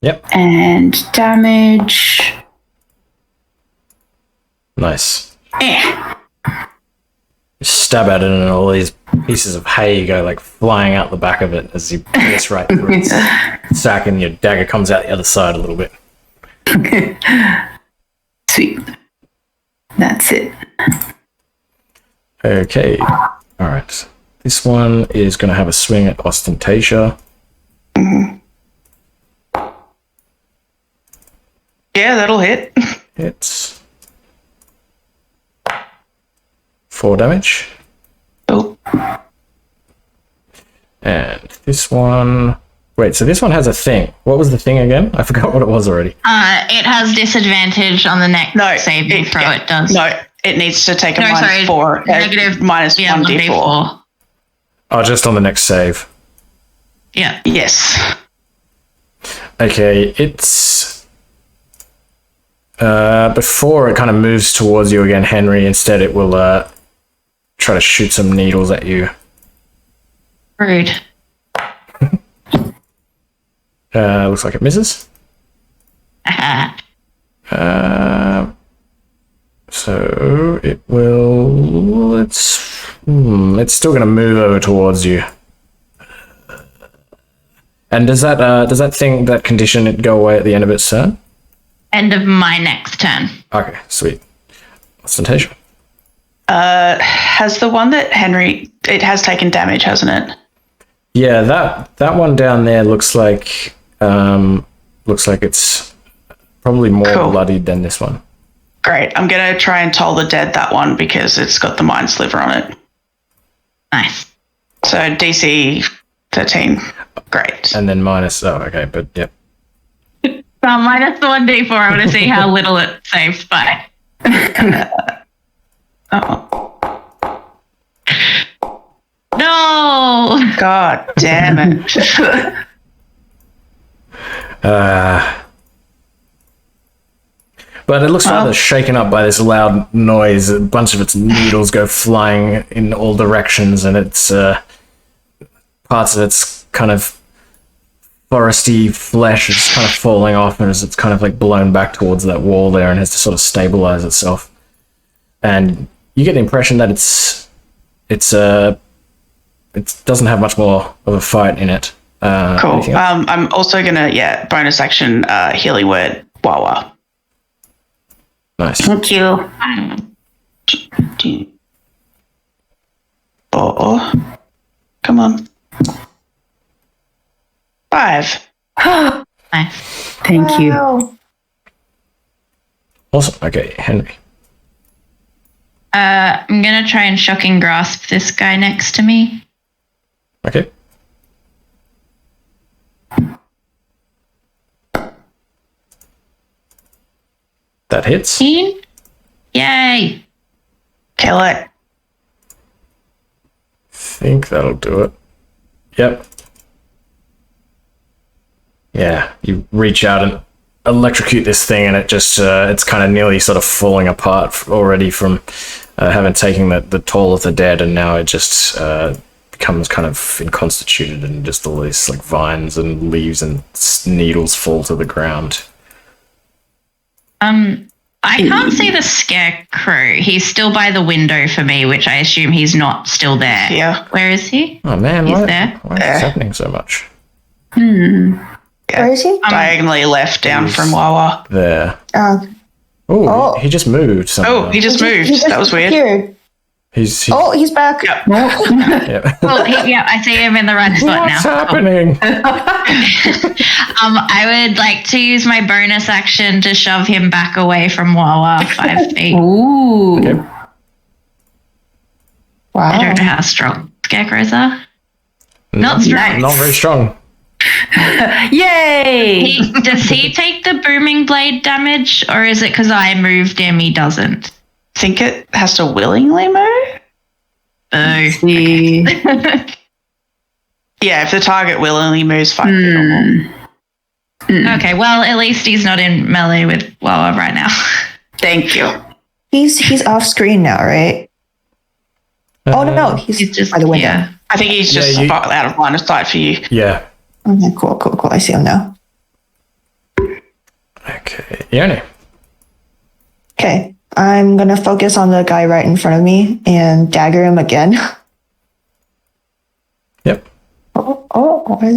Yep. And damage. Nice. Eh. You stab at it, and all these pieces of hay go like flying out the back of it as you pierce right through its sack, and your dagger comes out the other side a little bit. Sweet. That's it. Okay. All right. This one is going to have a swing at Ostentatia. Yeah, that'll hit. It's 4 damage. Oh. And this one... Wait, so this one has a thing. What was the thing again? I forgot what it was already. It has disadvantage on the next save you throw. It does. No, it needs to take a No, minus sorry, 4. negative- minus Yeah, 1d4. Oh, just on the next save. Yeah. Yes. Okay, it's... before it kind of moves towards you again, Henry, instead it will try to shoot some needles at you. Rude. Looks like it misses. So it will... It's still going to move over towards you. And does that thing, that condition, it go away at the end of its turn? End of my next turn. Okay, sweet. Ostentation. Has the one that Henry... It has taken damage, hasn't it? Yeah, that one down there looks like it's probably more Cool. bloodied than this one. Great. I'm going to try and toll the dead that one because it's got the mind sliver on it. Nice. So DC 13. Great. And then minus... Oh, okay, but yep. Well, minus the 1d4. I want to see how little it saves by. Oh, No! God damn it. But it looks rather shaken up by this loud noise. A bunch of its needles go flying in all directions, and it's parts of its kind of foresty flesh is kind of falling off, and as it's kind of like blown back towards that wall there and has to sort of stabilize itself. And you get the impression that it doesn't have much more of a fight in it. Cool. I'm also gonna bonus action healing word Wawa. Nice. Thank you. 4. Come on. 5. Nice. Thank you. Wow. Awesome. Okay, Henry. I'm gonna try and shocking grasp this guy next to me. Okay. That hits. 15? Yay! Kill it. Think that'll do it. Yep. Yeah, you reach out and electrocute this thing, and it just it's kind of nearly sort of falling apart already from having taken the toll of the dead, and now it just becomes kind of inconstituted, and just all these like vines and leaves and needles fall to the ground. I can't see the scarecrow. He's still by the window for me, which I assume he's not still there. Yeah. Where is he? Oh man, He's why there. is this happening so much? Where is he? Diagonally left down from Wawa. There. Oh, Oh, he just moved. Somehow. Oh, he just moved. That was weird. disappeared. He's Oh, he's back. Yep. yeah. Well, I see him in the right spot What's now. happening? I would like to use my bonus action to shove him back away from Wawa 5 feet. Ooh. Okay. Wow. I don't know how strong scarecrows are. Not strong. Nice. Not very strong. Yay! Does he take the booming blade damage, or is it because I moved him he doesn't? Think it has to willingly move? Oh. See. Yeah, if the target willingly moves 5 feet or more. Okay, well, at least he's not in melee with Wawa right now. Thank you. He's off screen now, right? Oh no, he's just by the window. yeah. I think he's just out of line of sight for you. Yeah. Okay, cool. I see him now. Okay. Yoni. Okay, I'm gonna focus on the guy right in front of me and dagger him again. Yep. Why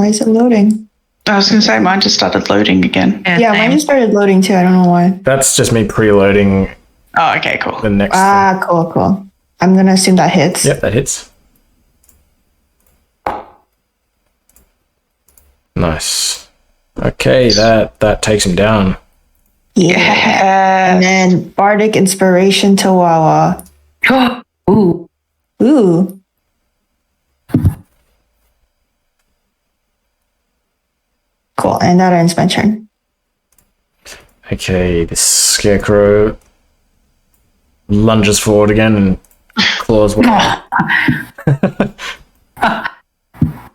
is it loading? I was going to say, mine just started loading again. Yeah, mine just started loading too. I don't know why. That's just me preloading Oh, okay, cool. the next Ah, cool. I'm gonna assume that hits. thing. Yep, that hits. Nice. Okay, that takes him down. Yeah. And then bardic inspiration to Wawa. Ooh. Ooh. Cool. And that ends my turn. Okay, this scarecrow lunges forward again and claws one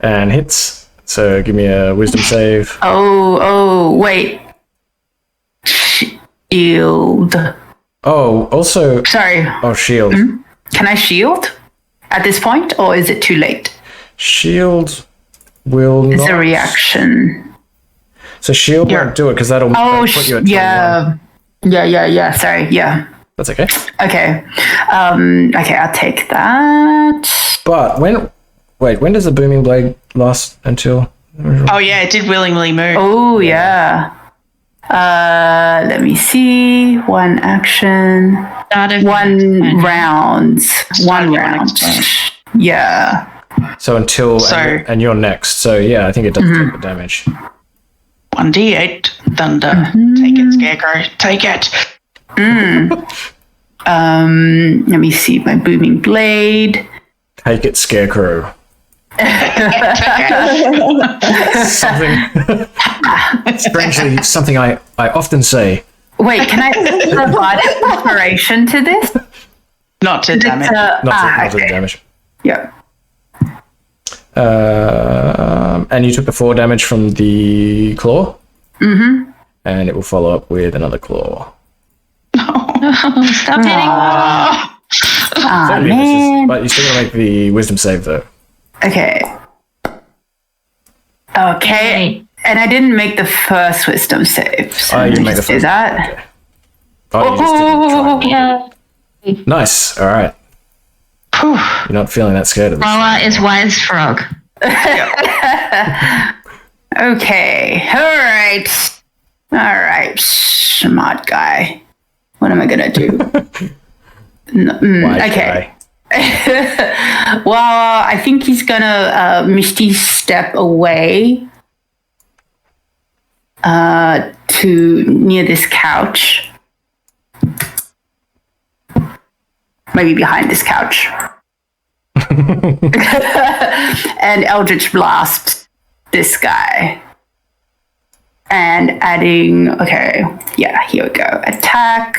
and hits. So give me a wisdom save. Oh, wait. Shield. Oh, also, Sorry. oh, shield. Can I shield at this point, or is it too late? Shield will It's not. a reaction. So shield won't do it because that'll put you at 21. Yeah. Sorry. Yeah. That's okay. Okay. Okay, I'll take that. But when does the booming blade last until? Oh, yeah, it did willingly move. Oh, yeah. Let me see. One action. Start of One round. Start One of your round. next turn. Yeah. So until So- and you're next. So yeah, I think it does take the damage. 1d8 thunder. Take it, Scarecrow. Take it. Let me see my booming blade. Take it, scarecrow. Strangely, something I often say. Wait, can I provide inspiration to this? Not to damage. Not to the okay. damage. Yeah. And you took the 4 damage from the claw. Mm-hmm. And it will follow up with another claw. Stop hitting. Ah, Certainly man. but you're still gonna make the wisdom save though. Okay. Okay. And I didn't make the first wisdom save. So Oh, you let me made the just do first. that. Oh, you just didn't try. Yeah. Nice. All right. You're not feeling that scared of this. Rolla is wise frog. Okay. All right. Smart guy. What am I gonna do? Wise okay. guy. Well, I think he's gonna misty step away to near this couch. Maybe behind this couch. And Eldritch Blast this guy. And adding, okay, yeah, here we go. Attack.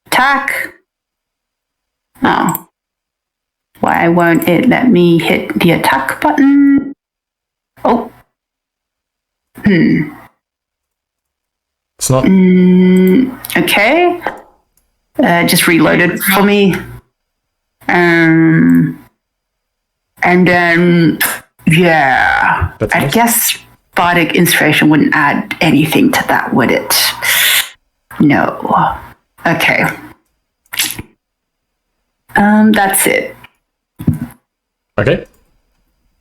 Attack. Oh. Why won't it let me hit the attack button? Oh. It's not. Okay. Just reloaded for me. And then, yeah. That's I nice. guess Bardic Inspiration wouldn't add anything to that, would it? No. Okay. That's it. Okay.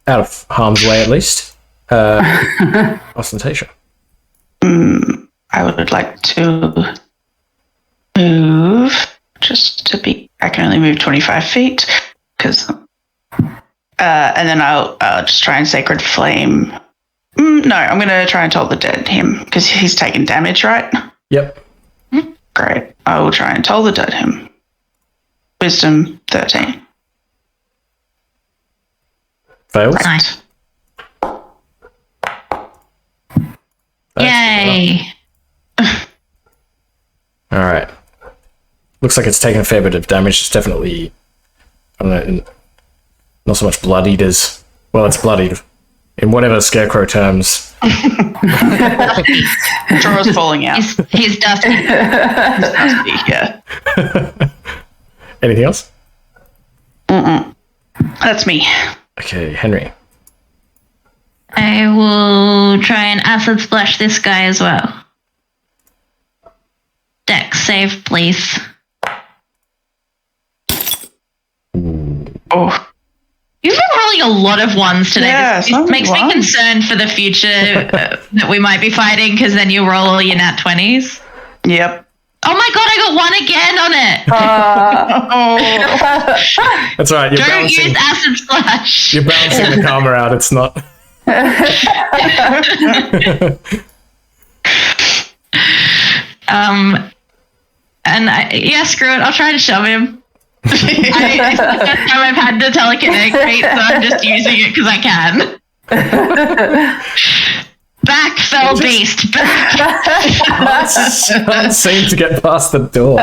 Out of harm's way, at least. Ostentation. I would like to move just to be. I can only move 25 feet because. And then I'll just try and Sacred Flame. No, I'm going to try and Toll the Dead him because he's taking damage, right? Yep. Great. I will try and Toll the Dead him. Wisdom 13. Fails. Nice. That's Yay. All right. Looks like it's taken a fair bit of damage. It's definitely, I don't know, not so much bloodied as, well, it's bloodied in whatever scarecrow terms. Draw's falling out. He's dusty. Yeah. Anything else? That's me. Okay, Henry. I will try and acid splash this guy as well. Dex save, please. Oh, You've been rolling a lot of ones today. Yeah, This so many makes me ones. concerned for the future that we might be fighting because then you roll all your nat 20s. yep. Oh my god, I got one again on it! That's all right. You're Don't balancing. use acid splash. You're balancing the karma out. It's not. Yeah, screw it. I'll try to shove him. It's the first time I've had the telekinetic feat, so I'm just using it because I can. Back, fell beast. Back. Can't seem to get past the door.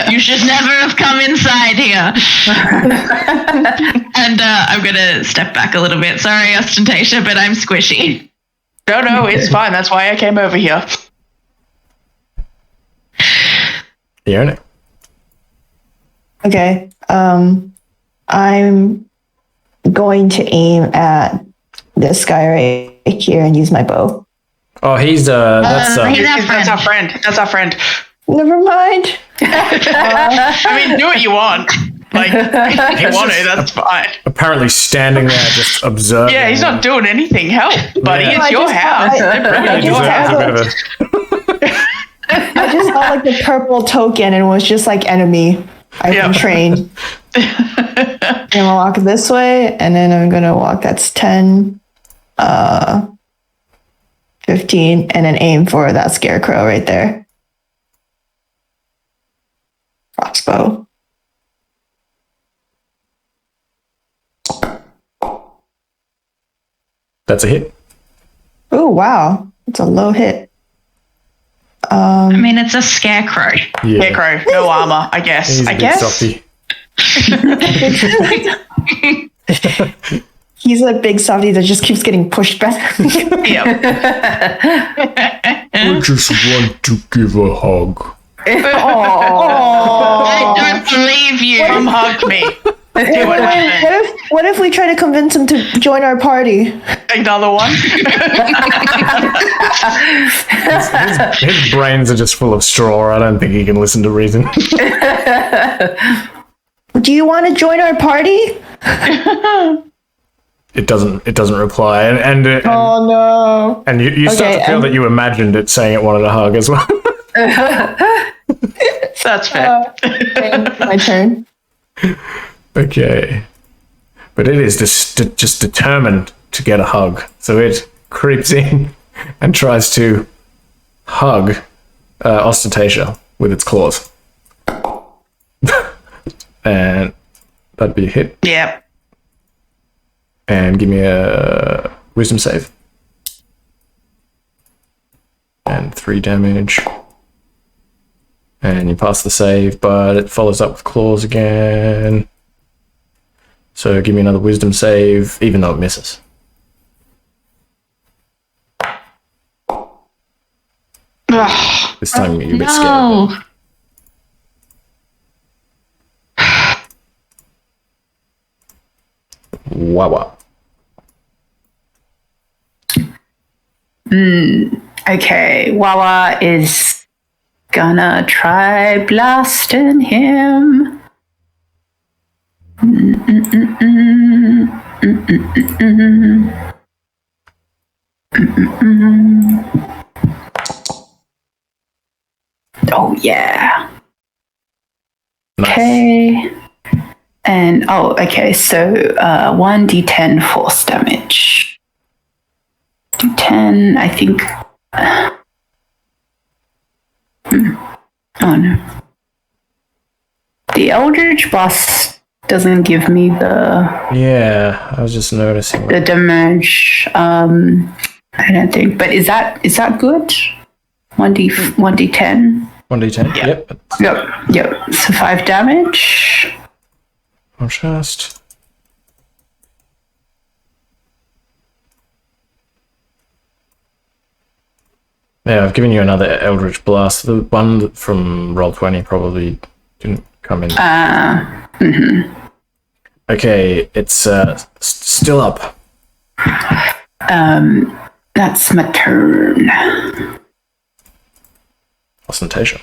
You should never have come inside here. And I'm going to step back a little bit. Sorry, Ostentation, but I'm squishy. No, it's fine. That's why I came over here. You own it. Okay. I'm going to aim at this guy right here and use my bow. Oh, he's that's he's our That's our friend. That's our friend. Never mind. I mean, do what you want. Like, if you want to, that's fine. apparently standing there just observing. Yeah, he's not doing anything. Help, buddy. Yeah. It's your house. I He just deserves a bit of a- I just saw like the purple token and was just like enemy. I've been Yeah. trained. I'm gonna walk this way and then I'm gonna walk, that's 10, 15, and then aim for that scarecrow right there. Crossbow. That's a hit. Oh wow. It's a low hit. I mean, it's a scarecrow. Yeah. Scarecrow, no armor, I guess. He's a I big guess. softy. He's a big softy that just keeps getting pushed back. Yep. I just want to give a hug. Oh, I don't believe you. come hug me. See what happens. What if we try to convince him to join our party? Another one. His brains are just full of straw. I don't think he can listen to reason. Do you want to join our party? It doesn't reply, and Oh no. and you start to feel that you imagined it saying it wanted a hug as well. That's fair. Okay, my turn. Okay, but it is just determined to get a hug, so it creeps in and tries to hug Ostentatia with its claws, and that'd be a hit. Yep. And give me a wisdom save. And 3 damage. And you pass the save, but it follows up with claws again. So give me another wisdom save, even though it misses. This time you're a bit scared. No. Wawa. Okay, Wawa is gonna try blasting him. Oh yeah. Nice. Okay. And okay, so 1d10 force damage. D10, I think. Oh no. The Eldritch Blast doesn't give me Yeah, I was just noticing. the damage. I don't think. But is that good? 1d10? 1d10? Yep. Yep. So 5 damage. I'll just... Yeah, I've given you another Eldritch Blast. The one from Roll20 probably didn't come in. Okay, it's still up. That's my turn. Ostentation.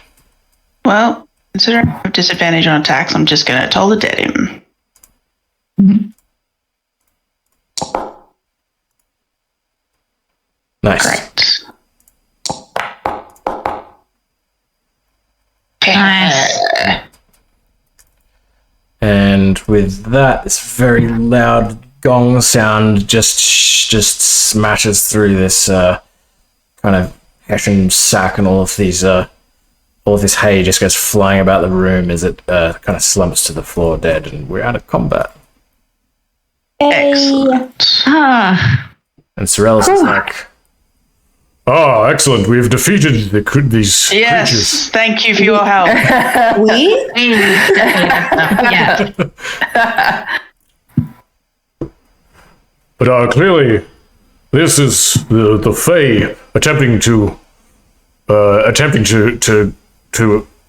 Well, considering I have disadvantage on attacks, I'm just gonna toll the dead him. Nice. Correct. Nice. And with that, this very loud gong sound just smashes through this kind of hessian sack, and all of this hay just goes flying about the room as it kind of slumps to the floor dead, and we're out of combat. Excellent. And Sorellis is like, "Ah, excellent! We have defeated these creatures." Yes, thank you for your help. We? Yeah. But clearly, this is the Fae attempting to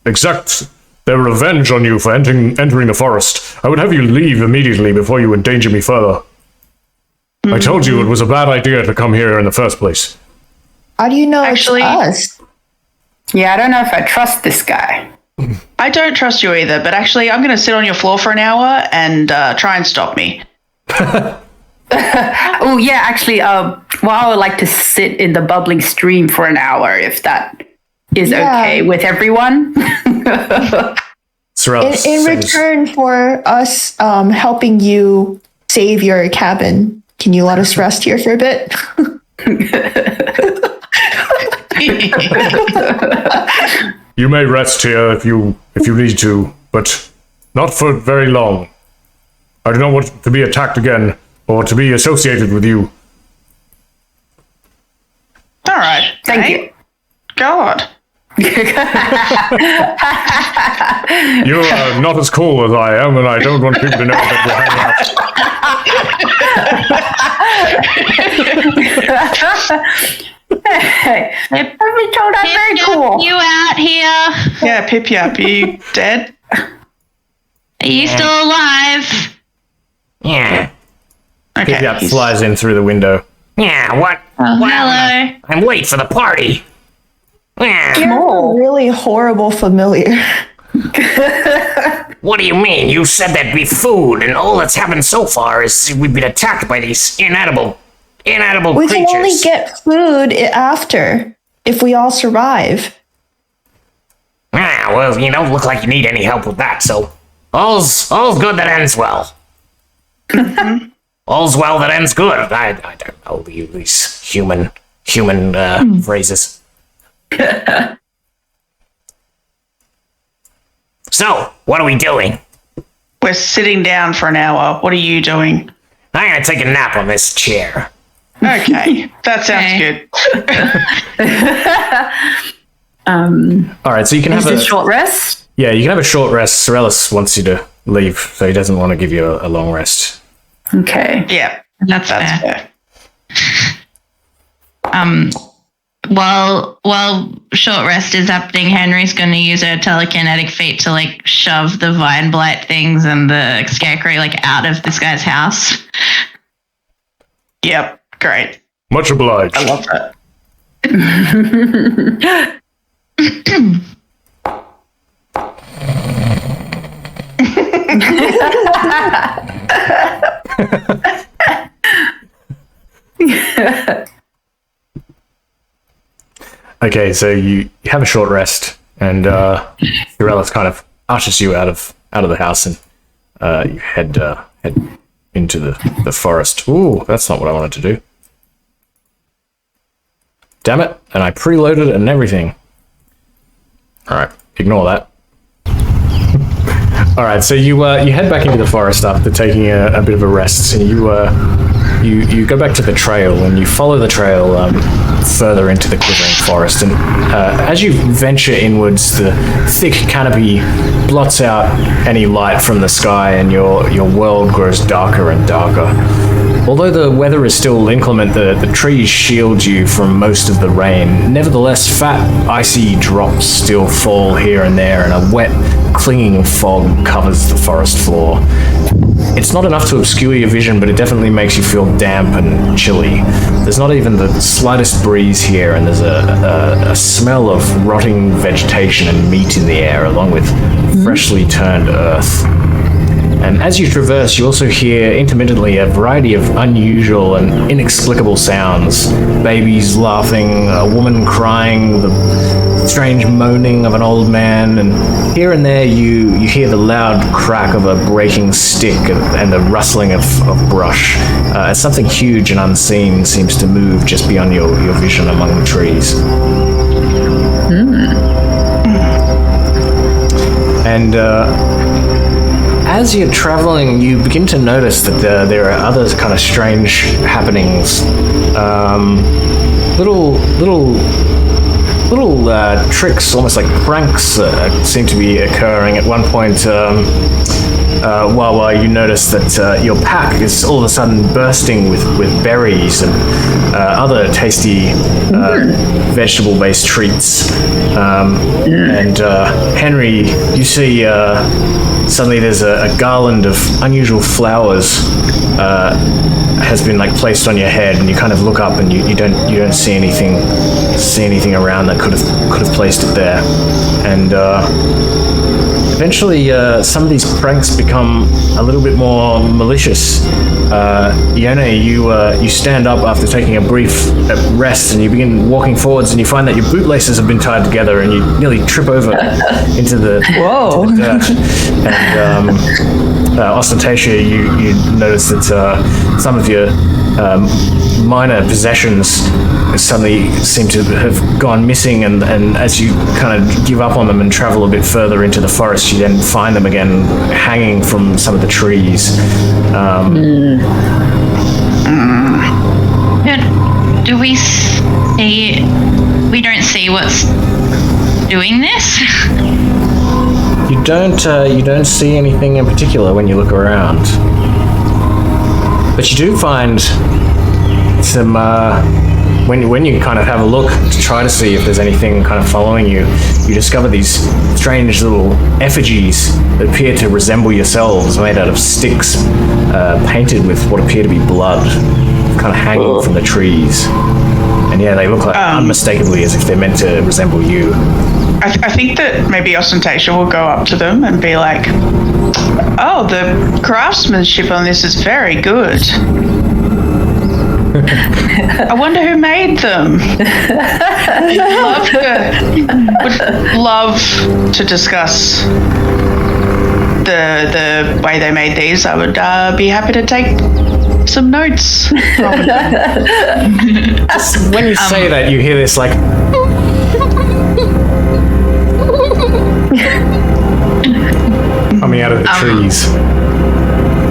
exact their revenge on you for entering the forest. I would have you leave immediately before you endanger me further. I told you it was a bad idea to come here in the first place. How do you know Actually- it's us? Yeah, I don't know if I trust this guy. I don't trust you either, but actually, I'm gonna sit on your floor for an hour and try and stop me. Oh yeah, actually, well, I would like to sit in the bubbling stream for an hour if that is okay with everyone. Sorellis In says, return for us helping you save your cabin, can you let us rest here for a bit? You may rest here if you need to, but not for very long. I do not want to be attacked again or to be associated with you. All right. Thank you. God. You are not as cool as I am, and I don't want people to know that we're hanging out. Hey, I've been told I'm very cool. You out here. Yeah, Pip Yap, are you dead? Are you still alive? Yeah. Okay. Pip Yap he's- flies in through the window. Yeah, what? Oh, what hello. I'm late for the party. Yeah. You're a really horrible familiar. What do you mean? You said there'd be food, and all that's happened so far is we've been attacked by these inedible We creatures. can only get food after, if we all survive. Ah, well, you don't look like you need any help with that, so all's good that ends well. All's well that ends good. I don't know these human phrases. So, what are we doing? We're sitting down for an hour. What are you doing? I'm gonna take a nap on this chair. Okay, that sounds Okay. good. All right, so you can Is have this a short rest? yeah, you can have a short rest. Sorellis wants you to leave, so he doesn't want to give you a long rest. Okay. Yeah, That's that's fair. fair. While short rest is happening, Henry's going to use her telekinetic feat to like shove the vine blight things and the scarecrow like out of this guy's house. Yep, great. Much obliged. I love that. Okay, so you have a short rest, and Sorellis kind of ushers you out of the house, and you head into the forest. Ooh, that's not what I wanted to do. Damn it! And I preloaded it and everything. All right, ignore that. All right, so you head back into the forest after taking a bit of a rest, and you go back to the trail, and you follow the trail further into the Quivering Forest. And as you venture inwards, the thick canopy blots out any light from the sky, and your world grows darker and darker. Although the weather is still inclement, the trees shield you from most of the rain. Nevertheless, fat, icy drops still fall here and there, and a wet, clinging fog covers the forest floor. It's not enough to obscure your vision, but it definitely makes you feel damp and chilly. There's not even the slightest breeze here, and there's a smell of rotting vegetation and meat in the air, along with freshly turned earth. And as you traverse, you also hear intermittently a variety of unusual and inexplicable sounds. Babies laughing, a woman crying, the strange moaning of an old man, and here and there you hear the loud crack of a breaking stick and the rustling of brush, as something huge and unseen seems to move just beyond your vision among the trees. And as you're traveling, you begin to notice that there are other kind of strange happenings. Little tricks, almost like pranks, seem to be occurring. At one point, while you notice that your pack is all of a sudden bursting with berries and other tasty vegetable-based treats. And Henry, you see suddenly there's a garland of unusual flowers has been like placed on your head, and you kind of look up and you don't see anything around that could have placed it there. And eventually some of these pranks become a little bit more malicious. Yone, you stand up after taking a brief rest, and you begin walking forwards, and you find that your bootlaces have been tied together, and you nearly trip over into the Whoa. into the dirt. And Ostentatia, you notice that some of your minor possessions suddenly seem to have gone missing, and as you kind of give up on them and travel a bit further into the forest, you then find them again hanging from some of the trees. Do we see? We don't see what's doing this. You don't see anything in particular when you look around, but you do find some when you kind of have a look to try to see if there's anything kind of following you, you discover these strange little effigies that appear to resemble yourselves, made out of sticks, painted with what appear to be blood, kind of hanging from the trees. And yeah, they look like unmistakably as if they're meant to resemble you. I think that maybe Ostentation will go up to them and be like, "Oh, the craftsmanship on this is very good. I wonder who made them." Would love to discuss the way they made these. I would be happy to take some notes from them. When you say that, you hear this like coming out of the trees.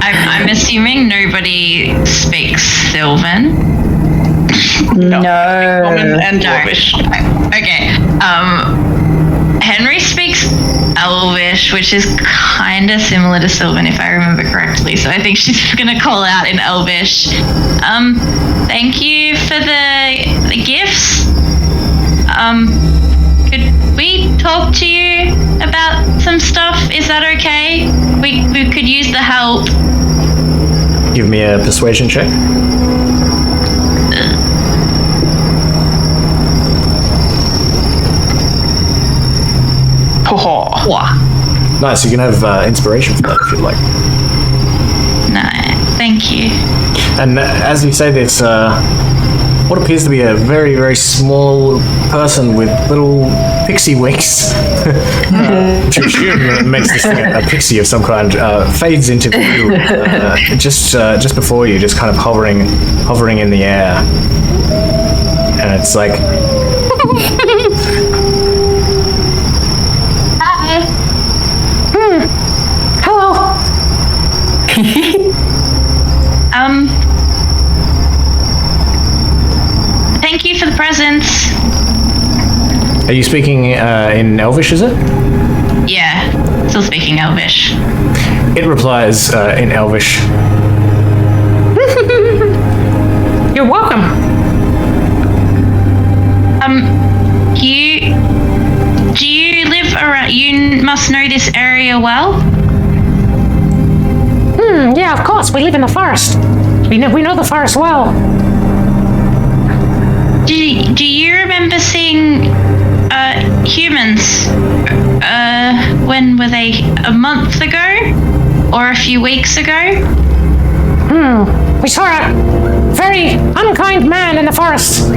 I'm assuming nobody speaks Sylvan. No. And No. Dwarvish. Okay. Henry speaks Elvish, which is kind of similar to Sylvan, if I remember correctly. So I think she's gonna call out in Elvish. Thank you for the gifts. Could we talk to you about some stuff? Is that okay? We could use the help. Give me a persuasion check. Nice, you can have inspiration for that if you'd like. No, thank you. And as you say this, what appears to be a very, very small person with little pixie wings, which you assume makes this thing a pixie of some kind, fades into view just before you, just kind of hovering in the air. And it's like... Hello. Thank you for the presents. Are you speaking in Elvish, is it? Yeah, still speaking Elvish. It replies in Elvish. You're welcome. Do you live around? You must know this area well. Yeah, of course. We live in the forest. We know the forest well. Do you remember seeing humans? When were they? A month ago, or a few weeks ago? We saw a very unkind man in the forest.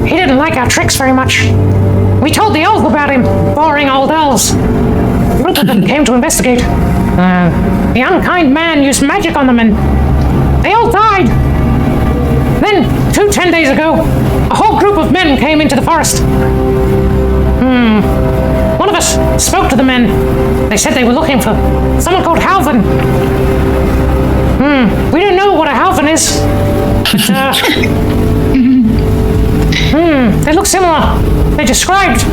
He didn't like our tricks very much. We told the elves about him, boring old elves. A group of them came to investigate. The unkind man used magic on them and they all died. Then, 10 days ago, a whole group of men came into the forest. One of us spoke to the men. They said they were looking for someone called Halvin. We don't know what a Halvin is. But, they look similar. They described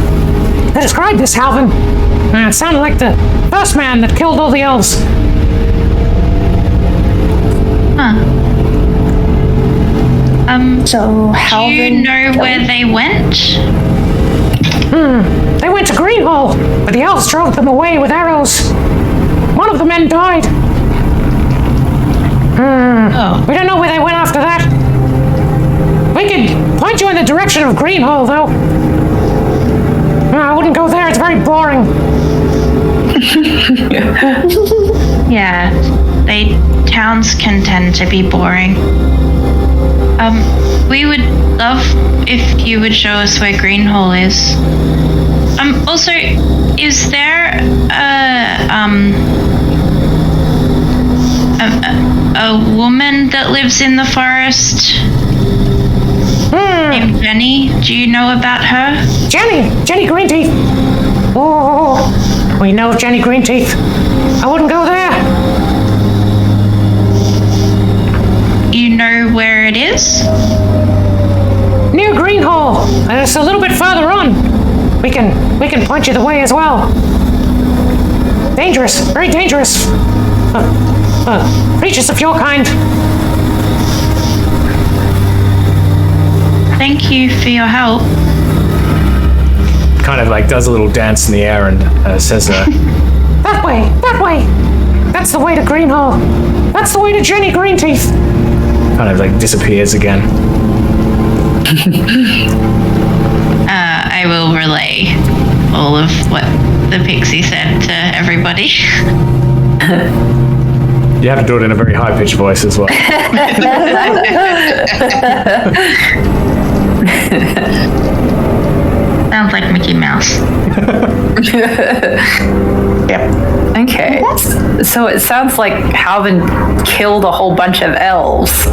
this Halvin. It sounded like the first man that killed all the elves. So how Do you know where they went? They went to Greenhall, but the elves drove them away with arrows. One of the men died. We don't know where they went after that. We could point you in the direction of Greenhall, though. I wouldn't go there, it's very boring. Yeah, towns can tend to be boring. We would love if you would show us where Greenhall is. Also, is there a woman that lives in the forest named Jenny? Do you know about her? Jenny Greenteeth. Oh, we know Jenny Greenteeth. I wouldn't go there. You know where it is? Near Greenhall. It's a little bit further on. We can point you the way as well. Dangerous, very dangerous. Creatures of your kind. thank you for your help. Kind of like does a little dance in the air and says, That way, that way. That's the way to Greenhall. That's the way to Jenny Greenteeth. kind of like disappears again. I will relay all of what the pixie said to everybody. You have to do it in a very high-pitched voice as well. Sounds like Mickey Mouse. Yep. Okay. So it sounds like Halvin killed a whole bunch of elves.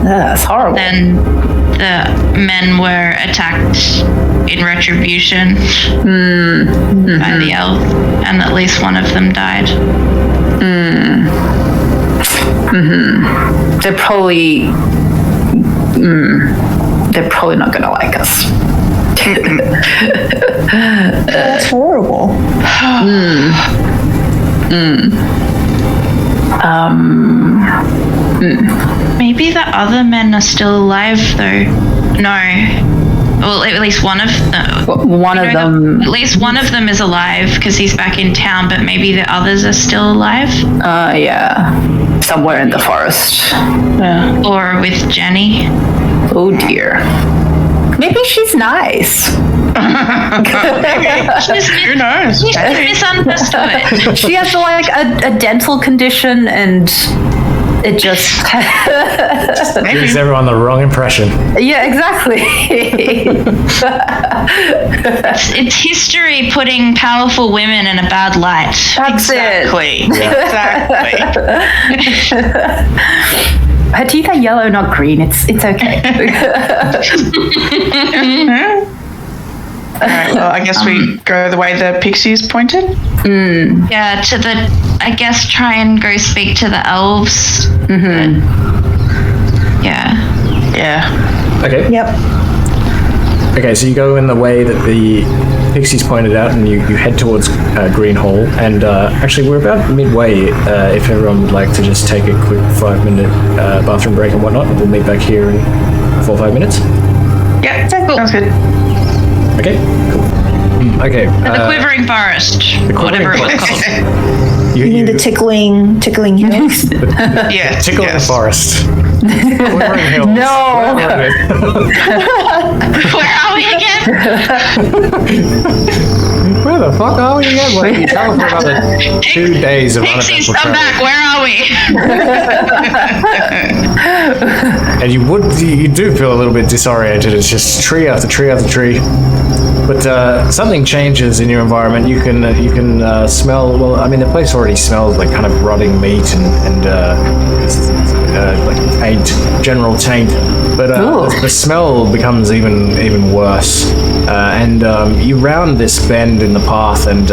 That's horrible. Then the men were attacked in retribution by the elves, and at least one of them died. They're probably not gonna like us. That's horrible. Maybe the other men are still alive, though. No. Well, at least one of them. At least one of them is alive because he's back in town, but maybe the others are still alive. Yeah. Somewhere in the forest. Or with Jenny. Oh dear. Maybe she's nice. Who knows? She's misunderstood. She has like a dental condition and it just Gives everyone the wrong impression. yeah, exactly. It's history putting powerful women in a bad light. That's Exactly. Her teeth are yellow, not green. It's okay. Alright, well, I guess we go the way the pixies pointed. Yeah, I guess try and go speak to the elves. Yeah. Okay. Yep. Okay, so you go in the way that the pixies pointed out, and you head towards Green Hall. And actually, we're about midway. If everyone would like to just take a quick 5-minute bathroom break and whatnot, we'll meet back here in 4 or 5 minutes. Yeah, sounds good. Okay. Cool. Okay. The Quivering Forest, whatever it was called. You mean the tickling hills? Yeah. Tickle in the yes. forest. Quivering Hills. No. Where are we again? Where the fuck are we again? Well, you travel for another 2 days of Pixies, uneventful come travel. back. Where are we? And you do feel a little bit disoriented. It's just tree after tree after tree. But something changes in your environment. You can smell. Well, I mean, the place already smells like kind of rotting meat and like taint, general taint. But the smell becomes even worse. And you round this bend in the path, and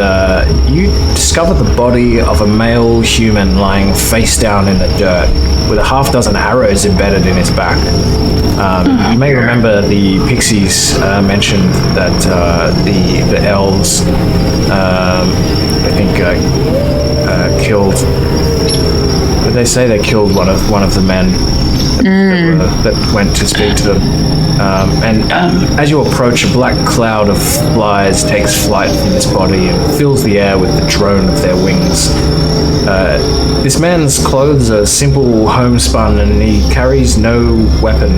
you discover the body of a male human lying face down in the dirt, with a half dozen arrows embedded in his back. You may remember the pixies mentioned that the elves, I think, killed. Did they say they killed one of the men that went to speak to them? As you approach, a black cloud of flies takes flight from this body and fills the air with the drone of their wings. This man's clothes are simple homespun, and he carries no weapon.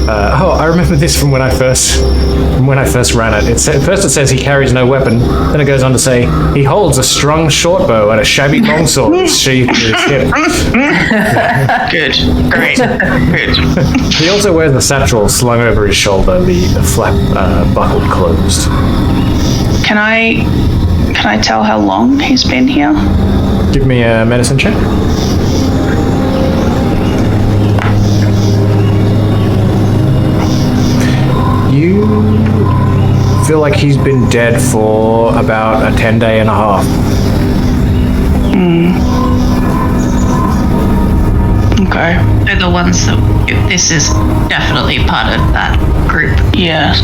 I remember this from when I first ran it. First it says he carries no weapon, then it goes on to say he holds a strung short bow and a shabby longsword sheathed to his hip. Good. Great. Good. He also wears a satchel slung over his shoulder, the flap buckled closed. Can I tell how long he's been here? Give me a medicine check. You feel like he's been dead for about a 10-day and a half. Okay. They're the ones that this is definitely part of that group. Yeah.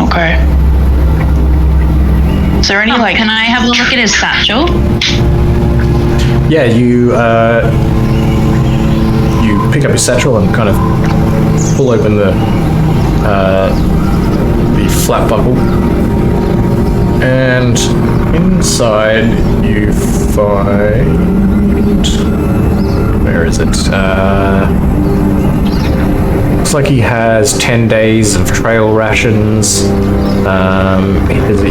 Okay. Is there any Can I have a look at his satchel? Yeah, you pick up your satchel and kind of pull open the flap buckle, and inside you find, where is it? Looks like he has 10 days of trail rations.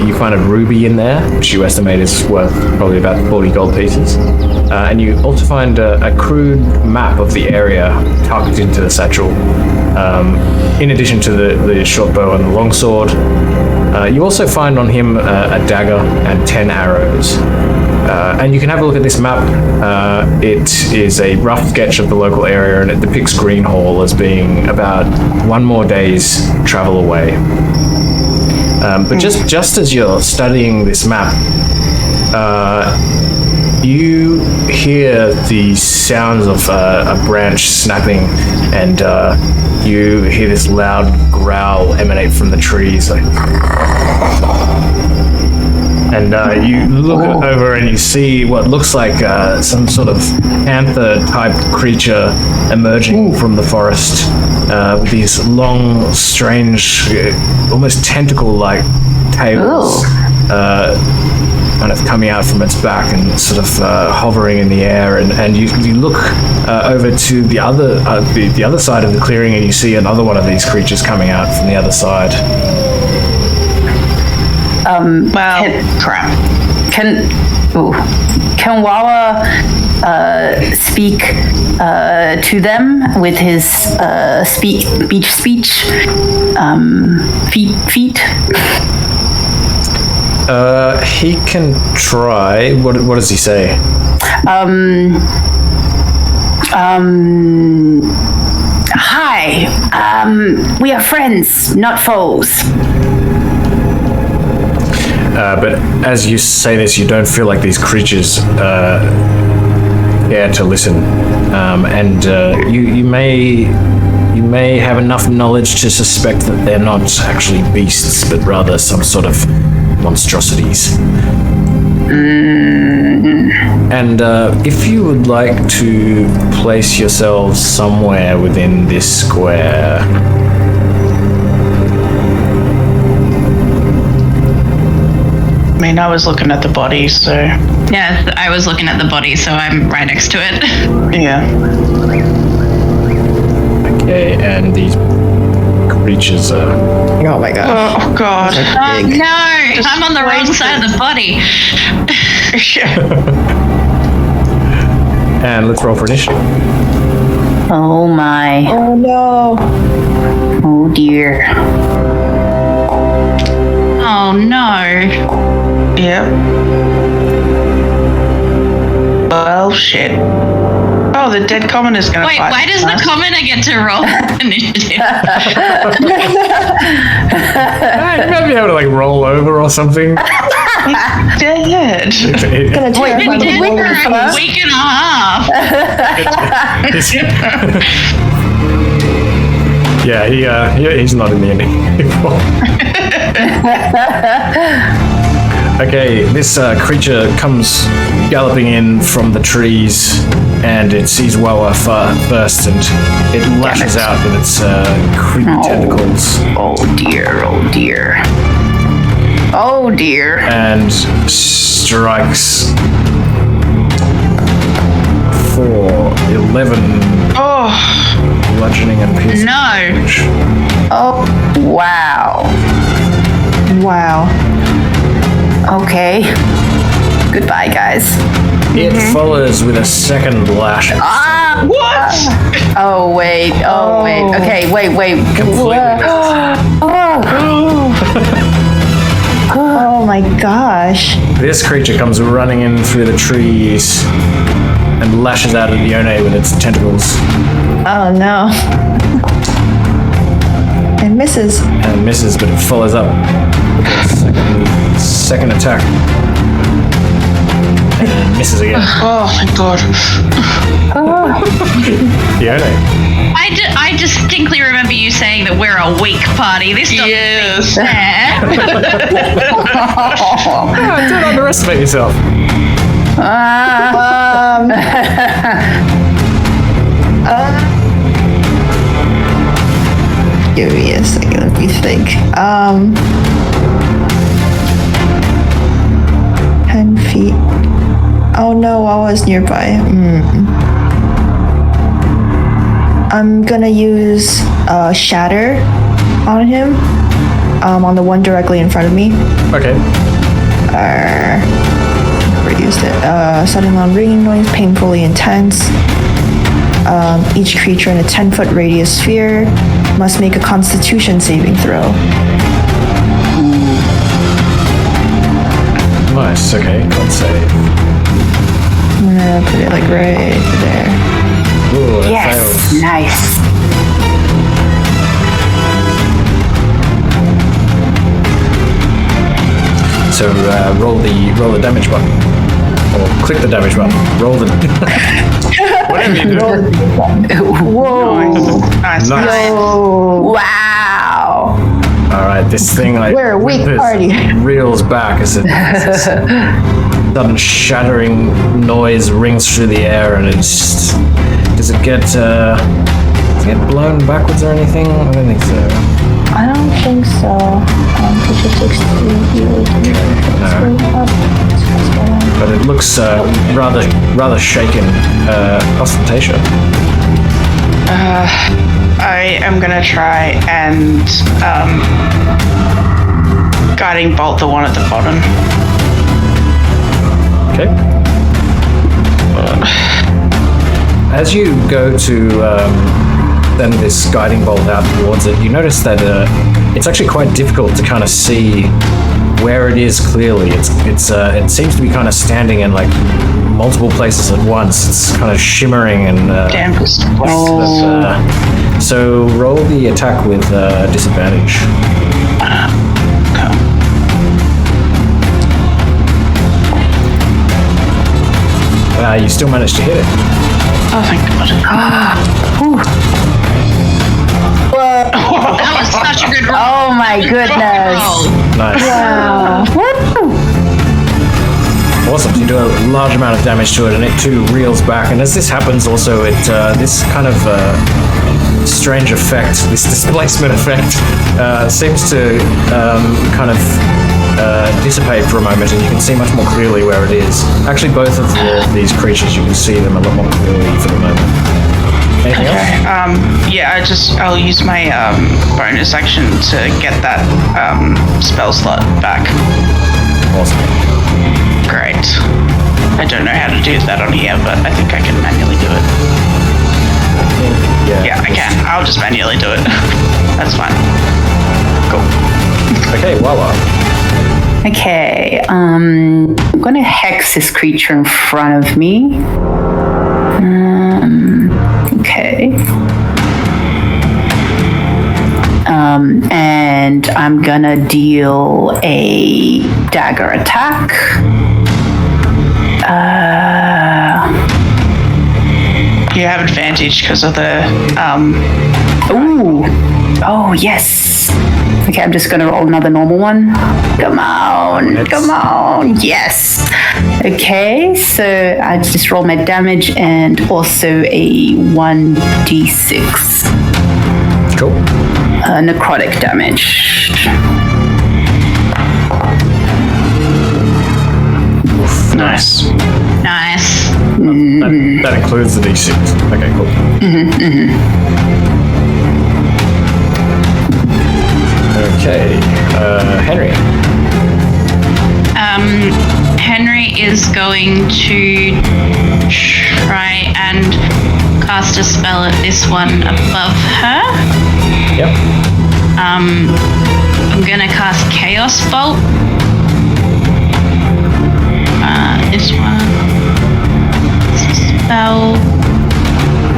You find a ruby in there, which you estimate is worth probably about 40 gold pieces. And you also find a crude map of the area tucked into the satchel. In addition to the short bow and the longsword, you also find on him a dagger and 10 arrows. And you can have a look at this map. It is a rough sketch of the local area, and it depicts Greenhall as being about one more day's travel away. But just as you're studying this map, you hear the sounds of a branch snapping, and you hear this loud growl emanate from the trees. And you look over and you see what looks like some sort of panther-type creature emerging from the forest with these long, strange, almost tentacle-like tails kind of coming out from its back and sort of hovering in the air. And you look over to the other side of the clearing, and you see another one of these creatures coming out from the other side. Crap. Can Wawa speak to them with his speech? Feet? He can try. What does he say? Hi. We are friends, not foes. But as you say this, you don't feel like these creatures care to listen, and you may have enough knowledge to suspect that they're not actually beasts, but rather some sort of monstrosities. And if you would like to place yourselves somewhere within this square. I mean, I was looking at the body, so... Yeah, I was looking at the body, so I'm right next to it. Yeah. Okay, and these creatures are... Oh my god. Oh, God. Oh, no! I'm on the wrong side of the body. And let's roll for initiative. Oh my. Oh no. Oh dear. Oh, no. Yep. Well, shit. Oh, the dead commoner's gonna Wait, fight. why does the commoner get to roll initiative? You might be able to like roll over or something. Dead. Gonna Wait, terrify the Dead world for with a us. week and a half. Yeah, he's not in the ending anymore. Okay, this creature comes galloping in from the trees, and it sees Wawa first, and it lashes out with its creepy tentacles. Oh dear, oh dear. Oh dear. And strikes for 11 bludgeoning and piercing. No. Oh, wow. Wow. Okay. Goodbye, guys. It follows with a second lash. What? Oh, wait. Okay, wait. Completely Oh my gosh. This creature comes running in through the trees and lashes out at Yone with its tentacles. Oh no. And misses. And misses, but it follows up with a second attack. And misses again. Oh, thank God. Yone. I distinctly remember you saying that we're a weak party. This doesn't Yes. seem fair. Don't underestimate yourself. Give me a second, let me think. 10 feet. Oh no, I was nearby. I'm gonna use Shatter on him. On the one directly in front of me. Okay. Never used it. Sudden loud ringing noise, painfully intense. Each creature in a 10-foot radius sphere must make a Constitution saving throw. Nice, okay, con save. I'm gonna put it like right there. Ooh, that Yes, fails. nice. So roll the damage button, or click the damage button. Roll the whatever you do. Whoa. Nice. Nice. Wow. All right, this thing like We're a weak whimpers, party. reels back as it as this sudden shattering noise rings through the air, and it's does it get blown backwards or anything? I don't think so. I don't think so. Creature takes 3 But it looks rather shaken. Ostentation. I am gonna try and guiding bolt the one at the bottom. Okay. As you go to send this guiding bolt out towards it, you notice that it's actually quite difficult to kind of see where it is clearly. It seems to be kind of standing in like multiple places at once. It's kind of shimmering and. Damn. So roll the attack with disadvantage. You still managed to hit it. Oh, thank God. That was such a good roll. Oh my goodness. Nice. Awesome. So you do a large amount of damage to it, and it too reels back. And as this happens, also this kind of strange effect, this displacement effect, seems to kind of dissipate for a moment, and you can see much more clearly where it is. Actually, both of these creatures, you can see them a lot more clearly for the moment. Anything else? Yeah, I'll use my bonus action to get that spell slot back. Awesome. Great. I don't know how to do that on here, but I think I can manually do it. Yeah, I can. I'll just manually do it. That's fine. Cool. Okay, Wawa. Okay, I'm gonna hex this creature in front of me. Okay. And I'm gonna deal a dagger attack. You have advantage because of the Ooh. Oh, yes. Okay, I'm just gonna roll another normal one. Come on, come on. Yes. Okay, so I just roll my damage and also a 1d6 Cool. necrotic damage. nice. Nice. That includes the d6. Okay, cool. Okay, Henry. Henry is going to try and cast a spell at this one above her. Yep. I'm gonna cast Chaos Bolt. This one. Spell.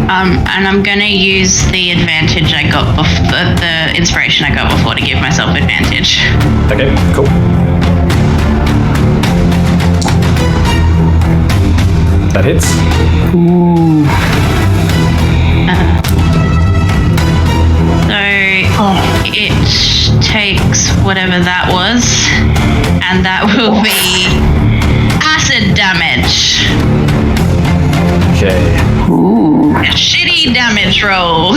And I'm gonna use the advantage I got before, the inspiration I got before to give myself advantage. Okay, cool. That hits. Ooh. So it takes whatever that was, and that will be acid damage. damage roll.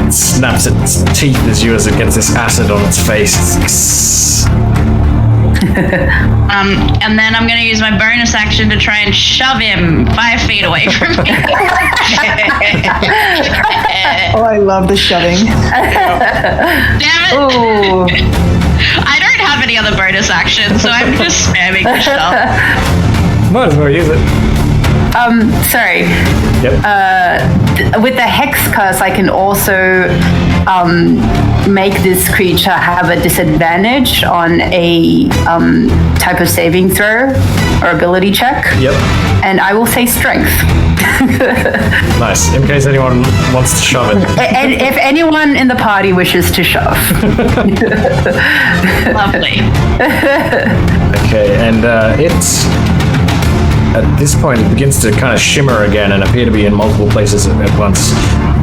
It snaps its teeth as it gets this acid on its face. And then I'm going to use my bonus action to try and shove him 5 feet away from me. Oh, I love the shoving. Damn it! Ooh. I don't have any other bonus actions, so I'm just spamming the shove. Might as well use it. Sorry. Yep. With the hex curse, I can also make this creature have a disadvantage on a type of saving throw or ability check. Yep. And I will say strength. Nice. In case anyone wants to shove it. And if anyone in the party wishes to shove. Lovely. Okay, and it's... At this point, it begins to kind of shimmer again and appear to be in multiple places at once.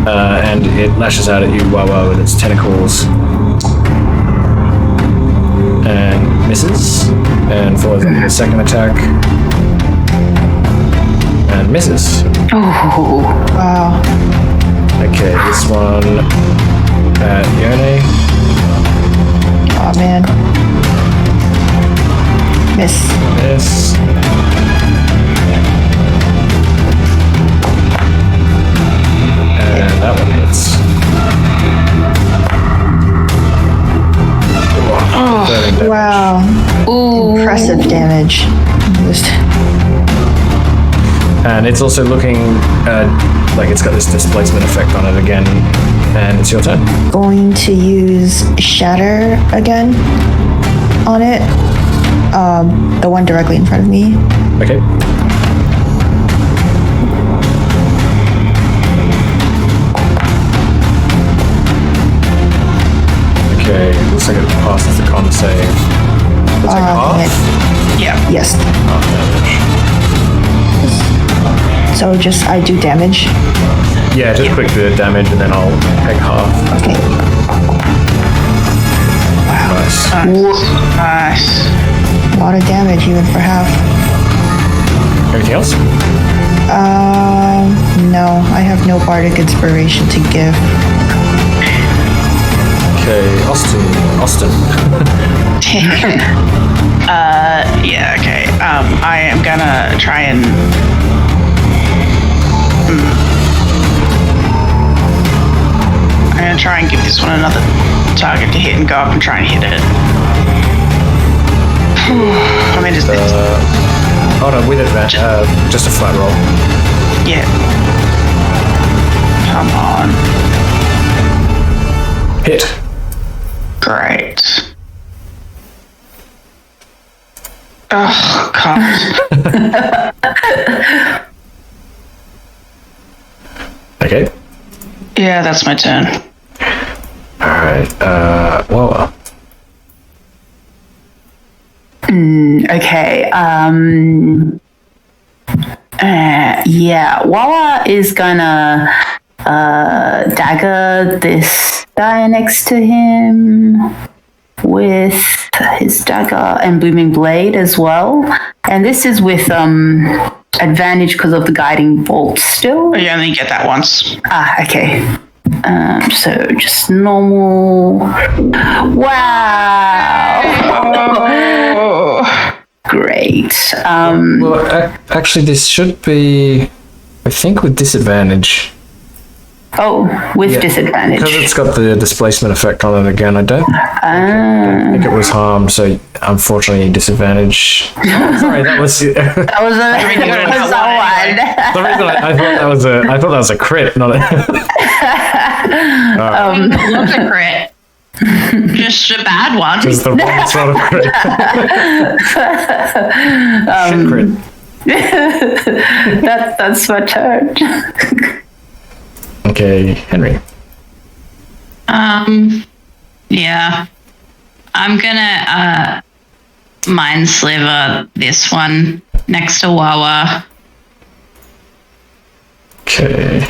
And it lashes out at you, Wawa, with its tentacles. And misses. And follows up with a second attack. And misses. Ooh. Wow. Okay, this one at Yone. Oh man. Miss. Miss. And that one hits. Oh, Wow. Ooh. Impressive damage. Just and it's also looking like it's got this displacement effect on it again. And it's your turn. going to use Shatter again on it. The one directly in front of me. Okay. Okay, looks like it passes the con save. Looks like half. Dang it. Yeah. Yes. Half damage. So just I do damage. Yeah, just quick bit of damage and then I'll take half. Okay. Nice. Nice. A lot of damage even for half. Anything else? No, I have no bardic inspiration to give. Okay, Austin. Yeah, okay. I am gonna try and... I'm gonna try and give this one another target to hit and go up and try and hit it. I mean, is this... Oh no, with advantage. Just a flat roll. Yeah. Come on. Hit. Great. Oh, God. Okay. Yeah, that's my turn. Alright, Wawa. Okay. Yeah. Wawa is gonna dagger this guy next to him with his dagger and booming blade as well. And this is with advantage because of the guiding bolt still. You only get that once. Ah, okay. So just normal. Wow. Great. Well, actually, this should be, I think, with disadvantage. Oh, with disadvantage. Because it's got the displacement effect on it again. I don't think it was harmed, so unfortunately, disadvantage. Sorry, that was. The reason That was a one. I thought that was a crit, not a. Not a crit. Just a bad one. Just the wrong sort of crit. Shit crit. That's my turn. Okay, Henry. Yeah. I'm gonna mind sliver this one next to Wawa. Okay.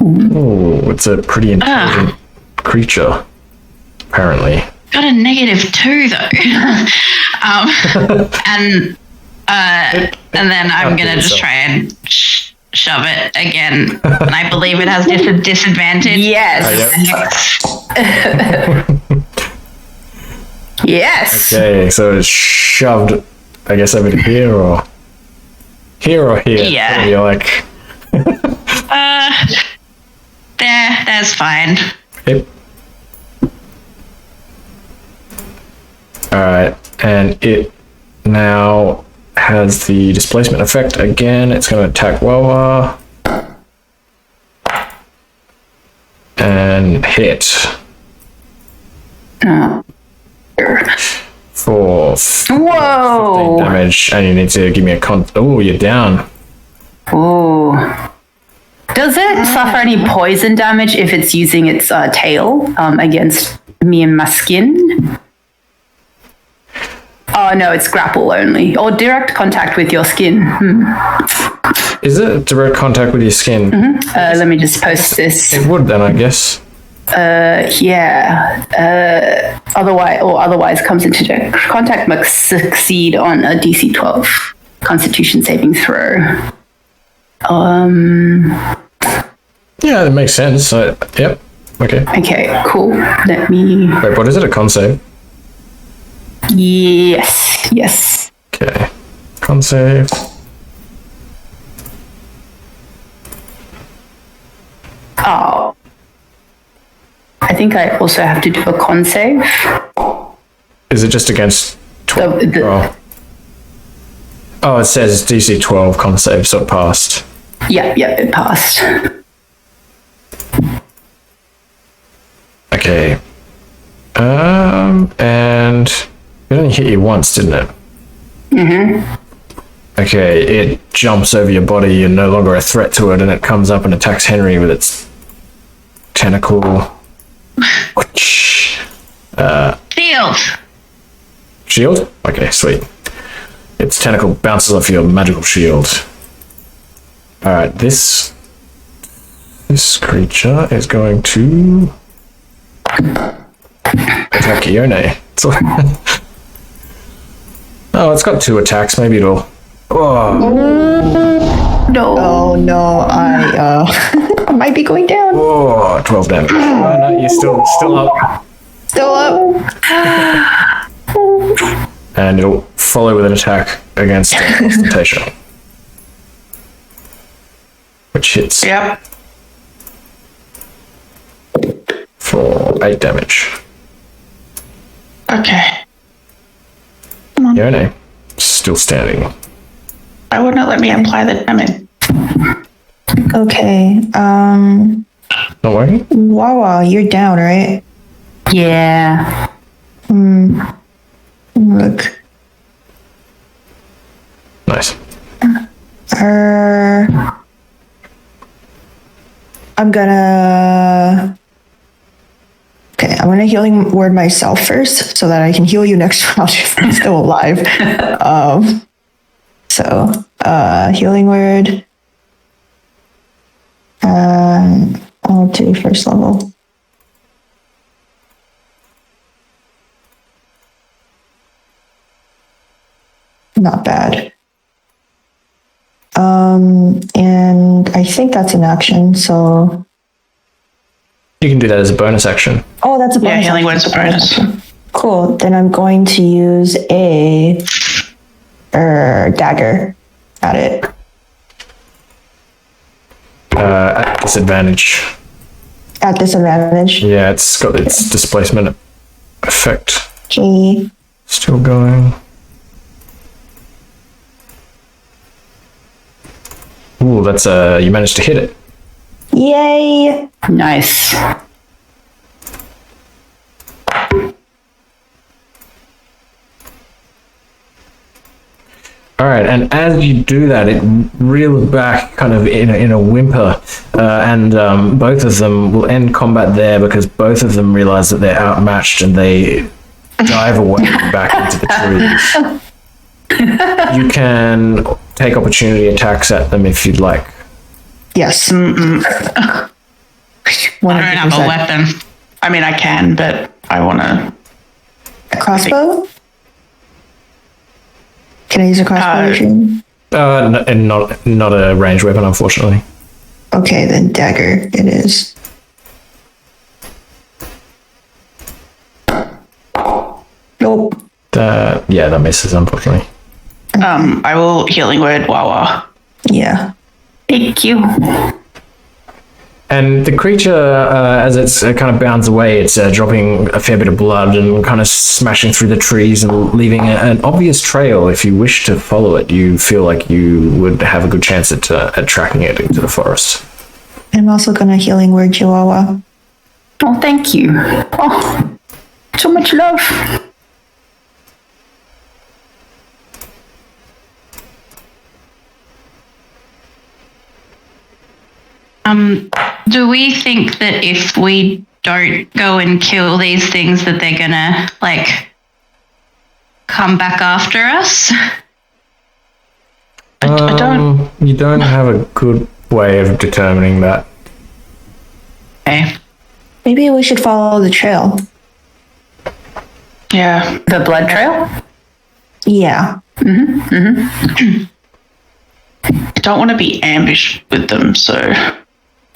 Oh, it's a pretty intelligent creature, apparently. Got a -2 though. And And then I'm gonna just try and shove it again. And I believe it has disadvantage. Yes. Yes. Okay, so it's shoved, I guess, over to here or here. Yeah. You're like, That's fine. yep. Alright, and it now has the displacement effect again. It's going to attack Wawa. And hit. For 15 Whoa. damage. And you need to give me a con. Oh, you're down. Ooh. Does it suffer any poison damage if it's using its tail against me and my skin? Oh no, it's grapple only. Or direct contact with your skin. Is it direct contact with your skin? Let me just post this. It would then, I guess. Yeah. Otherwise comes into direct contact must succeed on a DC 12 Constitution saving throw. Yeah, that makes sense. Yep. Okay. Okay, cool. Let me. Wait, what is it? A con save? Yes. Okay. Con save. Oh. I think I also have to do a con save. Is it just against 12? Oh, it says DC 12 con save, so it passed. Yeah, it passed. Okay. And it only hit you once, didn't it? Okay, it jumps over your body, you're no longer a threat to it, and it comes up and attacks Henry with its tentacle. Shield. Shield? Okay, sweet. Its tentacle bounces off your magical shield. Alright, this creature is going to attack Ione. Oh, it's got 2 attacks. Maybe it'll. Oh, No. Oh no, I I might be going down. 12 damage. Oh, no, you're still up. Still up. And it'll follow with an attack against Ostentation. Which hits Yep. for 8 damage. Okay. Ione, still standing. Why wouldn't it let me apply the damage? Okay. Not working? Wawa, you're down, right? Yeah. Look. Nice. I'm gonna healing word myself first so that I can heal you next round if I'm still alive. Healing word. I'll do first level. Not bad. And I think that's an action, so. You can do that as a bonus action. Oh, that's a bonus. Yeah, healing word's a bonus. Cool. Then I'm going to use a dagger at it. At disadvantage. At disadvantage. Yeah, it's got its displacement effect. Okay. Still going. Ooh, that's you managed to hit it. Yay! Nice. All right, and as you do that, it reels back kind of in a whimper, and both of them will end combat there because both of them realize that they're outmatched and they dive away back into the trees. You can take opportunity attacks at them if you'd like. Yes. I don't have a weapon. I mean, I can, but I want to. Crossbow? Can I use a crossbow? And not a ranged weapon, unfortunately. Okay, then dagger it is. Nope. That misses, unfortunately. I will healing word Wawa. Yeah. Thank you. And the creature, as it's kind of bounds away, it's dropping a fair bit of blood and kind of smashing through the trees and leaving an obvious trail. If you wish to follow it, you feel like you would have a good chance at tracking it into the forest. I'm also gonna healing word Chihuahua. Oh, thank you. Oh, so much love. Do we think that if we don't go and kill these things that they're gonna, like, come back after us? I don't... You don't have a good way of determining that. Okay. Maybe we should follow the trail. Yeah. The blood trail? Yeah. I don't want to be ambushed with them, so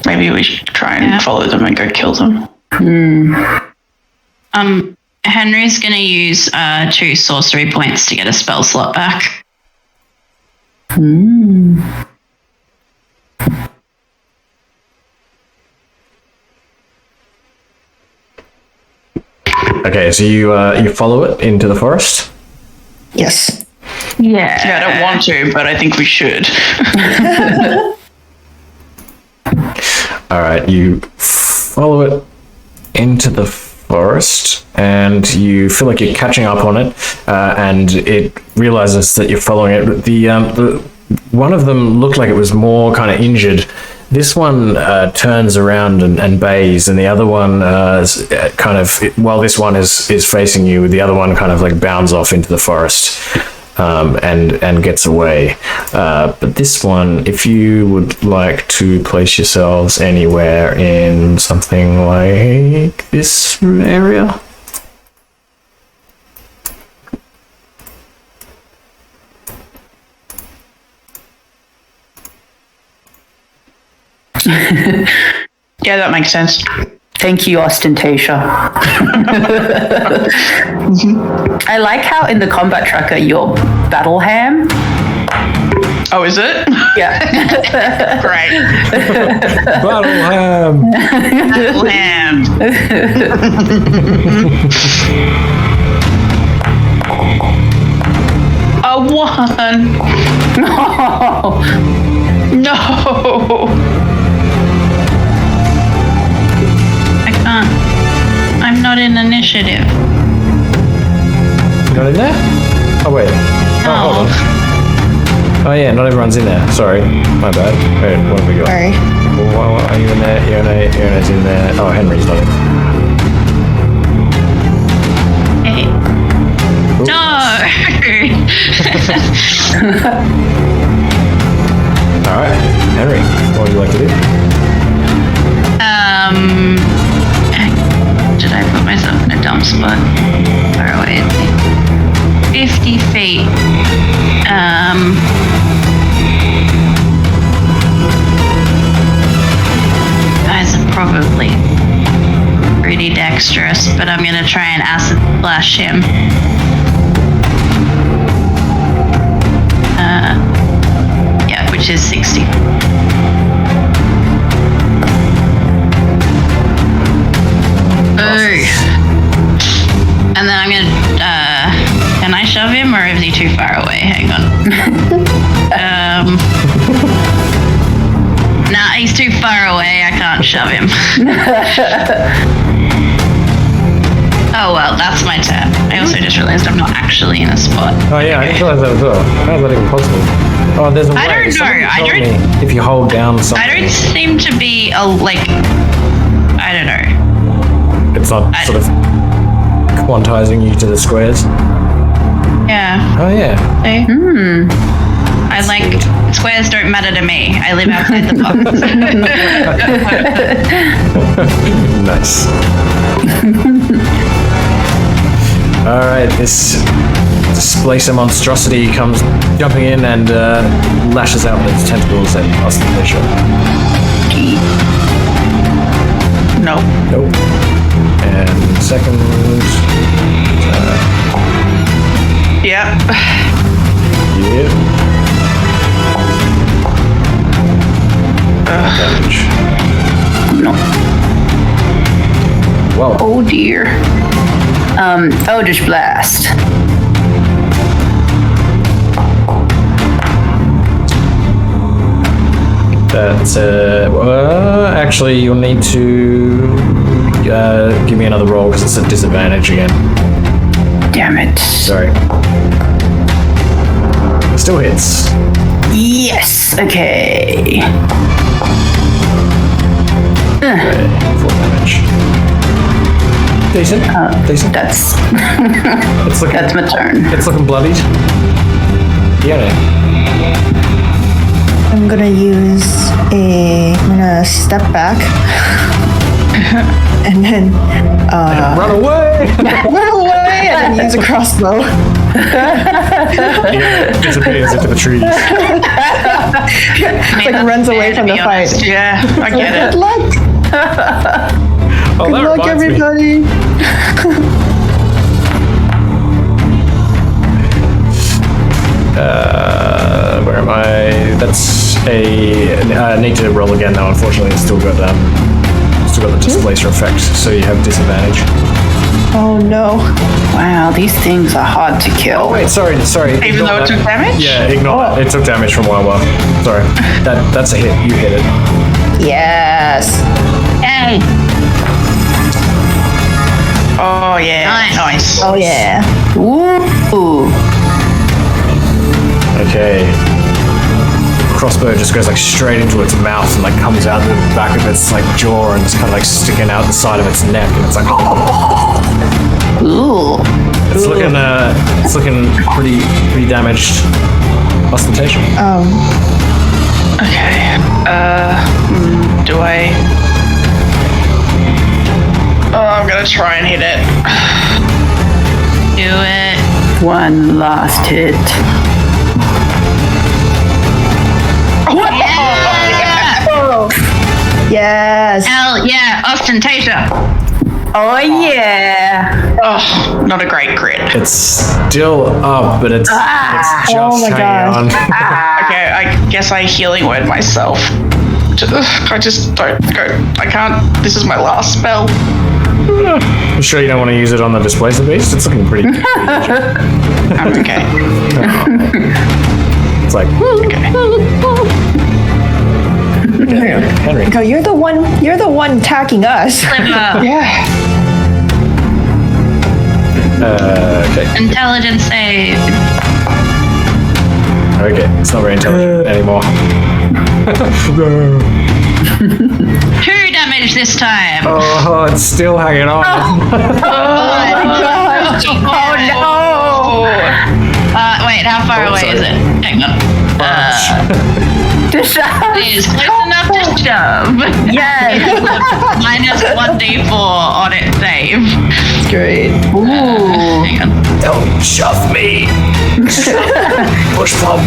maybe we should try and follow them and go kill them. Henry's gonna use 2 sorcery points to get a spell slot back. Okay, so you follow it into the forest? Yes. Yeah, I don't want to, but I think we should. All right, you follow it into the forest, and you feel like you're catching up on it, and it realizes that you're following it. But the one of them looked like it was more kind of injured. This one turns around and bays, and the other one while this one is facing you, the other one kind of like bounds off into the forest. And gets away. But this one, if you would like to place yourselves anywhere in something like this area. Yeah, that makes sense. Thank you, Ostentatia. I like how in the combat tracker you're battle ham. Oh, is it? Yeah. Great. Battle ham! Land. A 1. No. I can't. I'm not in initiative. Not in there? Oh, wait. Oh, hold on. Oh, yeah, not everyone's in there. Sorry. My bad. Wait, what have we got? Sorry. Well, are you in there? Iona's in there. Oh, Henry's not in. Hey. No! Alright, Henry, what would you like to do? Did I put myself in a dumb spot? Far away, 50 feet. Guys are probably pretty dexterous, but I'm gonna try and acid splash him. Yeah, which is 60. And then I'm gonna, can I shove him or is he too far away? Hang on. Nah, he's too far away. I can't shove him. Oh well, that's my turn. I also just realized I'm not actually in a spot. Oh yeah, I didn't realize that as well. How is that even possible? Oh, there's a way. I don't know. Somebody I told don't- me if you hold down something, I don't seem to be I don't know. it's not sort of quantizing you to the squares. Yeah. Oh yeah. See? I like squares don't matter to me. I live outside the box. Nice. All right, this displacer monstrosity comes jumping in and lashes out with its tentacles at Ostentatia. No. Nope. And second. Yep. Yeah. Damage. No. Well. Oh dear. Eldritch Blast. That's actually, you'll need to give me another roll because it's a disadvantage again. Damn it. Sorry. Still hits. Yes. Okay. Full damage. Decent. Decent. That's It's looking. that's my turn. It's looking bloodied. Yeah. I'm gonna step back. And then Run away! run away and then use a crossbow. Yeah, disappears into the trees. Like runs away from the fight. Yeah, I get Good it. luck. Oh, Good that luck, reminds me. everybody. Where am I? That's a. I need to roll again though. Unfortunately, it's still got the displacer effect, so you have disadvantage. Oh no. Wow, these things are hard to kill. Wait, sorry. Even ignore though it that. took damage? Yeah, ignore that. It took damage from Wawa. Sorry. That's a hit. You hit it. Yes. Hey. Oh, yeah. Nice. Oh yeah. Ooh. Okay. Crossbow just goes like straight into its mouth and like comes out the back of its like jaw and it's kind of like sticking out the side of its neck and it's like Ooh. it's looking pretty damaged. Ostentation. Okay. Do I... Oh, I'm gonna try and hit it. Do it. One last hit. Yes. Hell yeah, Ostentatia. Oh yeah. Oh, not a great crit. It's still up, but it's just Oh my hanging gosh. on. Okay, I guess I healing word myself. I just don't go. I can't. This is my last spell. I'm sure you don't want to use it on the displacer beast. It's looking pretty. I'm okay. It's like Okay. Henry. Go, you're the one attacking us. Yeah. Okay. Intelligence save. Okay. It's not very intelligent anymore. 2 damage this time. Oh, it's still hanging on. Wait, how far away is it? Hang on. Please, close enough to shove. Yes. Minus 1d4 on it save. Great. Ooh. Hang on. Don't shove me. Push pop.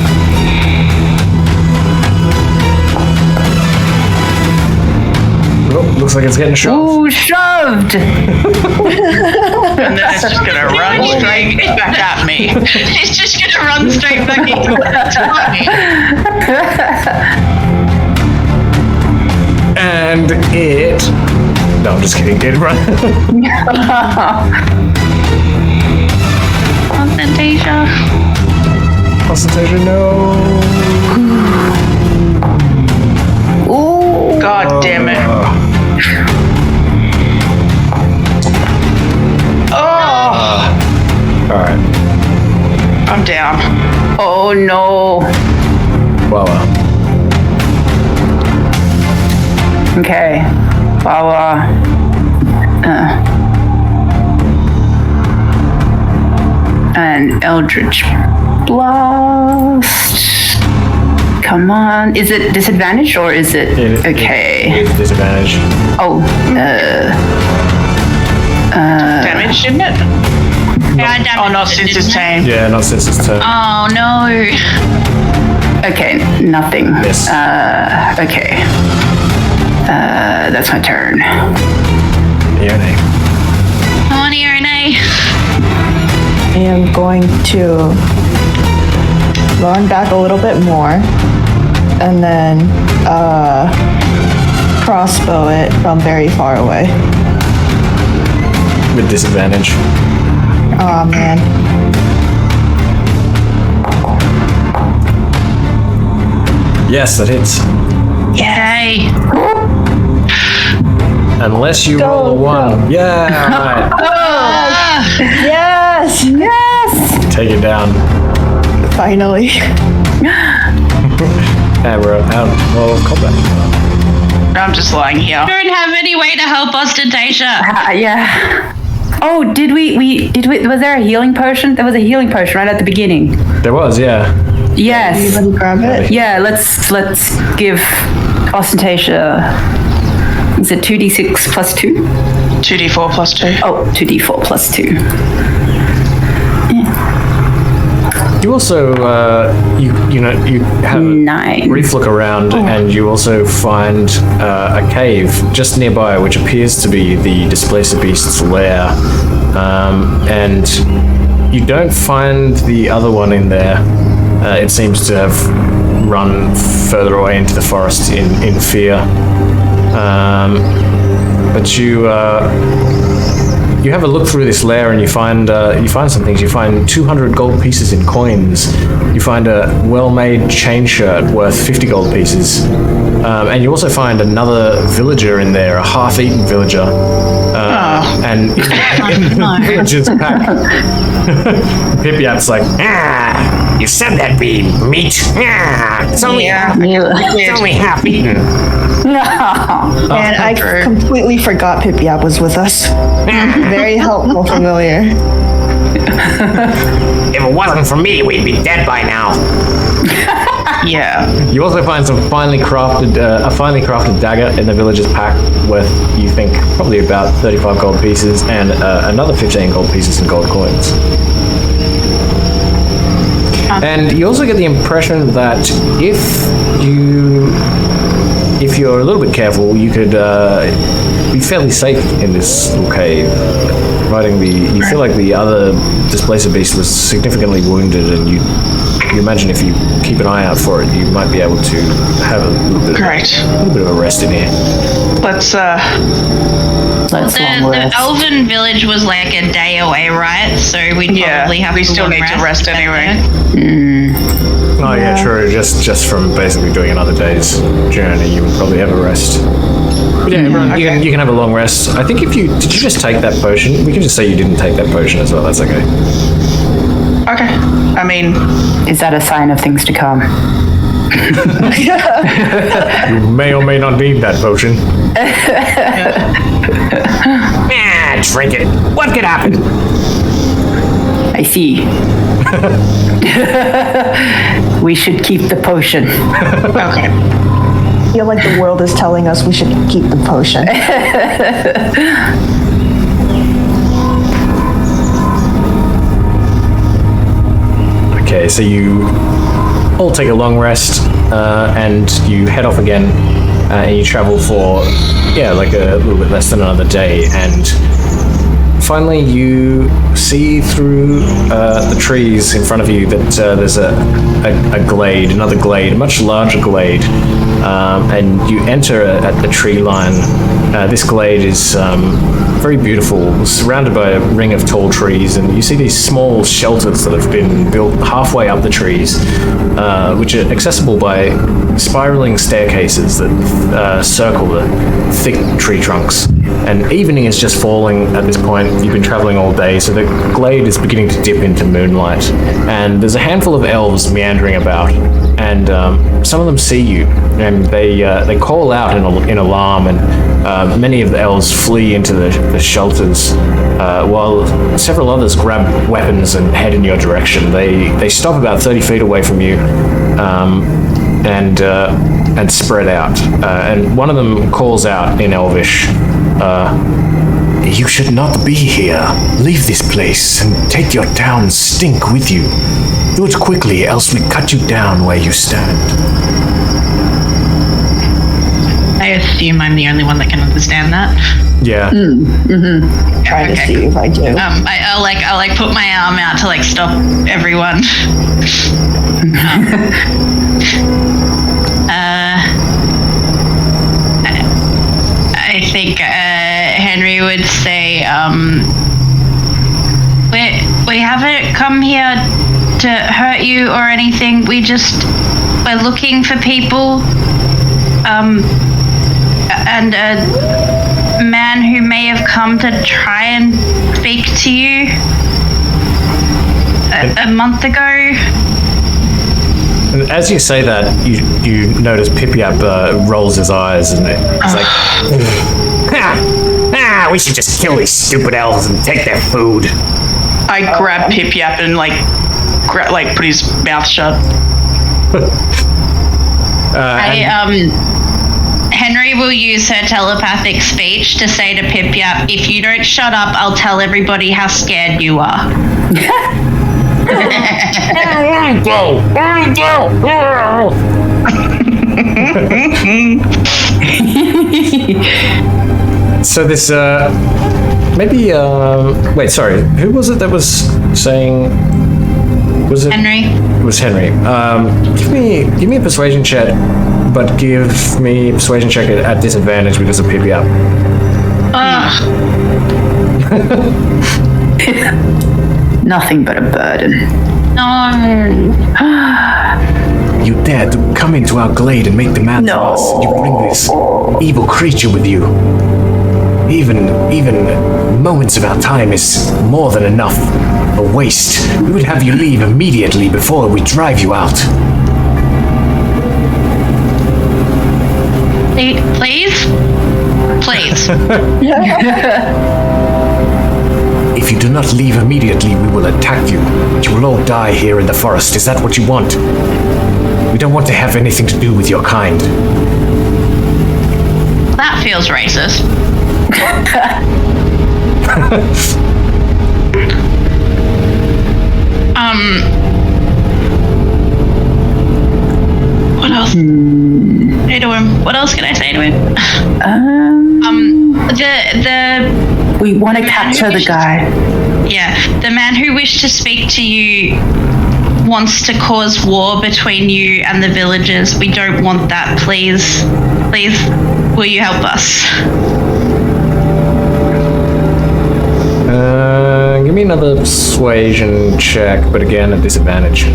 Oh, looks like it's getting shoved. Ooh, shoved. And then it's just gonna run straight back at me. It's just gonna run straight back into Tawney. And it. No, I'm just kidding. It run. Ostentatia. Concentration, no. Ooh. God damn it. Oh, Alright. I'm down. Oh no. Well. Okay. Well, and Eldritch Blast. Come on. Is it disadvantage or is it okay? It's disadvantage. Oh, Damage, didn't it? Yeah, I damaged Oh, not it, since his didn't I? turn. Yeah, not since his turn. Oh no. Okay, nothing. Yes. Okay. That's my turn. Ione. Come on, Ione. I am going to run back a little bit more and then crossbow it from very far away. With disadvantage. Oh man. Yes, that hits. Yay. Unless you roll a 1. Yeah, right. Yes! Yes! Take it down. Finally. And we're out of combat. I'm just lying here. I don't have any way to help Ostentation. Yeah. Oh, did we, was there a healing potion? There was a healing potion right at the beginning. There was, yeah. Yes. Anybody grab it? Yeah, let's give Ostentatia, is it 2d6 plus 2? 2d4 plus 2. Oh, 2d4 plus 2. You also, you have a 9. brief look around, and you also find a cave just nearby, which appears to be the Displacer Beast's lair. And you don't find the other one in there. It seems to have run further away into the forest in fear. But you have a look through this lair, and you find some things. You find 200 gold pieces in coins. You find a well-made chain shirt worth 50 gold pieces, and you also find another villager in there, a half-eaten villager. And in the villager's pack, Pip-Yap's like, You said that'd be meat. It's only half eaten. And I completely forgot Pip-Yap was with us. Very helpful, familiar. If it wasn't for me, we'd be dead by now. Yeah. you also find some a finely crafted dagger in the villager's pack, worth, you think, probably about 35 gold pieces, and another 15 gold pieces in gold coins. And you also get the impression that if you're a little bit careful, you could be fairly safe in this little cave. You feel like the other Displacer Beast was significantly wounded, and you imagine if you keep an eye out for it, you might be able to have a little bit of a rest in here. Let's The elven village was like a day away, right? So we'd probably have we to still need to rest anyway. Oh yeah, true. Just from basically doing another day's journey, you would probably have a rest. But yeah, everyone, you can have a long rest. I think did you just take that potion? We can just say you didn't take that potion as well. That's okay. Okay. I mean, Is that a sign of things to come? You may or may not need that potion. Drink it. What could happen? I see. We should keep the potion. okay. I feel like the world is telling us we should keep the potion. Okay, so you all take a long rest, and you head off again, and you travel for, like a little bit less than another day, and finally you see through the trees in front of you that there's a glade, another glade, a much larger glade, and you enter at the tree line. This glade is very beautiful, surrounded by a ring of tall trees, and you see these small shelters that have been built halfway up the trees, which are accessible by spiraling staircases that circle the thick tree trunks. And evening is just falling at this point. You've been traveling all day, so the glade is beginning to dip into moonlight. And there's a handful of elves meandering about, and some of them see you, and they call out in alarm, and many of the elves flee into the shelters, while several others grab weapons and head in your direction. They stop about 30 feet away from you, and spread out. And one of them calls out in Elvish, You should not be here. Leave this place and take your town stink with you. Do it quickly, else we cut you down where you stand. I assume I'm the only one that can understand that. Yeah. Trying to see if I do. I'll put my arm out to stop everyone. I think Henry would say, we haven't come here to hurt you or anything. We're looking for people, and a man who may have come to try and speak to you a month ago. And as you say that, you notice Pip-Yap rolls his eyes and he's like, We should just kill these stupid elves and take their food. I grab Pip-Yap and put his mouth shut. Henry will use her telepathic speech to say to Pip-Yap, if you don't shut up, I'll tell everybody how scared you are. so this, maybe, wait, sorry, who was it that was saying, was it? Henry. It was Henry. Give me a persuasion check, but give me a persuasion check at disadvantage because of Pip-Yap. Nothing but a burden. No. You dare to come into our glade and make demands of us. You bring this evil creature with you. Even moments of our time is more than enough. A waste. We would have you leave immediately before we drive you out. Please? Please. If you do not leave immediately, we will attack you. You will all die here in the forest. Is that what you want? We don't want to have anything to do with your kind. That feels racist. What else? Say to him. What else can I say to him? We want to capture the guy. Yeah, the man who wished to speak to you wants to cause war between you and the villagers. We don't want that, please. Please, will you help us? Give me another persuasion check, but again at disadvantage.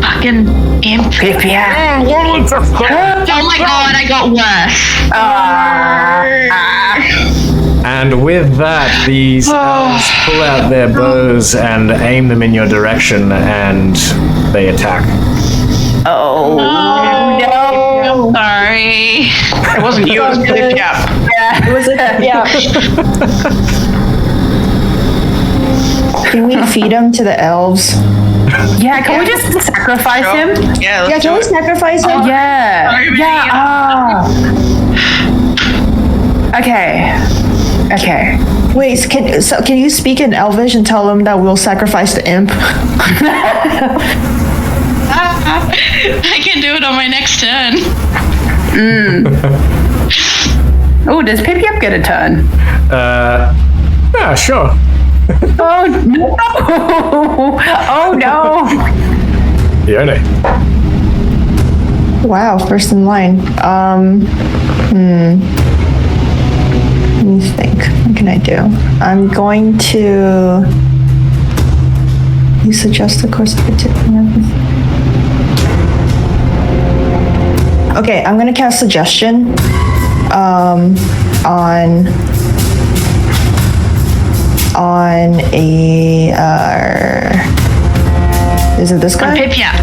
Fucking imp. Pip-Yap. Oh my god, I got worse. And with that, these elves pull out their bows and aim them in your direction, and they attack. Oh, no. Sorry. It wasn't you, it was Pip-Yap. Yeah. It was Can we feed him to the elves? Yeah, can we just sacrifice him? Yeah, Yeah, can we sacrifice him? Yeah. Okay. Wait, can you speak in Elvish and tell them that we'll sacrifice the imp? I can do it on my next turn. Oh, does Pip-Yap get a turn? Yeah, sure. Oh no! Oh no! Yone. Wow, first in line. Let me think. What can I do? I'm going to. You suggest the course of the Okay, I'm gonna cast suggestion. On a. Is it this guy? On Pip-Yap.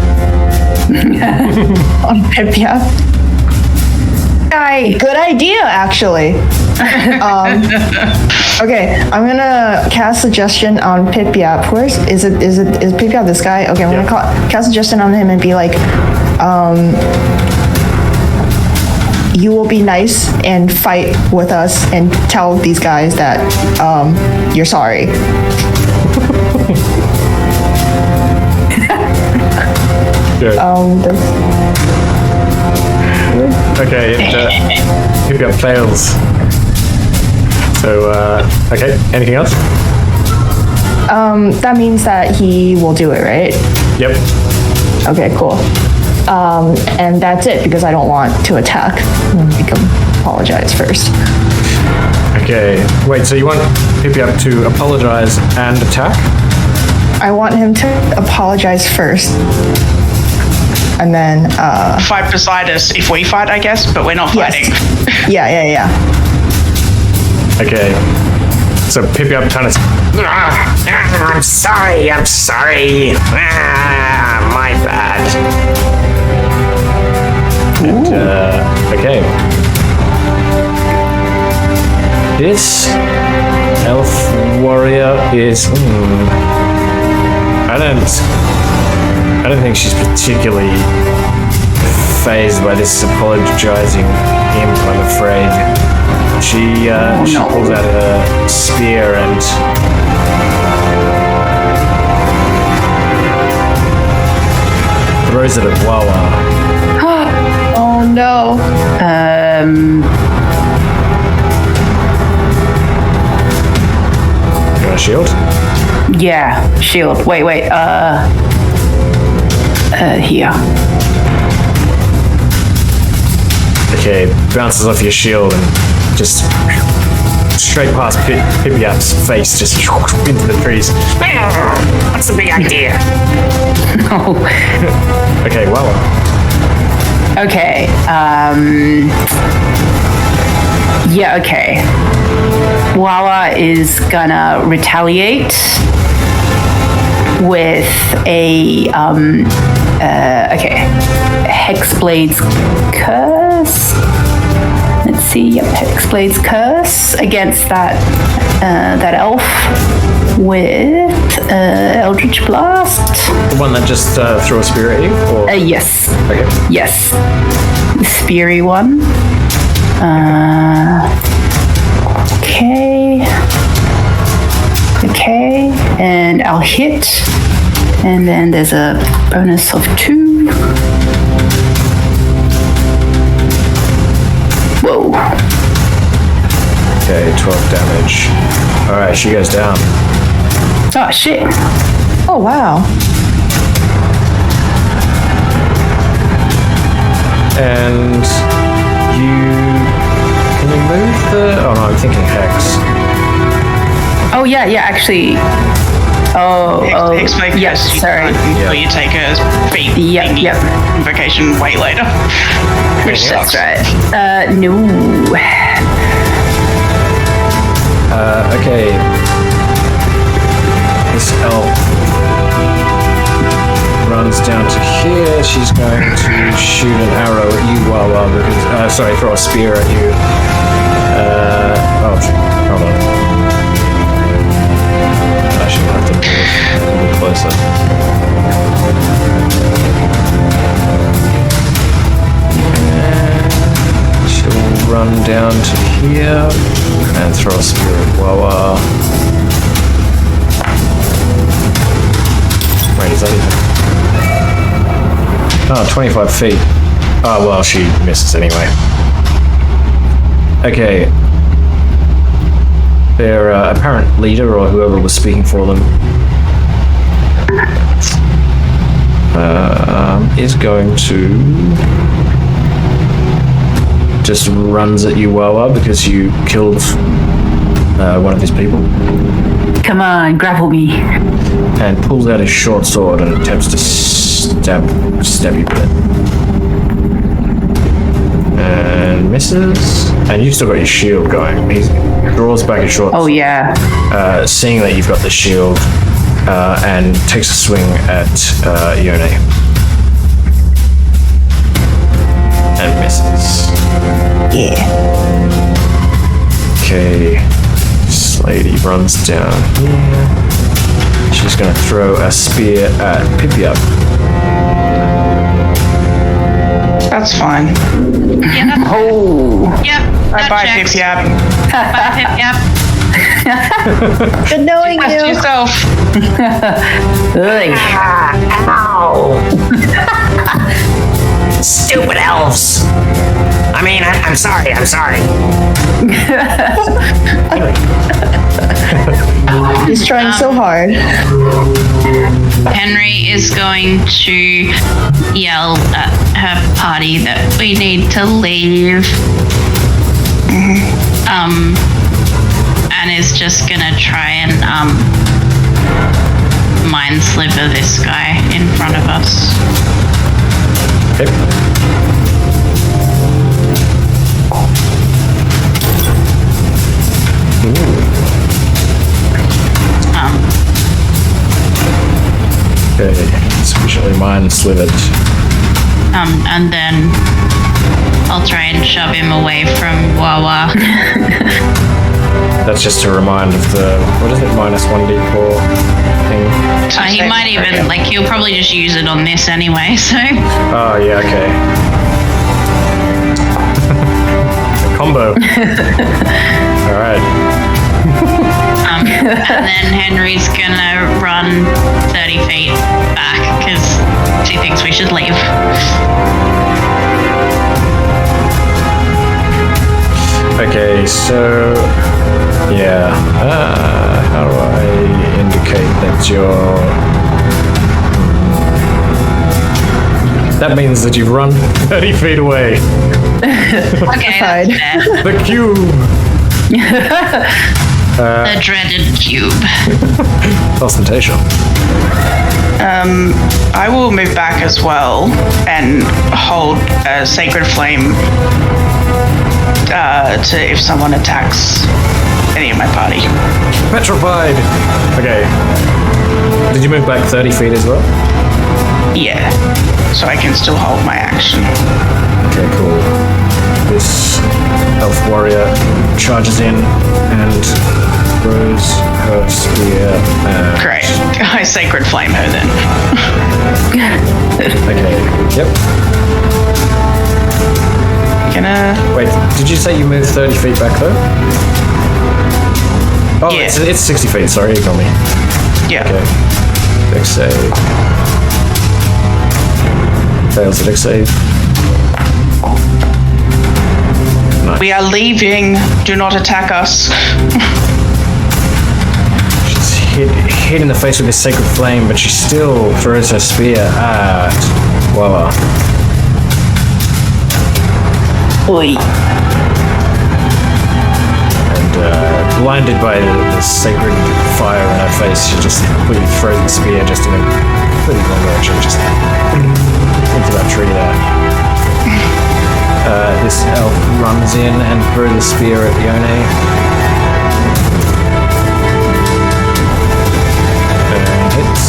On Pip-Yap. Guy. Good idea, actually. Okay, I'm gonna cast suggestion on Pip-Yap. Is Pip-Yap this guy? Okay, I'm gonna cast suggestion on him and be like, you will be nice and fight with us and tell these guys that you're sorry. Okay, who got fails? So, okay, anything else? That means that he will do it, right? Yep. Okay, cool. And that's it because I don't want to attack. We can apologize first. Okay, wait, so you want Pip-Yap to apologize and attack? I want him to apologize first. And then, Fight beside us if we fight, I guess, but we're not fighting. Yeah. Okay. So Pip-Yap kind of... I'm sorry. My bad. And, okay. This elf warrior is... I don't think she's particularly fazed by this apologizing imp, I'm afraid. She pulls out her spear and throws it at Wawa. oh no. You want a shield? Yeah, shield. Wait. Here. Okay, bounces off your shield and just straight past Pip-Yap's face, just into the trees. What's the big idea? Oh. Okay, Wawa. Okay. Yeah. Okay. Wawa is gonna retaliate with a Hexblade's Curse. Let's see, yep, Hexblade's Curse against that elf with Eldritch Blast. The one that just threw a spear at you? Or? Yes. Okay. Yes. The speary one. Okay, and I'll hit, and then there's a bonus of 2. Whoa. Okay, 12 damage. Alright, she goes down. Oh, shit. Oh, wow. And can you move the... Oh no, I'm thinking Hex. Oh, yeah, actually. Explain yes, you sorry. can't until you take her feet Yep. invocation way later. Which sucks. That's right. No. Okay. This elf runs down to here. She's going to shoot an arrow at you, Wawa, because... throw a spear at you. Hold on. I should have to move a little closer. And she'll run down to here and throw a spear at Wawa. Wait, is that even? Oh, 25 feet. Oh, well, she misses anyway. Okay. Their apparent leader, or whoever was speaking for them, is going to just runs at you, Wawa, because you killed one of his people. Come on, grapple me. And pulls out his short sword and attempts to stab you with it. And misses. And you've still got your shield going. He draws back his short sword. Oh, yeah. Seeing that you've got the shield, and takes a swing at Yone. And misses. Yeah. Okay. This lady runs down here. She's going to throw a spear at Pip-Yap. That's fine. Yeah, that's Yep. That Bye, checks. Pip Yap. Bye, Pip Yap. Good knowing Trust you. yourself. Stupid elves. I mean, I'm sorry. He's trying so hard. Henry is going to yell at her party that we need to leave. And is just gonna try and mind sliver this guy in front of us. Okay. Okay, sufficiently mind slivered. And then I'll try and shove him away from Wawa. That's just a reminder of the, what is it, -1d4 thing? He might even, like, he'll probably just use it on this anyway, so. Oh, yeah, okay. Combo. Alright. And then Henry's gonna run 30 feet back because she thinks we should leave. Okay, so yeah, how do I indicate that you're? That means that you've run 30 feet away. Okay, that's fair. The cube. The dreaded cube. Ostentation. I will move back as well and hold a sacred flame to if someone attacks any of my party. Petrified. Okay. Did you move back 30 feet as well? Yeah, so I can still hold my action. Okay, cool. This elf warrior charges in and throws her spear. Great. I sacred flame her then. Okay. Yep. Gonna. Wait, did you say you moved 30 feet back though? Oh, Yeah. it's 60 feet. Sorry, ignore me. Yeah. Okay. Dex save. Fails the dex save. Nice. We are leaving. Do not attack us. She's hit in the face with this sacred flame, but she still throws her spear at Wawa. Oi. And blinded by the sacred fire in her face, she just completely throws the spear just in a completely wrong direction, just into that tree there. This elf runs in and throws the spear at Yone. And hits.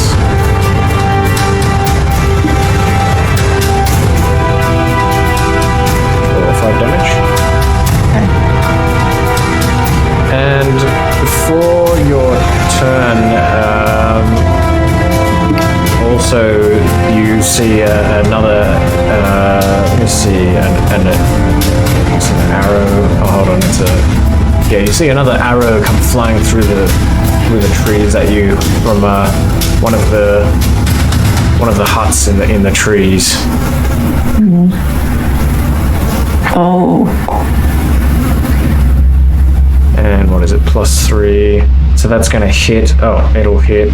For 5 damage. And before your turn, also you see another. Let me see, it's an arrow. Oh, hold on, yeah. You see another arrow come flying through the trees at you from one of the huts in the trees. Oh. And what is it? +3. So that's going to hit. Oh, it'll hit.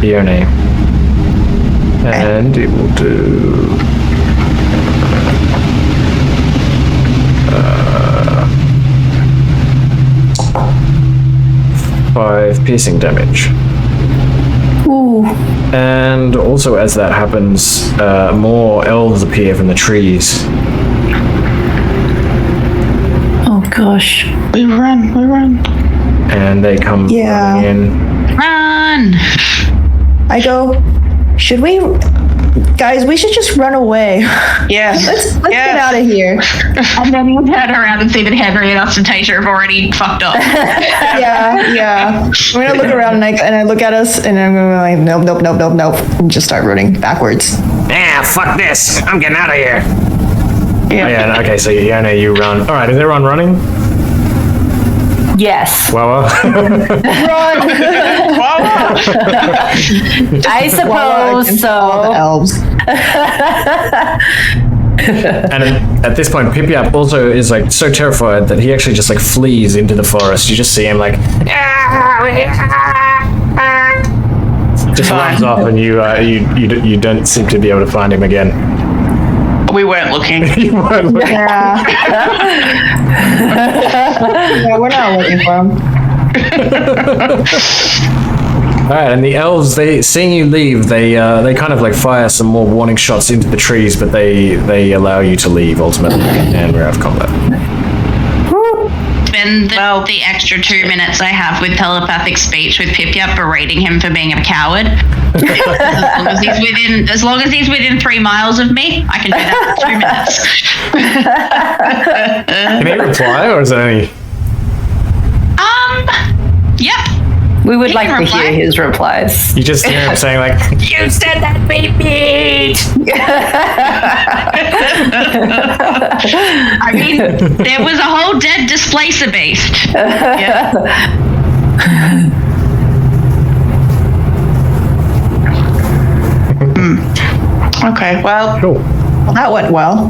Ione. And it will do. 5 piercing damage. Ooh. And also, as that happens, more elves appear from the trees. Oh gosh. We run. And they come Yeah. running in. Run! I go, should we Guys, we should just run away. Yes. Let's get out of here. And then you turn around and see that Henry and Ostentation have already fucked off. Yeah. I'm gonna look around and I look at us and I'm gonna be like, nope, and just start running backwards. Yeah, fuck this. I'm getting out of here. Yeah, okay, so Yona, you run. Alright, is everyone running? Yes. Well. I suppose All the so. elves. And at this point, Pip-Yap also is like so terrified that he actually just like flees into the forest. You just see him like just runs off, and you don't seem to be able to find him again. We weren't looking. You weren't looking. Yeah. Yeah, we're not looking for him. All right, and the elves, seeing you leave, they kind of like fire some more warning shots into the trees, but they allow you to leave ultimately, and we're out of combat. Spend the extra 2 minutes I have with telepathic speech with Pip-Yap berating him for being a coward. as long as he's within 3 miles of me, I can do that for 2 minutes. Can he reply, or is it only? Yep. We would He like can to reply. hear his replies. You just hear him saying like, You said that made me eat. I mean, there was a whole dead displacer beast. Yeah. Okay, well, cool. That went well.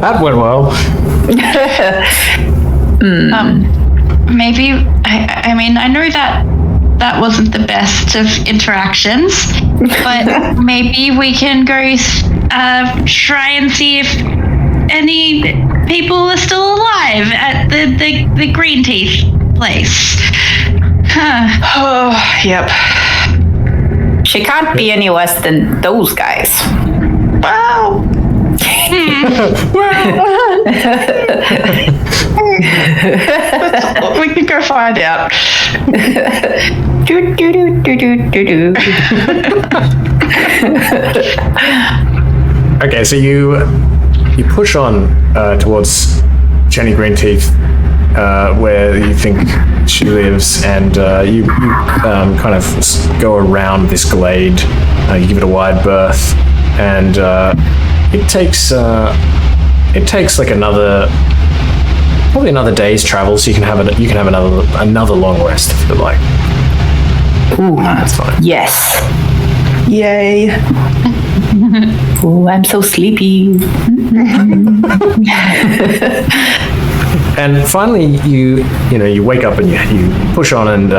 That went well. Maybe, I mean, I know that wasn't the best of interactions, but maybe we can go try and see if any people are still alive at the Green Teeth place. oh, yep. She can't be any worse than those guys. Well, we can go find out. Do, do, do, do, do, do, do. Okay, so you push on towards Jenny Greenteeth, where you think she lives, and you kind of go around this glade. You give it a wide berth, and it takes like probably another day's travel. So you can have another long rest if you like. Ooh, That's fine. yes. Yay. Ooh, I'm so sleepy. And finally, you wake up and you push on, and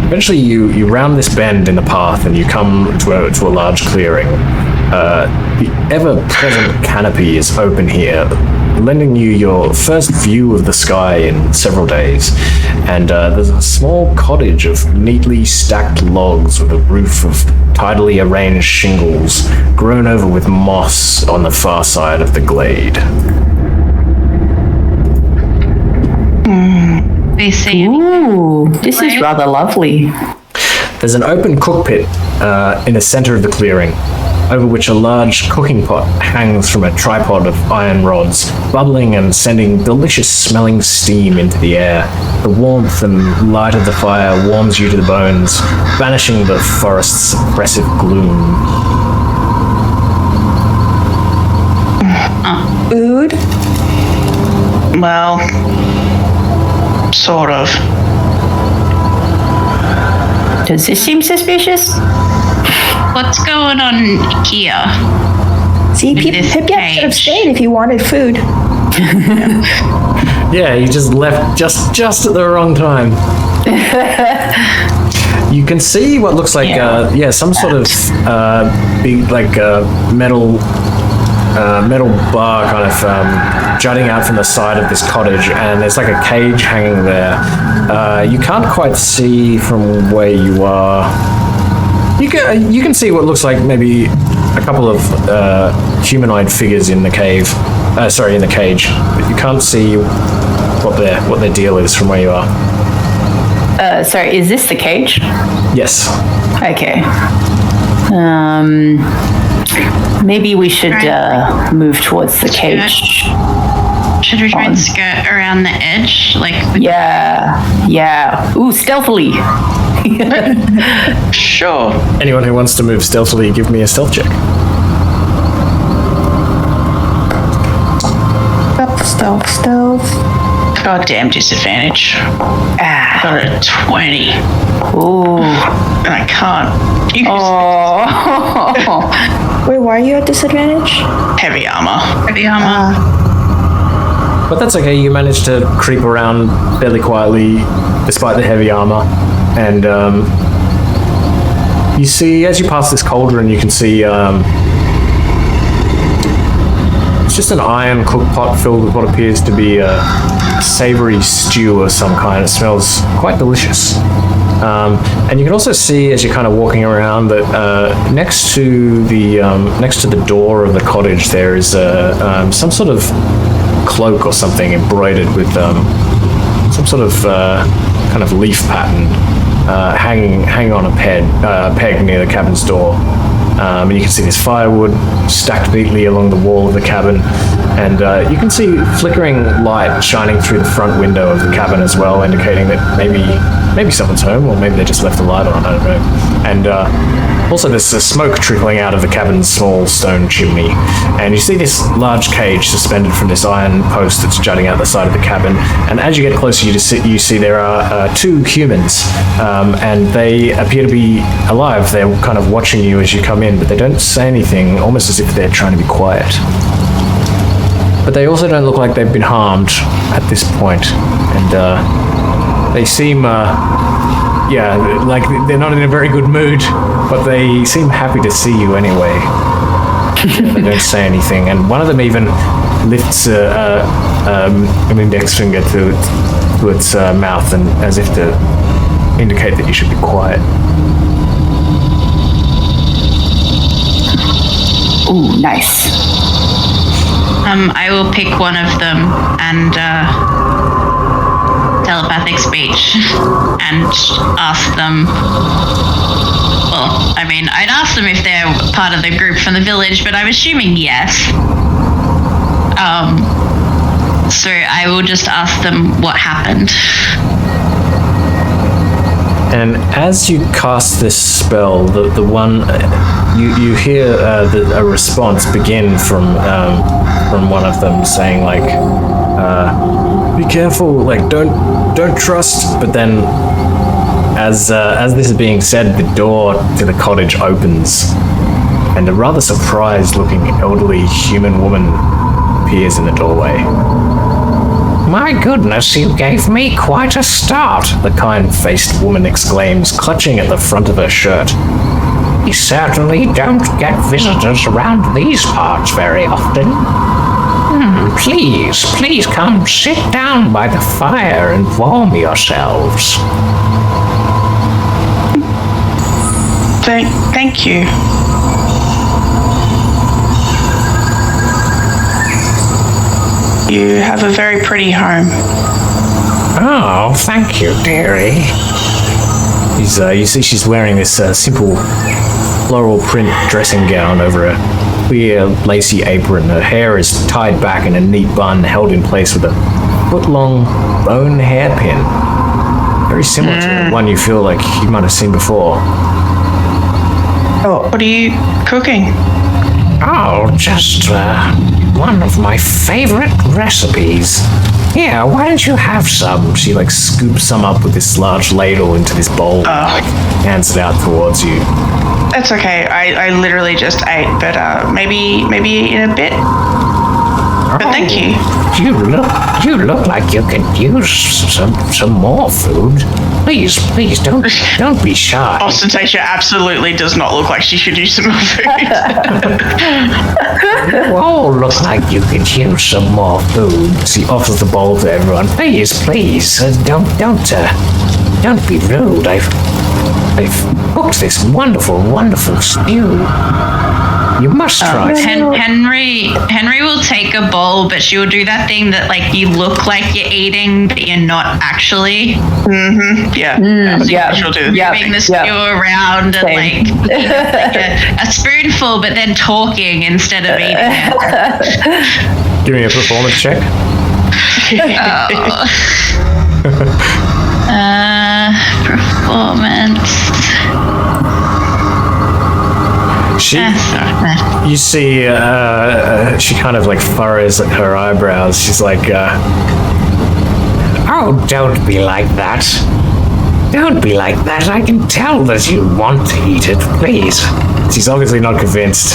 eventually you round this bend in the path, and you come to a large clearing. The ever-present canopy is open here, lending you your first view of the sky in several days. And there's a small cottage of neatly stacked logs with a roof of tidily arranged shingles, grown over with moss on the far side of the glade. We see. Ooh, this is rather lovely. There's an open cook pit in the center of the clearing, over which a large cooking pot hangs from a tripod of iron rods, bubbling and sending delicious-smelling steam into the air. The warmth and light of the fire warms you to the bones, banishing the forest's oppressive gloom. Food? Well, sort of. Does this seem suspicious? What's going on here? See, With this Pip-Yap should have cage. stayed if you wanted food. Yeah, you just left just at the wrong time. You can see what looks like some sort of big metal bar kind of jutting out from the side of this cottage, and there's like a cage hanging there. You can't quite see from where you are. You can see what looks like maybe a couple of humanoid figures in the cave. In the cage. But you can't see what their deal is from where you are. Sorry, is this the cage? Yes. Okay. Maybe we should move towards the cage. Should we try and skirt around the edge? Yeah. Ooh, stealthily. Sure. Anyone who wants to move stealthily, give me a stealth check. Stealth. Goddamn disadvantage. I got a 20. Ooh. And I can't use Wait, why are you at disadvantage? heavy armor. Heavy armor. But that's okay, you managed to creep around fairly quietly despite the heavy armor. And you see, as you pass this cauldron, you can see it's just an iron cook pot filled with what appears to be a savory stew of some kind. It smells quite delicious. And you can also see, as you're kind of walking around, that next to the door of the cottage there is some sort of cloak or something embroidered with some sort of kind of leaf pattern hanging on a peg near the cabin's door. And you can see this firewood stacked neatly along the wall of the cabin, and you can see flickering light shining through the front window of the cabin as well, indicating that maybe someone's home, or maybe they just left the light on, I don't know. And also there's smoke trickling out of the cabin's small stone chimney, and you see this large cage suspended from this iron post that's jutting out the side of the cabin. And as you get closer, you see there are two humans, and they appear to be alive. They're kind of watching you as you come in, but they don't say anything, almost as if they're trying to be quiet. But they also don't look like they've been harmed at this point, and they seem, like they're not in a very good mood, but they seem happy to see you anyway. They don't say anything, and one of them even lifts an index finger to its mouth, and as if to indicate that you should be quiet. Ooh, nice. I will pick one of them and telepathic speech and ask them. Well, I mean, I'd ask them if they're part of the group from the village, but I'm assuming yes. So I will just ask them what happened. And as you cast this spell, the one you hear a response begin from one of them saying like, "Be careful! Like don't trust." But then, as this is being said, the door to the cottage opens, and a rather surprised-looking elderly human woman appears in the doorway. My goodness, you gave me quite a start, The kind-faced woman exclaims, clutching at the front of her shirt. We certainly don't get visitors around these parts very often. Please come sit down by the fire and warm yourselves. Thank you. You have a very pretty home. Oh, thank you, dearie. You see she's wearing this simple floral print dressing gown over a clear lacy apron. Her hair is tied back in a neat bun held in place with a foot-long bone hairpin. Very similar to the one you feel like you might have seen before. Oh, what are you cooking? Oh, just one of my favorite recipes. Here, why don't you have some? She scoops some up with this large ladle into this bowl and hands it out towards you. That's okay. I literally just ate, but maybe in a bit. But thank you. You look like you could use some more food. Please, don't be shy. Ostentatia absolutely does not look like she should use some more food. You all look like you could use some more food. She offers the bowl to everyone. Please, don't be rude. I've cooked this wonderful stew. You must try. Henry will take a bowl, but she will do that thing that like you look like you're eating, but you're not actually. Yeah. She'll do. Moving the stew around and like a spoonful, but then talking instead of eating it. Give me a performance check. Performance. You see, she kind of like furrows her eyebrows. She's like, Oh, don't be like that. Don't be like that. I can tell that you want to eat it, please. she's obviously not convinced.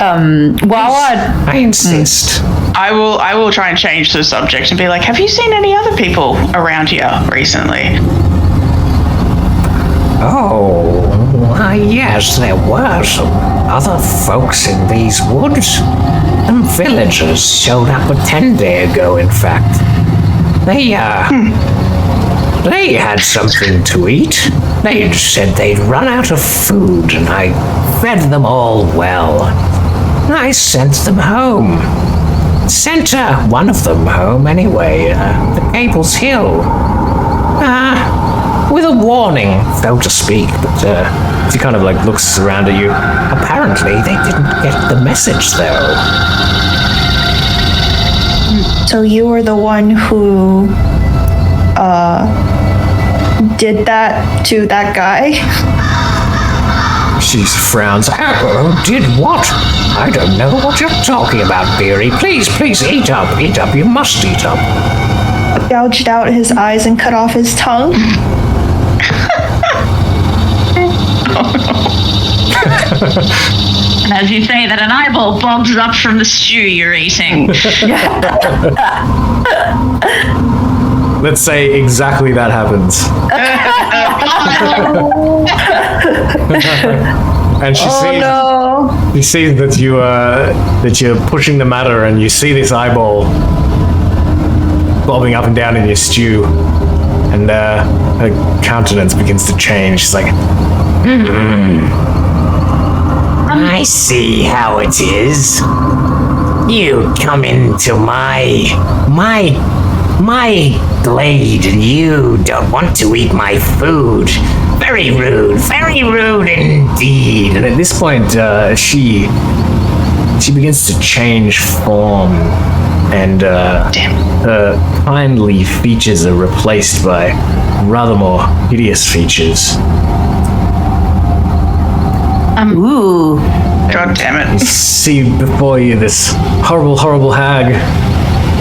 I insist. I will try and change the subject and be like, have you seen any other people around here recently? Oh, why, yes, there were some other folks in these woods. Some villagers showed up 10 days ago, in fact. They had something to eat. They said they'd run out of food, and I fed them all well. I sent them home. Sent one of them home anyway, to Gables Hill. With a warning, so to speak, but She kind of like looks around at you. apparently they didn't get the message, though. So you were the one who did that to that guy? She frowns. Oh, did what? I don't know what you're talking about, Beery. Please, eat up, you must eat up. Gouged out his eyes and cut off his tongue? And as you say that, an eyeball bobs up from the stew you're eating. Let's say exactly that happens. And she sees, you see that you're pushing the matter, and you see this eyeball bobbing up and down in your stew, and her countenance begins to change. She's like, I see how it is. You come into my glade and you don't want to eat my food. Very rude indeed. and at this point, she begins to change form, and her kindly features are replaced by rather more hideous features. Ooh. God damn You it. see before you this horrible hag,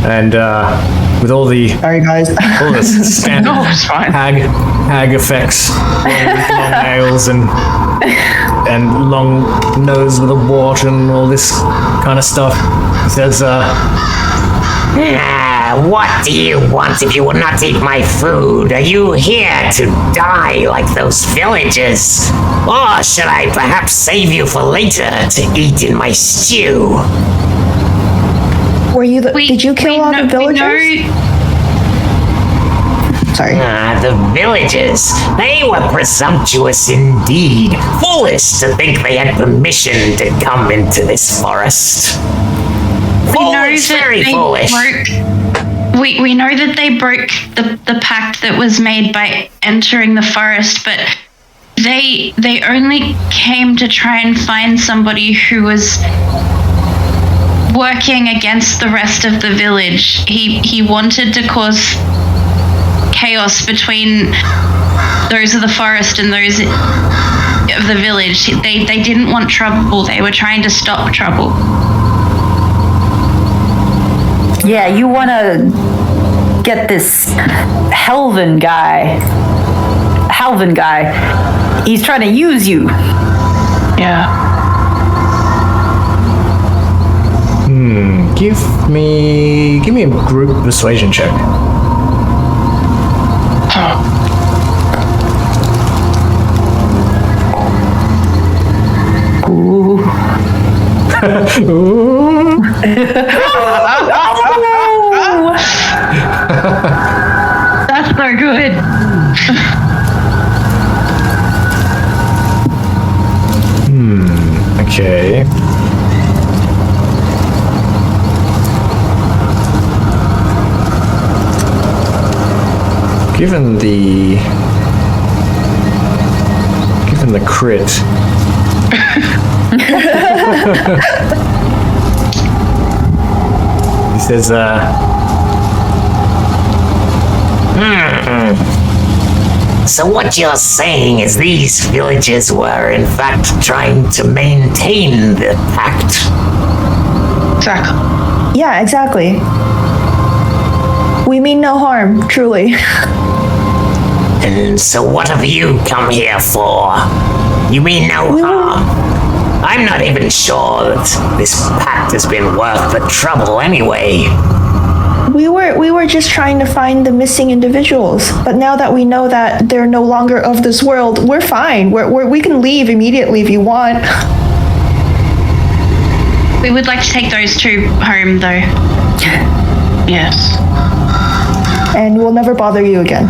and with all the Sorry, guys. all the standard No, it's fine. hag effects, long nails and long nose with a wart and all this kind of stuff. He says, What do you want if you will not eat my food? Are you here to die like those villagers? Or should I perhaps save you for later to eat in my stew? Were you did you kill all the villagers? Sorry. The villagers, they were presumptuous indeed. Foolish to think they had permission to come into this forest. Foolish, very foolish. We know that they broke the pact that was made by entering the forest, but they only came to try and find somebody who was working against the rest of the village. He wanted to cause chaos between those of the forest and those of the village. They didn't want trouble. They were trying to stop trouble. Yeah, you want to get this Halvin guy. He's trying to use you. Yeah. give me a group persuasion check. Ooh. That's so good. Okay. Given the crit. He says, So what you're saying is these villagers were in fact trying to maintain the pact. Exactly. Yeah, exactly. We mean no harm, truly. And so what have you come here for? You mean no harm? I'm not even sure that this pact has been worth the trouble anyway. We were just trying to find the missing individuals, but now that we know that they're no longer of this world, we're fine. We can leave immediately if you want. We would like to take those two home, though. Yes. And we'll never bother you again.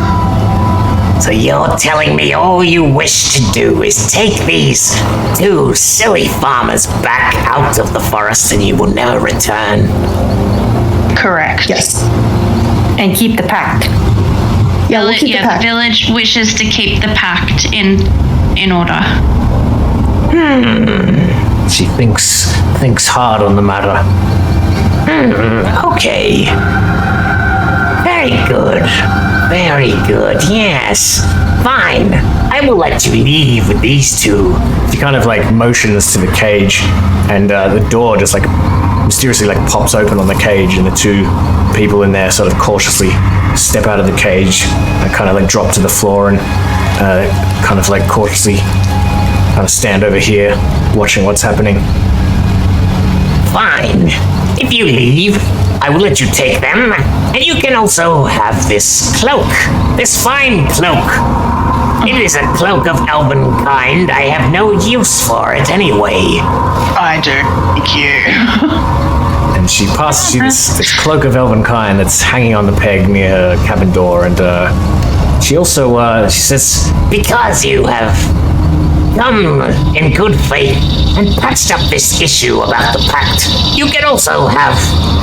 So you're telling me all you wish to do is take these two silly farmers back out of the forest and you will never return? Correct. Yes. And keep the pact. Yeah, we'll keep the The pact. village wishes to keep the pact in order. She thinks hard on the matter. Okay. Very good. Very good. Yes. Fine. I will let you leave with these two. he kind of like motions to the cage, and the door just like mysteriously like pops open on the cage, and the two people in there sort of cautiously step out of the cage and kind of like drop to the floor and kind of like cautiously kind of stand over here watching what's happening. Fine. If you leave, I will let you take them, and you can also have this cloak. This fine cloak. It is a cloak of elven kind. I have no use for it anyway. I do. Thank you. And she passes you this cloak of elven kind that's hanging on the peg near her cabin door, and she also she says, Because you have come in good faith and patched up this issue about the pact, you can also have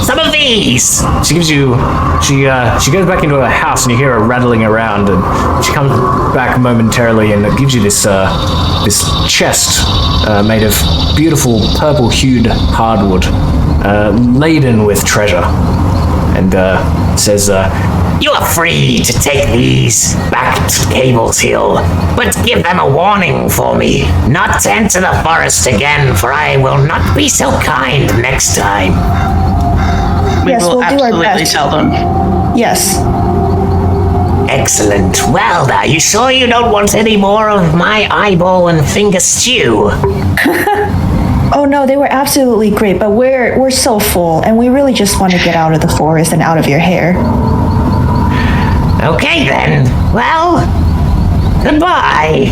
some of these. she gives you she goes back into her house, and you hear her rattling around, and she comes back momentarily and gives you this chest made of beautiful purple hued hardwood, laden with treasure, and says, You are free to take these back to Cable's Hill, but give them a warning for me, not to enter the forest again, for I will not be so kind next time. We Yes, will we'll do our absolutely best. tell them. Yes. Excellent. Well, are you sure you don't want any more of my eyeball and finger stew? Oh no, they were absolutely great, but we're so full, and we really just want to get out of the forest and out of your hair. Okay then. Well, goodbye.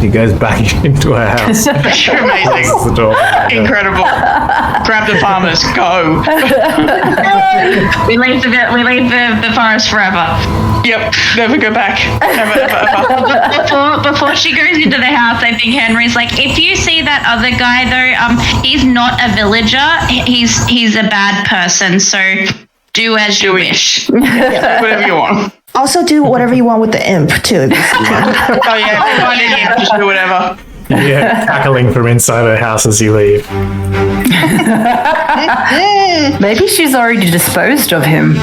he goes back into her house. Amazing. Closes the door. Incredible. Grab the farmers. Go. We leave the forest forever. Yep. Never go back. Ever, ever, ever. Before she goes into the house, I think Henry's like, if you see that other guy though, he's not a villager. He's a bad person. So do as you wish. Whatever you want. Also do whatever you want with the imp, too. Oh yeah, find it, just do whatever. Yeah, cackling from inside her house as you leave. Maybe she's already disposed of him.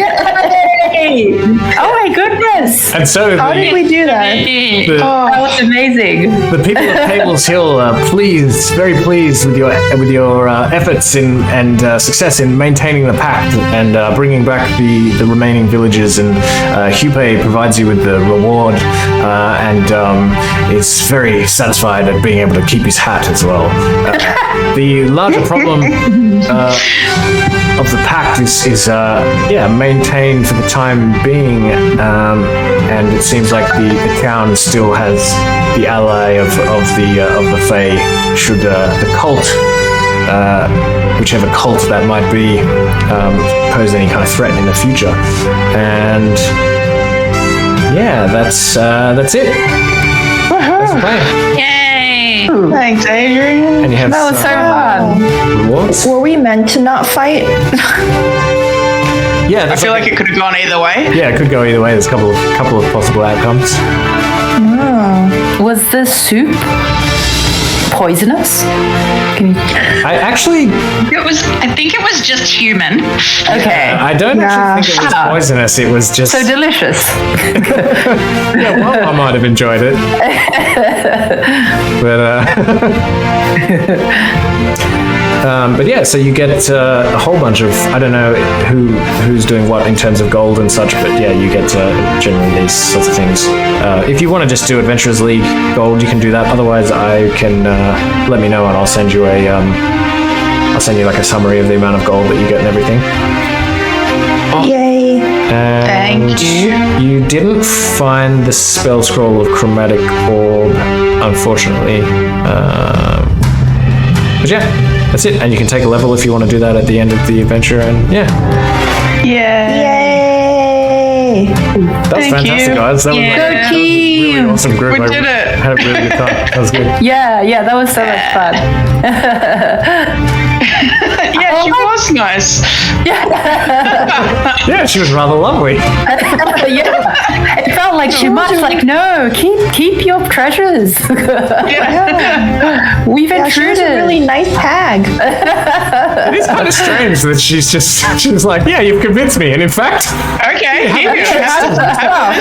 Yay! Oh my goodness! And so How did we do that? That was amazing. the people of Cable's Hill are pleased, very pleased with your efforts and success in maintaining the pact and bringing back the remaining villages. And Hupe provides you with the reward and is very satisfied at being able to keep his hat as well. The larger problem of the pact is maintained for the time being, and it seems like the town still has the ally of the Fae should the cult, whichever cult that might be, pose any kind of threat in the future. And yeah, that's it. That's the plan. Yay! Thanks, Adrian. And you have That was so fun. rewards. Were we meant to not fight? Yeah, I there's feel like it could have gone either way. yeah, it could go either way. There's a couple of possible outcomes. Was the soup poisonous? Can you... I think it was just human. Okay. I don't actually think it was poisonous. It was just So delicious. yeah. Well, I might have enjoyed it, but yeah. So you get a whole bunch of I don't know who's doing what in terms of gold and such, but yeah, you get generally these sorts of things. If you want to just do Adventurers League gold, you can do that. Otherwise, I can let me know and I'll send you like a summary of the amount of gold that you get and everything. Yay! And Thank you. You didn't find the spell scroll of chromatic orb, unfortunately. But yeah, that's it. And you can take a level if you want to do that at the end of the adventure. And yeah, Yay! that's Thank fantastic, you. guys. That was Yeah. like, that was a really awesome group. We I did it. had a really good time. That was good. Yeah, that was so much fun. Yeah, she was nice. Yeah, she was rather lovely. Yeah, it felt like she must like no, keep your treasures. Yeah. We've Yeah, she was intruded. a really nice hag. It is kind of strange that she was like, yeah, you've convinced me. And in fact, Okay, here you go.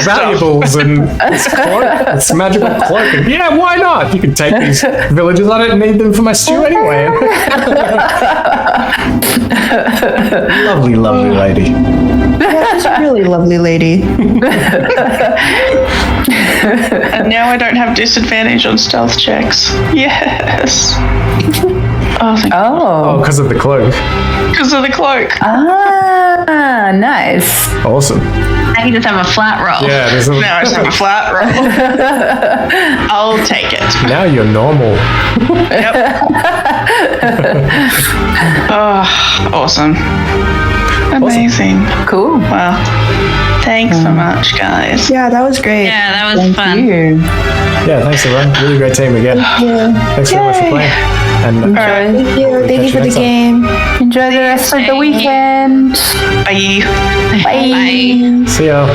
valuables and this cloak, this magical cloak. And yeah, why not? You can take these villages. I don't need them for my stew anyway. Lovely, lovely lady. Yeah, she's a really lovely lady. And now I don't have disadvantage on stealth checks. Yes. Oh, thank Oh. Because of the cloak. because of the cloak. Ah, nice. Awesome. I can just have a flat roll. Yeah, there's Now I just have a flat roll. I'll take it. now you're normal. Oh, awesome. Amazing. Cool. Wow. Thanks so much, guys. Yeah, that was great. Yeah, that was fun. You. Yeah, thanks everyone. Really great team again. Thanks so much for playing. And Enjoy, Thank you. Thank you for the next time. game. enjoy the rest of the weekend. Bye. Bye. see ya.